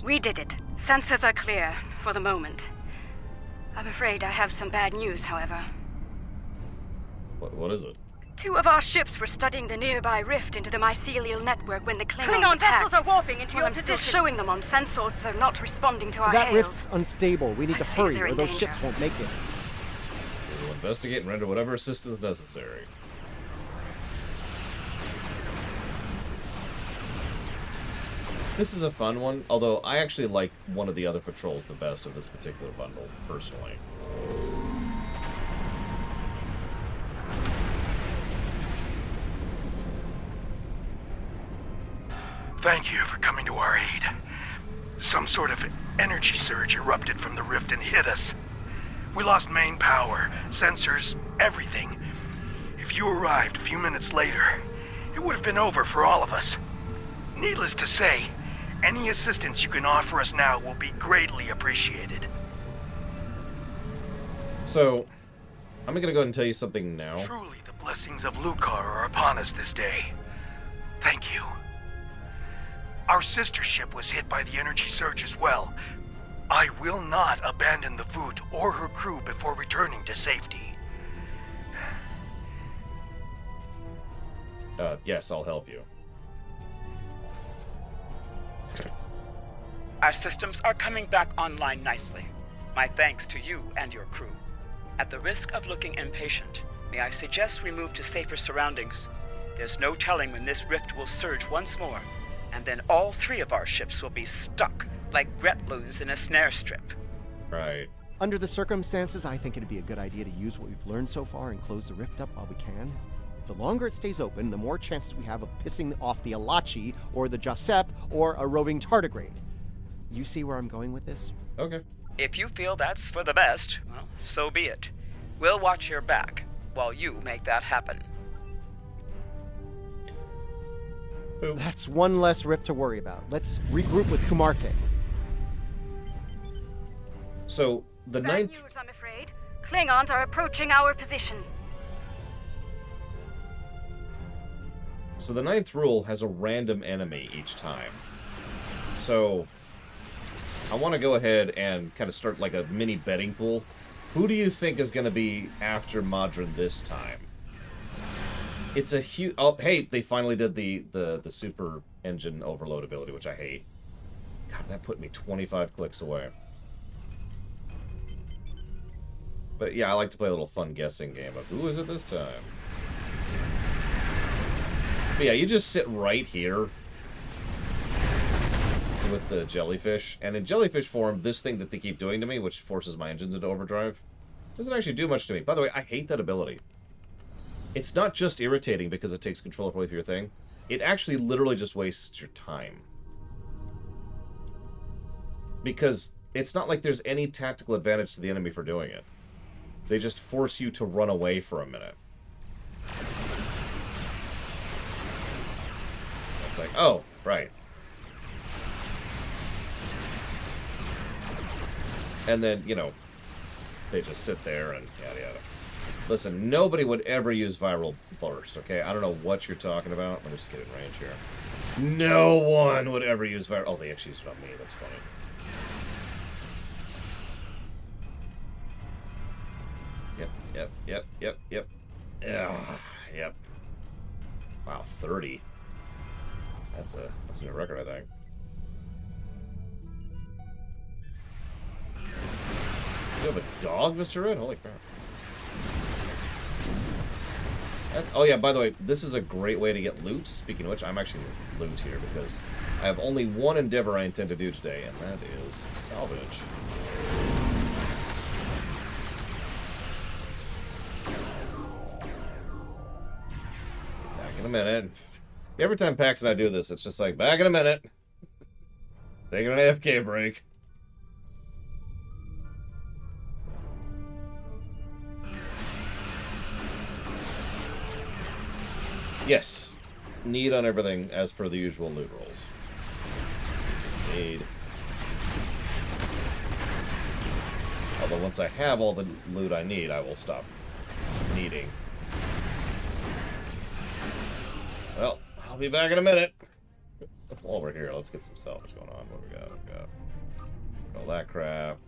Speaker 22: We did it. Sensors are clear, for the moment. I'm afraid I have some bad news, however.
Speaker 1: What is it?
Speaker 22: 2 of our ships were studying the nearby rift into the mycelial network when the Klingon vessels are warping into your position. I'm still showing them on sensors they're not responding to our
Speaker 18: That
Speaker 22: hails.
Speaker 18: rift's unstable. We need to hurry, or those ships won't make it.
Speaker 1: We will investigate and render whatever assistance necessary. This is a fun one, although I actually like one of the other patrols the best of this particular bundle, personally.
Speaker 12: Thank you for coming to our aid. Some sort of energy surge erupted from the rift and hit us. We lost main power, sensors, everything. If you arrived a few minutes later, it would have been over for all of us. Needless to say, any assistance you can offer us now will be greatly appreciated.
Speaker 1: So, I'm gonna go ahead and tell you something now.
Speaker 12: Truly, the blessings of Lucar are upon us this day. Thank you. Our sister ship was hit by the energy surge as well. I will not abandon the Voot or her crew before returning to safety.
Speaker 1: Yes, I'll help you.
Speaker 9: Our systems are coming back online nicely. My thanks to you and your crew. At the risk of looking impatient, may I suggest we move to safer surroundings? There's no telling when this rift will surge once more, and then all 3 of our ships will be stuck like Gretloons in a snare strip.
Speaker 1: Right.
Speaker 18: Under the circumstances, I think it'd be a good idea to use what we've learned so far and close the rift up while we can. The longer it stays open, the more chances we have of pissing off the Alachi, or the Jasep, or a roving tardigrade. You see where I'm going with this?
Speaker 1: Okay.
Speaker 9: If you feel that's for the best, well, so be it. We'll watch your back while you make that happen.
Speaker 18: That's one less rift to worry about. Let's regroup with Kumarke.
Speaker 1: So, the
Speaker 22: Bad
Speaker 1: ninth...
Speaker 22: news, I'm afraid. Klingons are approaching our position.
Speaker 1: So the 9th rule has a random enemy each time. So, I want to go ahead and kind of start like a mini betting pool. Who do you think is going to be after Madron this time? It's a huge... Oh, hey, they finally did the super engine overload ability, which I hate. God, that put me 25 clicks away. But yeah, I like to play a little fun guessing game of who is it this time. But yeah, you just sit right here with the jellyfish. And in jellyfish form, this thing that they keep doing to me, which forces my engines into overdrive, doesn't actually do much to me. By the way, I hate that ability. It's not just irritating because it takes control away from your thing. It actually literally just wastes your time. Because it's not like there's any tactical advantage to the enemy for doing it. They just force you to run away for a minute. It's like, oh, right. And then, you know, they just sit there and yada yada. Listen, nobody would ever use viral burst, okay? I don't know what you're talking about. Let me just get in range here. No one would ever use viral... Oh, they actually used it on me. That's funny. Yep. Yep. Wow, 30. That's a new record, I think. have a dog, Mr. Red? Holy crap. Oh yeah, by the way, this is a great way to get loot. Speaking of which, I'm actually loot here because I have only one endeavor I intend to do today, and that is salvage. Back in a minute. Every time Pax and I do this, it's just like, back in a minute. Taking an AFK break. Yes. Need on everything as per the usual loot rolls. Need. Although once I have all the loot I need, I will stop needing. Well, I'll be back in a minute. While we're here, let's get some salvage going on. What do we got? We got all that crap.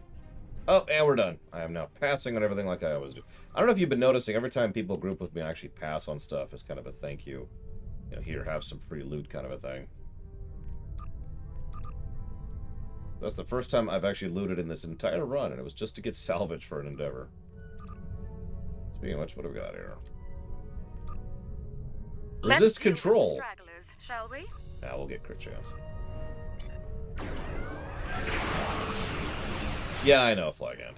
Speaker 1: Oh, and we're done. I am now passing on everything like I always do. I don't know if you've been noticing, every time people group with me, I actually pass on stuff as kind of a thank you. You know, here, have some free loot kind of a thing. That's the first time I've actually looted in this entire run, and it was just to get salvage for an endeavor. Speaking of which, what do we got here? Resist control.
Speaker 22: Shall we?
Speaker 1: Yeah, we'll get crit chance. Yeah, I know, Flag End.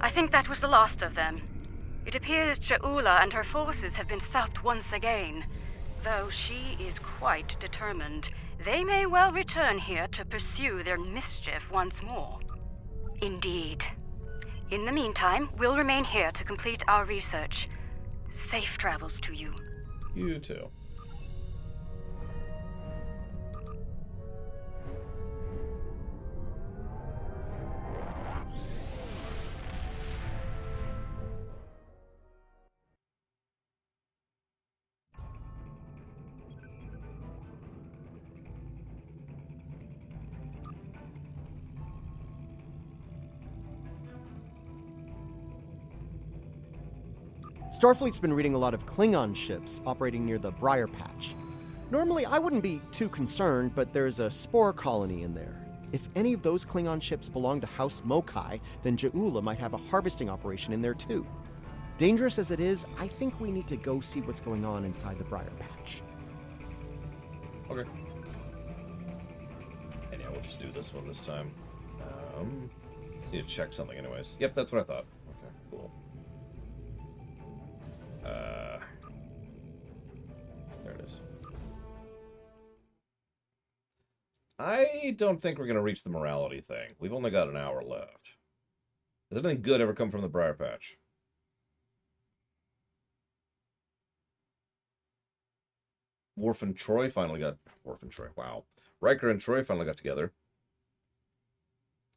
Speaker 22: I think that was the last of them. It appears Ja'ula and her forces have been stopped once again. Though she is quite determined, they may well return here to pursue their mischief once more. Indeed. In the meantime, we'll remain here to complete our research. Safe travels to you.
Speaker 1: You too.
Speaker 18: Starfleet's been reading a lot of Klingon ships operating near the Briar Patch. Normally, I wouldn't be too concerned, but there's a spore colony in there. If any of those Klingon ships belong to House Mokai, then Ja'ula might have a harvesting operation in there too. Dangerous as it is, I think we need to go see what's going on inside the Briar Patch.
Speaker 1: Okay. And yeah, we'll just do this one this time. Need to check something anyways. Yep, that's what I thought. Okay, cool. There it is. I don't think we're going to reach the morality thing. We've only got an hour left. Has anything good ever come from the Briar Patch? Worf and Troy finally got... Worf and Troy, wow. Riker and Troy finally got together.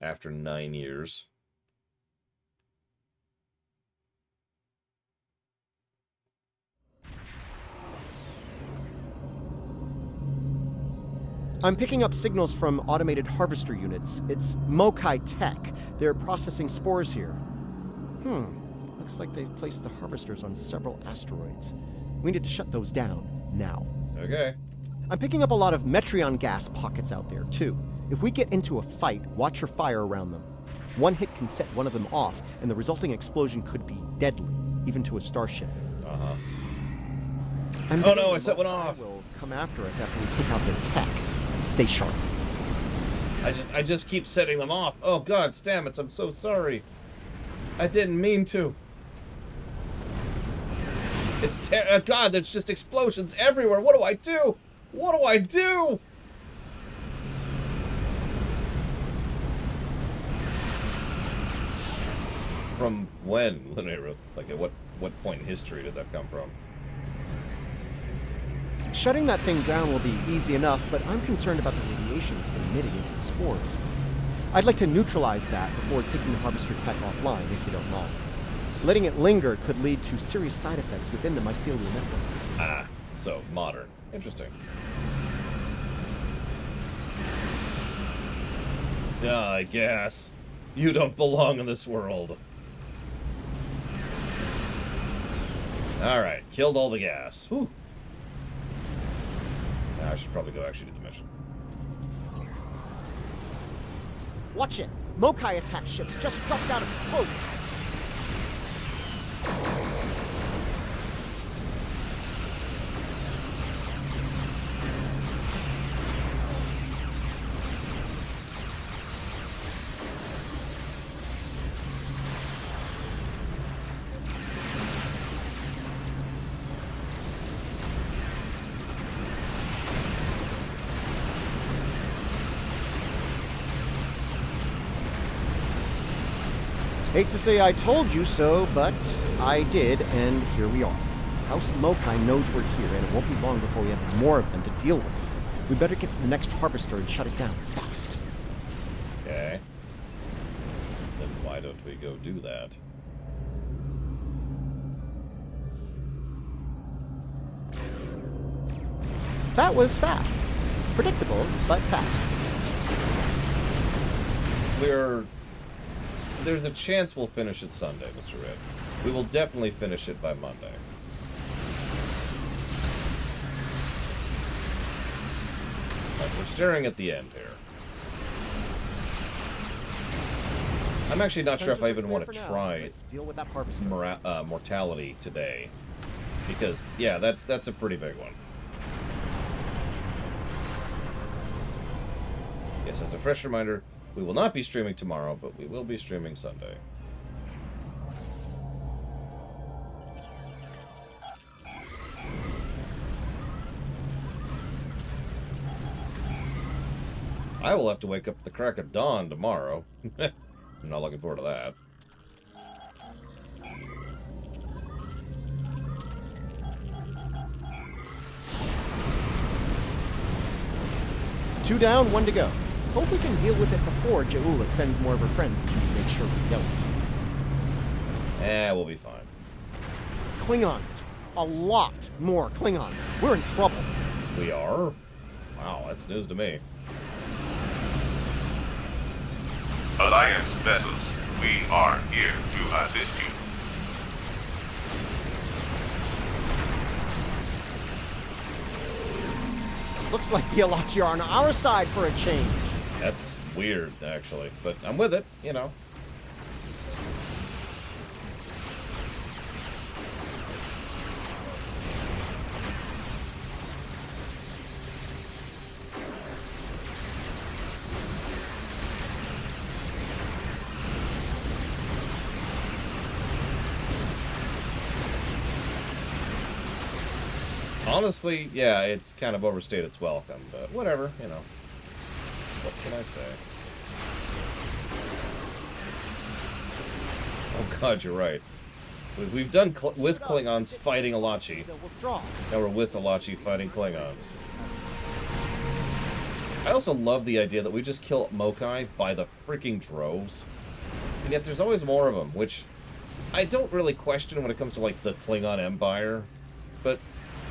Speaker 1: After 9 years.
Speaker 18: I'm picking up signals from automated harvester units. It's Mokai Tech. They're processing spores here. Looks like they've placed the harvesters on several asteroids. We need to shut those down now.
Speaker 1: Okay.
Speaker 18: I'm picking up a lot of Metreon gas pockets out there, too. If we get into a fight, watch your fire around them. One hit can set one of them off, and the resulting explosion could be deadly, even to a starship.
Speaker 1: Uh-huh.
Speaker 18: Oh
Speaker 1: no, I set one off!
Speaker 18: Will come after us after we take out their tech. Stay sharp.
Speaker 1: I just keep setting them off. Oh god, Stamets, I'm so sorry. I didn't mean to. It's God, there's just explosions everywhere. What do I do? What do I do? From when, Linnea? Like at what point in history did that come from?
Speaker 18: Shutting that thing down will be easy enough, but I'm concerned about the radiation it's been emitting into the spores. I'd like to neutralize that before taking the harvester tech offline, if you don't mind. Letting it linger could lead to serious side effects within the mycelial network.
Speaker 1: Ah, so modern. Interesting. Yeah, I guess. You don't belong in this world. Alright, killed all the gas. Whew. Now I should probably go actually do the mission.
Speaker 18: Watch it! Mokai attack ships just dropped out of smoke! Hate to say I told you so, but I did, and here we are. House Mokai knows we're here, and it won't be long before we have more of them to deal with. We better get to the next harvester and shut it down fast.
Speaker 1: Okay. Then why don't we go do that?
Speaker 18: That was fast. Predictable, but fast.
Speaker 1: There's a chance we'll finish it Sunday, Mr. Red. We will definitely finish it by Monday. But we're staring at the end here. I'm actually not sure if I even want to try mortality today. Because, yeah, that's a pretty big one. Yes, as a fresh reminder, we will not be streaming tomorrow, but we will be streaming Sunday. I will have to wake up at the crack of dawn tomorrow. I'm not looking forward to that.
Speaker 18: Two down, one to go. Hope we can deal with it before Ja'ula sends more of her friends to make sure we don't.
Speaker 1: We'll be fine.
Speaker 18: Klingons. A lot more Klingons. We're in trouble.
Speaker 1: We are? Wow, that's news to me.
Speaker 17: Alliance vessels, we are here to assist you.
Speaker 18: Looks like the Alachi are on our side for a change.
Speaker 1: That's weird, actually, but I'm with it, you know. Honestly, yeah, it's kind of overstayed its welcome, but whatever, you know. What can I say? Oh god, you're right. We've done with Klingons fighting Alachi. Now we're with Alachi fighting Klingons. I also love the idea that we just kill Mokai by the freaking droves. And yet there's always more of them, which I don't really question when it comes to, like, the Klingon Empire. But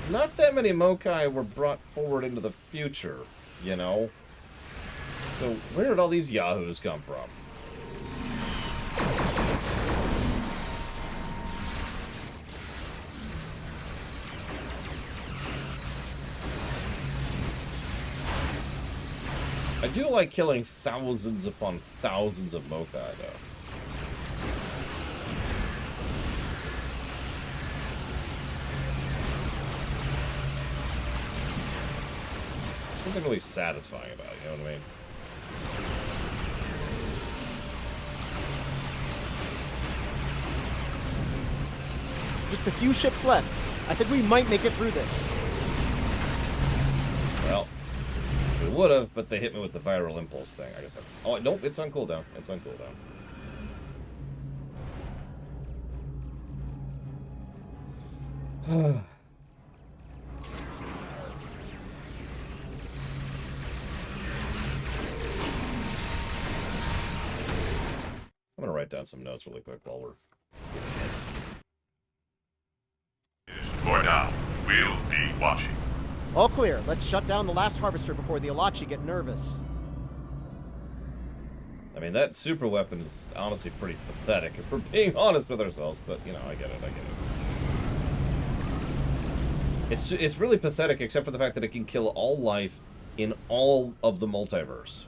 Speaker 1: not that many Mokai were brought forward into the future, you know? So where did all these yahoos come from? I do like killing thousands upon thousands of Mokai, though. Something really satisfying about it, you know what I mean?
Speaker 18: Just a few ships left. I think we might make it through this.
Speaker 1: Well, we would have, but they hit me with the viral impulse thing. I guess. Oh nope, it's on cooldown. It's on cooldown. I'm gonna write down some notes really quick while we're doing this.
Speaker 17: For now, we'll be watching.
Speaker 18: All clear. Let's shut down the last harvester before the Alachi get nervous.
Speaker 1: I mean, that super weapon is honestly pretty pathetic if we're being honest with ourselves, but, you know, I get it. It's really pathetic except for the fact that it can kill all life in all of the multiverse.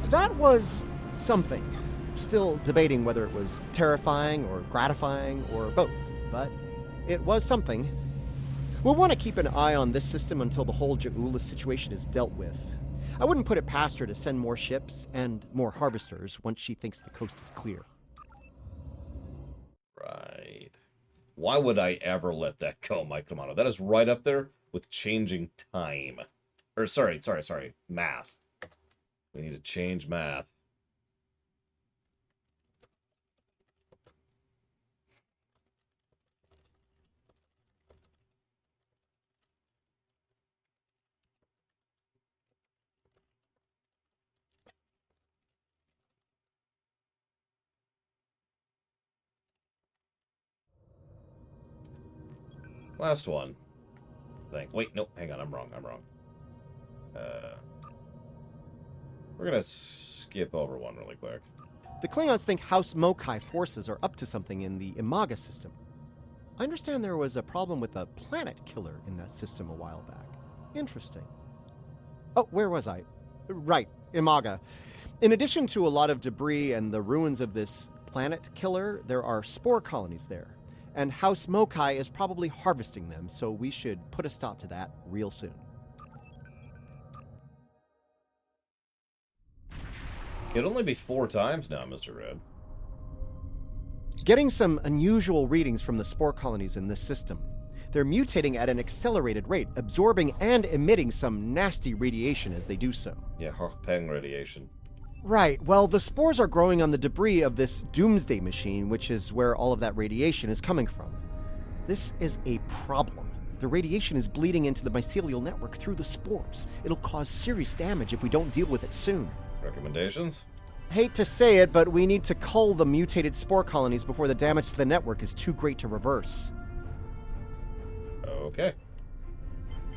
Speaker 18: That was something. Still debating whether it was terrifying or gratifying or both, but it was something. We'll want to keep an eye on this system until the whole Ja'ula situation is dealt with. I wouldn't put it past her to send more ships and more harvesters once she thinks the coast is clear.
Speaker 1: Right. Why would I ever let that go, Mike Kamano? That is right up there with changing time. Or, sorry, math. We need to change math. Last one. Wait, nope, hang on, I'm wrong. We're gonna skip over one really quick.
Speaker 18: The Klingons think House Mokai forces are up to something in the Imaga system. I understand there was a problem with a planet killer in that system a while back. Interesting. Oh, where was I? Right, Imaga. In addition to a lot of debris and the ruins of this planet killer, there are spore colonies there. And House Mokai is probably harvesting them, so we should put a stop to that real soon.
Speaker 1: It'd only be 4 times now, Mr. Red.
Speaker 18: Getting some unusual readings from the spore colonies in this system. They're mutating at an accelerated rate, absorbing and emitting some nasty radiation as they do so.
Speaker 1: Yeah, Hochpeng radiation.
Speaker 18: Right, well, the spores are growing on the debris of this doomsday machine, which is where all of that radiation is coming from. This is a problem. The radiation is bleeding into the mycelial network through the spores. It'll cause serious damage if we don't deal with it soon.
Speaker 1: Recommendations?
Speaker 18: Hate to say it, but we need to cull the mutated spore colonies before the damage to the network is too great to reverse.
Speaker 1: Okay.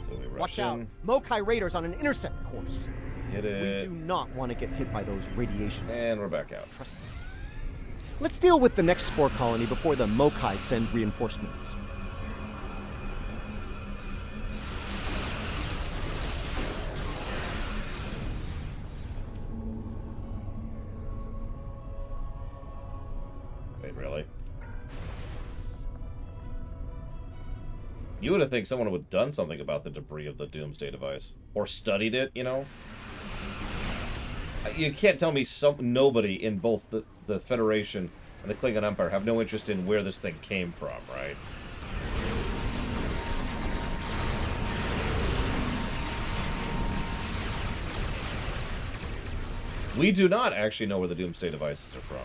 Speaker 1: So we rush
Speaker 18: Watch
Speaker 1: in.
Speaker 18: out. Mokai Raiders on an intercept course.
Speaker 1: Hit it.
Speaker 18: We do not want to get hit by those radiation.
Speaker 1: And we're back out.
Speaker 18: Trust me. Let's deal with the next spore colony before the Mokai send reinforcements.
Speaker 1: Wait, really? You would have think someone would have done something about the debris of the Doomsday device. Or studied it, you know? You can't tell me nobody in both the Federation and the Klingon Empire have no interest in where this thing came from, right? We do not actually know where the Doomsday devices are from.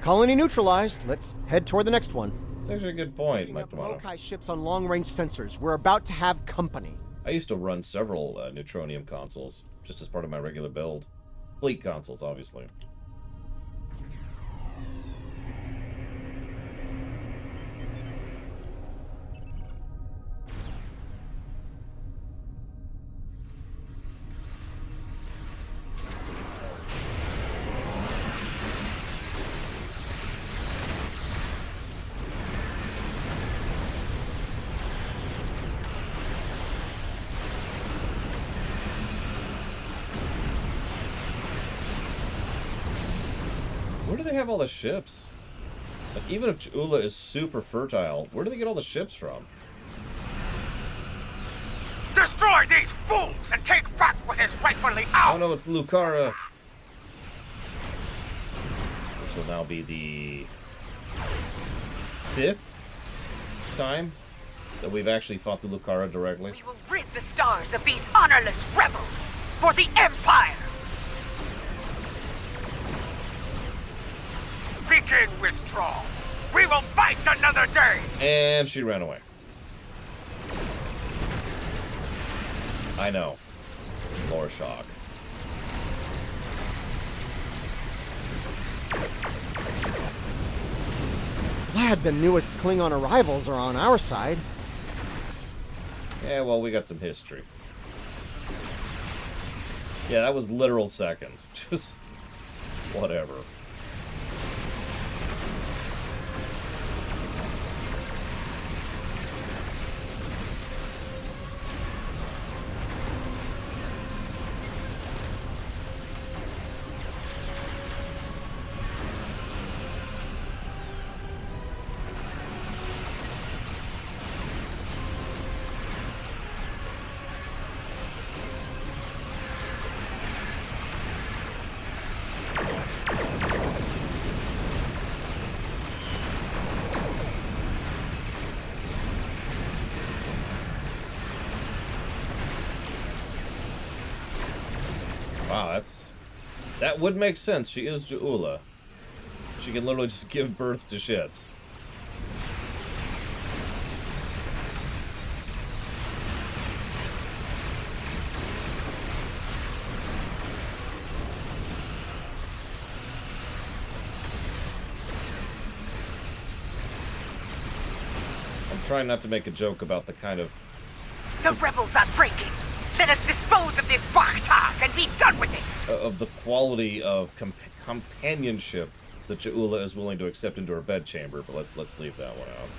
Speaker 18: Colony neutralized. Let's head toward the next one.
Speaker 1: That's actually a good point, Mike
Speaker 18: Mokai
Speaker 1: Kamano.
Speaker 18: ships on long-range sensors. We're about to have company.
Speaker 1: I used to run several Neutronium consoles, just as part of my regular build. Fleet consoles, obviously. Where do they have all the ships? Like, even if Ja'ula is super fertile, where do they get all the ships from?
Speaker 2: Destroy these fools and take back what is rightfully ours!
Speaker 1: Oh no, it's Lucara. This will now be the 5th time that we've actually fought the Lucara directly?
Speaker 10: We will rid the stars of these honorless rebels for the Empire!
Speaker 4: Begin withdrawal. We will fight another day!
Speaker 1: And she ran away. I know. More shock.
Speaker 18: Glad the newest Klingon arrivals are on our side.
Speaker 1: Yeah, well, we got some history. Yeah, that was literal seconds. Just whatever. Wow, that would make sense. She is Ja'ula. She can literally just give birth to ships. I'm trying not to make a joke about the kind of...
Speaker 10: The rebels are breaking! Let us dispose of this Bakhtak and be done with it!
Speaker 1: Of the quality of companionship that Ja'ula is willing to accept into her bedchamber, but let's leave that one out.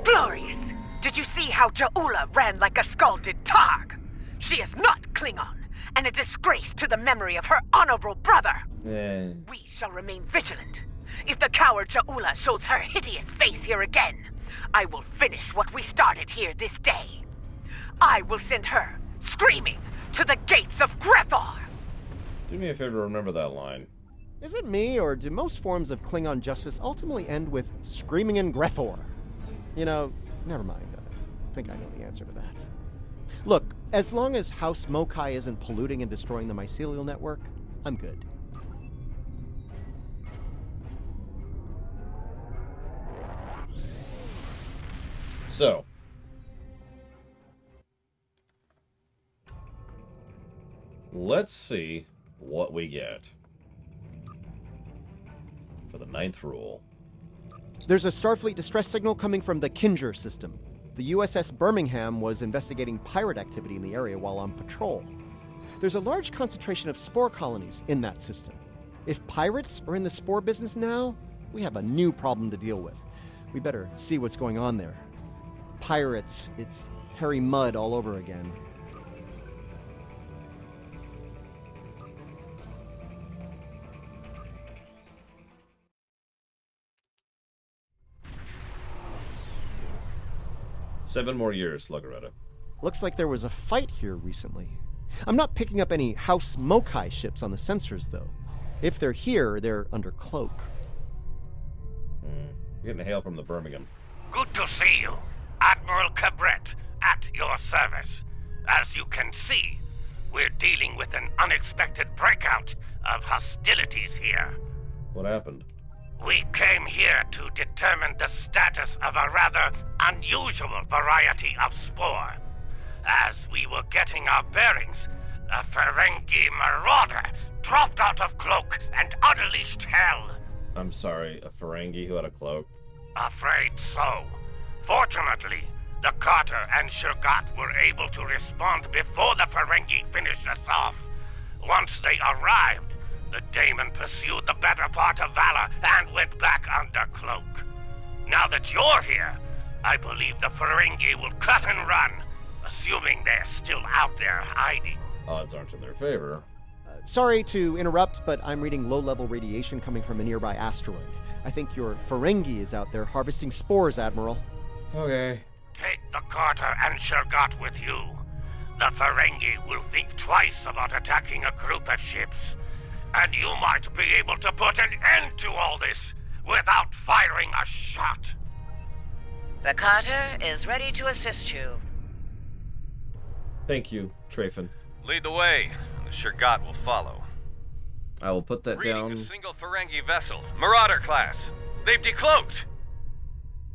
Speaker 10: Glorious! Did you see how Ja'ula ran like a scalded Targ? She is not Klingon, and a disgrace to the memory of her honorable brother. We shall remain vigilant. If the coward Ja'ula shows her hideous face here again, I will finish what we started here this day. I will send her, screaming, to the gates of Grethor!
Speaker 1: Do me a favor to remember that line.
Speaker 18: Is it me, or do most forms of Klingon justice ultimately end with screaming in Grethor? You know, never mind. I think I know the answer to that. Look, as long as House Mokai isn't polluting and destroying the mycelial network, I'm good.
Speaker 1: So, let's see what we get for the 9th rule.
Speaker 18: There's a Starfleet distress signal coming from the Kinger system. The USS Birmingham was investigating pirate activity in the area while on patrol. There's a large concentration of spore colonies in that system. If pirates are in the spore business now, we have a new problem to deal with. We better see what's going on there. Pirates, it's hairy mud all over again.
Speaker 1: Seven more years, Sluggeretta.
Speaker 18: Looks like there was a fight here recently. I'm not picking up any House Mokai ships on the sensors, though. If they're here, they're under cloak.
Speaker 1: You're getting a hail from the Birmingham.
Speaker 4: Good to see you. Admiral Cabret, at your service. As you can see, we're dealing with an unexpected breakout of hostilities here.
Speaker 1: What happened?
Speaker 4: We came here to determine the status of a rather unusual variety of spore. As we were getting our bearings, a Ferengi marauder dropped out of cloak and unleashed hell.
Speaker 1: I'm sorry, a Ferengi who had a cloak?
Speaker 4: Afraid so. Fortunately, the Carter and Shurgat were able to respond before the Ferengi finished us off. Once they arrived, the Daemon pursued the better part of Valor and went back under cloak. Now that you're here, I believe the Ferengi will cut and run, assuming they're still out there hiding.
Speaker 1: Odds aren't in their favor.
Speaker 18: Sorry to interrupt, but I'm reading low-level radiation coming from a nearby asteroid. I think your Ferengi is out there harvesting spores, Admiral.
Speaker 1: Okay.
Speaker 4: Take the Carter and Shergat with you. The Ferengi will think twice about attacking a group of ships, and you might be able to put an end to all this without firing a shot.
Speaker 19: The Carter is ready to assist you.
Speaker 1: Thank you, Trafin.
Speaker 13: Lead the way, and the Shergat will follow.
Speaker 1: I will put that
Speaker 13: Reading
Speaker 1: down.
Speaker 13: a single Ferengi vessel, Marauder class. They've decloaked.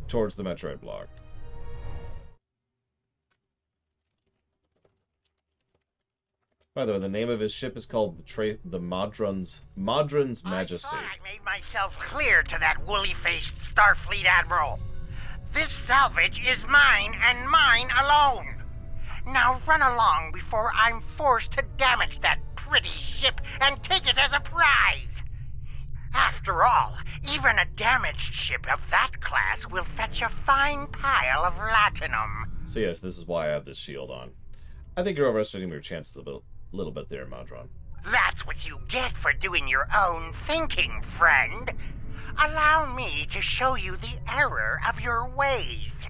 Speaker 1: Towards the Metroid block. By the way, the name of his ship is called the Modron's Majesty.
Speaker 10: I made myself clear to that woolly-faced Starfleet Admiral. This salvage is mine and mine alone. Now run along before I'm forced to damage that pretty ship and take it as a prize. After all, even a damaged ship of that class will fetch a fine pile of latinum.
Speaker 1: So yes, this is why I have this shield on. I think you're overestimating your chances a little bit there, Modron.
Speaker 10: That's what you get for doing your own thinking, friend. Allow me to show you the error of your ways.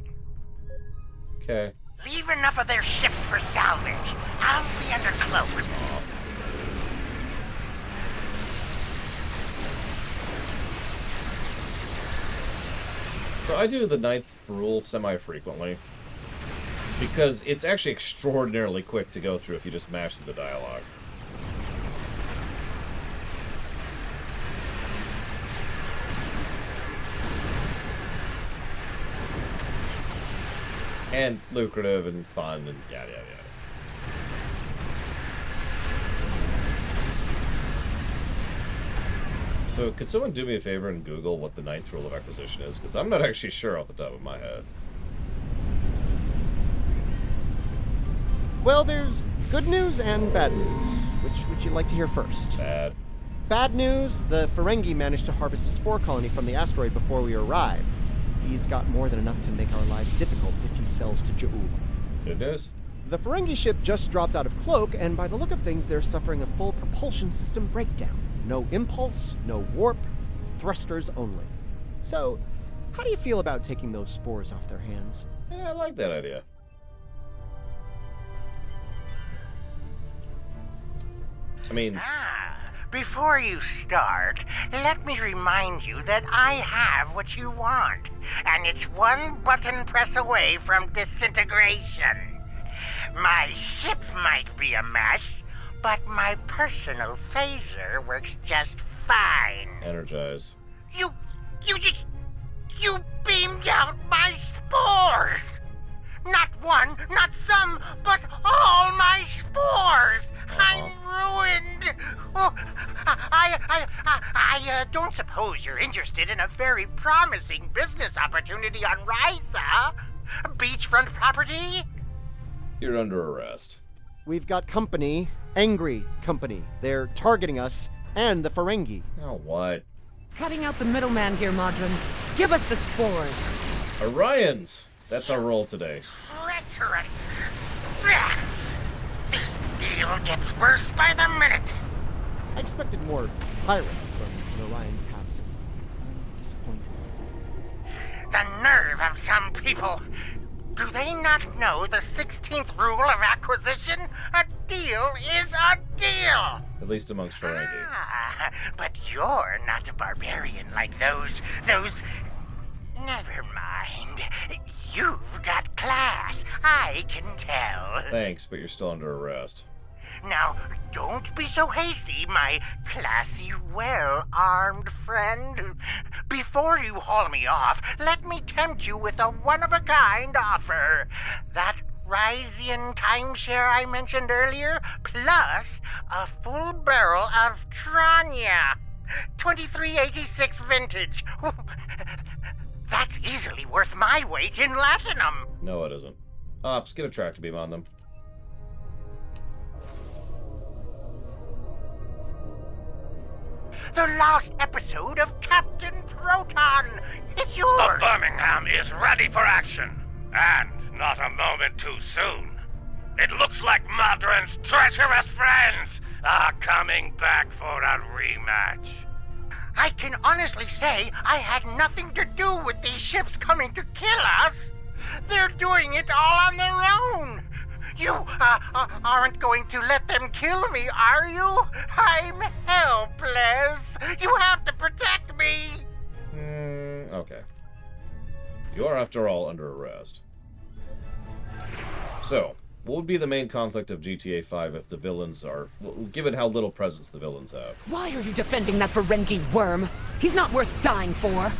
Speaker 1: Okay.
Speaker 10: Leave enough of their ships for salvage. I'll be under cloak.
Speaker 1: So I do the 9th rule semi-frequently, because it's actually extraordinarily quick to go through if you just mash through the dialogue. And lucrative and fun and yada yada yada. So, could someone do me a favor and Google what the 9th rule of acquisition is? Because I'm not actually sure off the top of my head.
Speaker 18: Well, there's good news and bad news. Which would you like to hear first?
Speaker 1: Bad.
Speaker 18: Bad news, the Ferengi managed to harvest a spore colony from the asteroid before we arrived. He's got more than enough to make our lives difficult if he sells to Ja'ul.
Speaker 1: Good news.
Speaker 18: The Ferengi ship just dropped out of Cloak, and by the look of things, they're suffering a full propulsion system breakdown. No impulse, no warp, thrusters only. So, how do you feel about taking those spores off their hands?
Speaker 1: Yeah, I like that idea. I mean...
Speaker 10: Before you start, let me remind you that I have what you want, and it's one button press away from disintegration. My ship might be a mess, but my personal phaser works just fine.
Speaker 1: Energize.
Speaker 10: You beamed out my spores! Not one, not some, but all my spores! I'm ruined! Oh, I don't suppose you're interested in a very promising business opportunity on Risa? Beachfront property?
Speaker 1: You're under arrest.
Speaker 18: We've got company, angry company. They're targeting us and the Ferengi.
Speaker 1: Oh, what?
Speaker 21: Cutting out the middleman here, Modron. Give us the spores.
Speaker 1: Orions! That's our role today.
Speaker 10: Treacherous! This deal gets worse by the minute.
Speaker 18: I expected more pirate from an Orion captain. I'm disappointed.
Speaker 10: The nerve of some people. Do they not know the 16th rule of acquisition? A deal is a deal!
Speaker 1: At least amongst Ferengi.
Speaker 10: But you're not a barbarian like those... Never mind. You've got class, I can tell.
Speaker 1: Thanks, but you're still under arrest.
Speaker 10: Now, don't be so hasty, my classy, well-armed friend. Before you haul me off, let me tempt you with a one-of-a-kind offer. That Ryzian timeshare I mentioned earlier, plus a full barrel of Tranya. 2386 vintage. That's easily worth my weight in latinum.
Speaker 1: No, it isn't. Ops, get a tractor beam on them.
Speaker 6: The last episode of Captain Proton. It's yours.
Speaker 4: The Birmingham is ready for action. And not a moment too soon. It looks like Modron's treacherous friends are coming back for a rematch.
Speaker 6: I can honestly say I had nothing to do with these ships coming to kill us. They're doing it all on their own. You aren't going to let them kill me, are you? I'm helpless. You have to protect me.
Speaker 1: Okay. You are, after all, under arrest. So, what would be the main conflict of GTA 5 if the villains are... Well, given how little presence the villains have?
Speaker 21: Why are you defending that Ferengi worm? He's not worth dying for.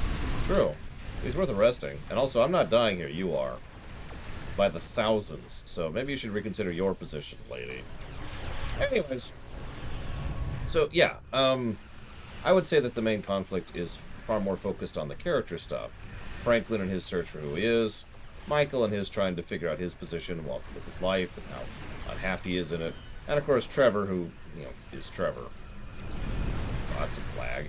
Speaker 1: True. He's worth arresting. And also, I'm not dying here, you are. By the thousands. So maybe you should reconsider your position, lady. Anyways. So, yeah. I would say that the main conflict is far more focused on the character stuff. Franklin and his search for who he is. Michael and his trying to figure out his position with his life and how unhappy he is in it. And, of course, Trevor, who, you know, is Trevor. Oh, that's a flag.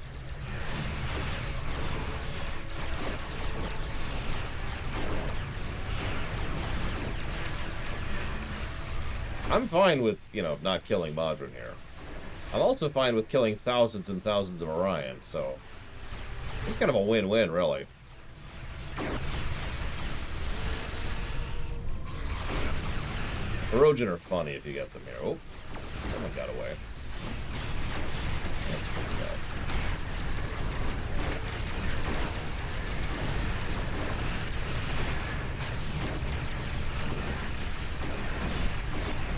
Speaker 1: I'm fine with, you know, not killing Modron here. I'm also fine with killing thousands and thousands of Orions, so... It's kind of a win-win, really. Erogen are funny if you get them here. Oh, someone got away. Let's fix that.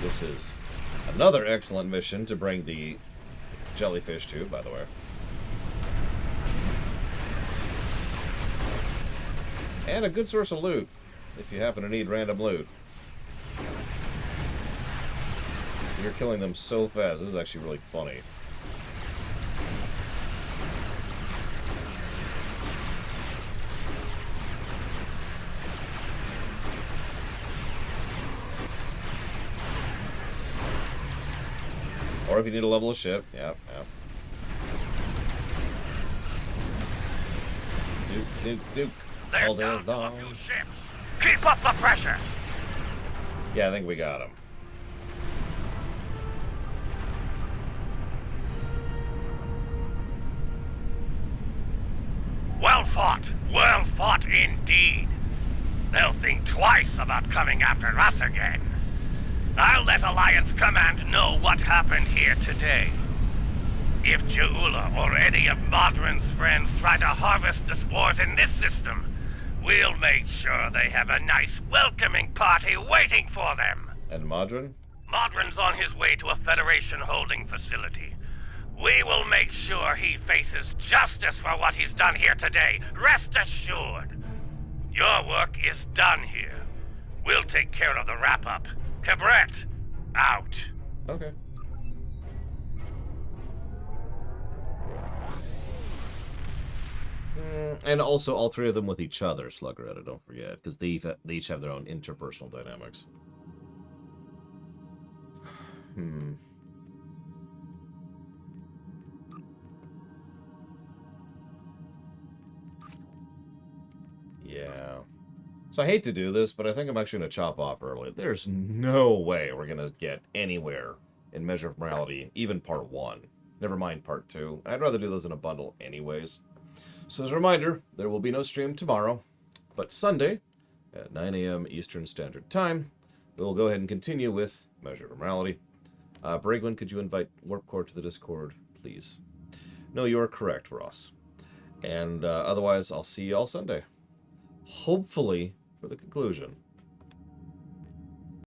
Speaker 1: This is another excellent mission to bring the jellyfish to, by the way. And a good source of loot, if you happen to need random loot. You're killing them so fast. This is actually really funny. Or if you need to level a ship. Yep. Duke. All day long.
Speaker 4: Keep up the pressure.
Speaker 1: Yeah, I think we got him.
Speaker 4: Well fought indeed. They'll think twice about coming after us again. I'll let Alliance Command know what happened here today. If Ja'ula or any of Modron's friends try to harvest the spores in this system, we'll make sure they have a nice welcoming party waiting for them.
Speaker 1: And Modron?
Speaker 4: Modron's on his way to a Federation holding facility. We will make sure he faces justice for what he's done here today. Rest assured. Your work is done here. We'll take care of the wrap-up. Cabret, out.
Speaker 1: Okay. And also all three of them with each other, Sluggeretta, don't forget, because they each have their own interpersonal dynamics. Yeah. So I hate to do this, but I think I'm actually going to chop off early. There's no way we're going to get anywhere in Measure of Morality, even Part 1. Never mind Part 2. I'd rather do those in a bundle anyways. So as a reminder, there will be no stream tomorrow, but Sunday at 9 a.m. Eastern Standard Time, we'll go ahead and continue with Measure of Morality. Bragwin, could you invite Warpcore to the Discord, please? No, you are correct, Ross. And otherwise, I'll see you all Sunday. Hopefully for the conclusion.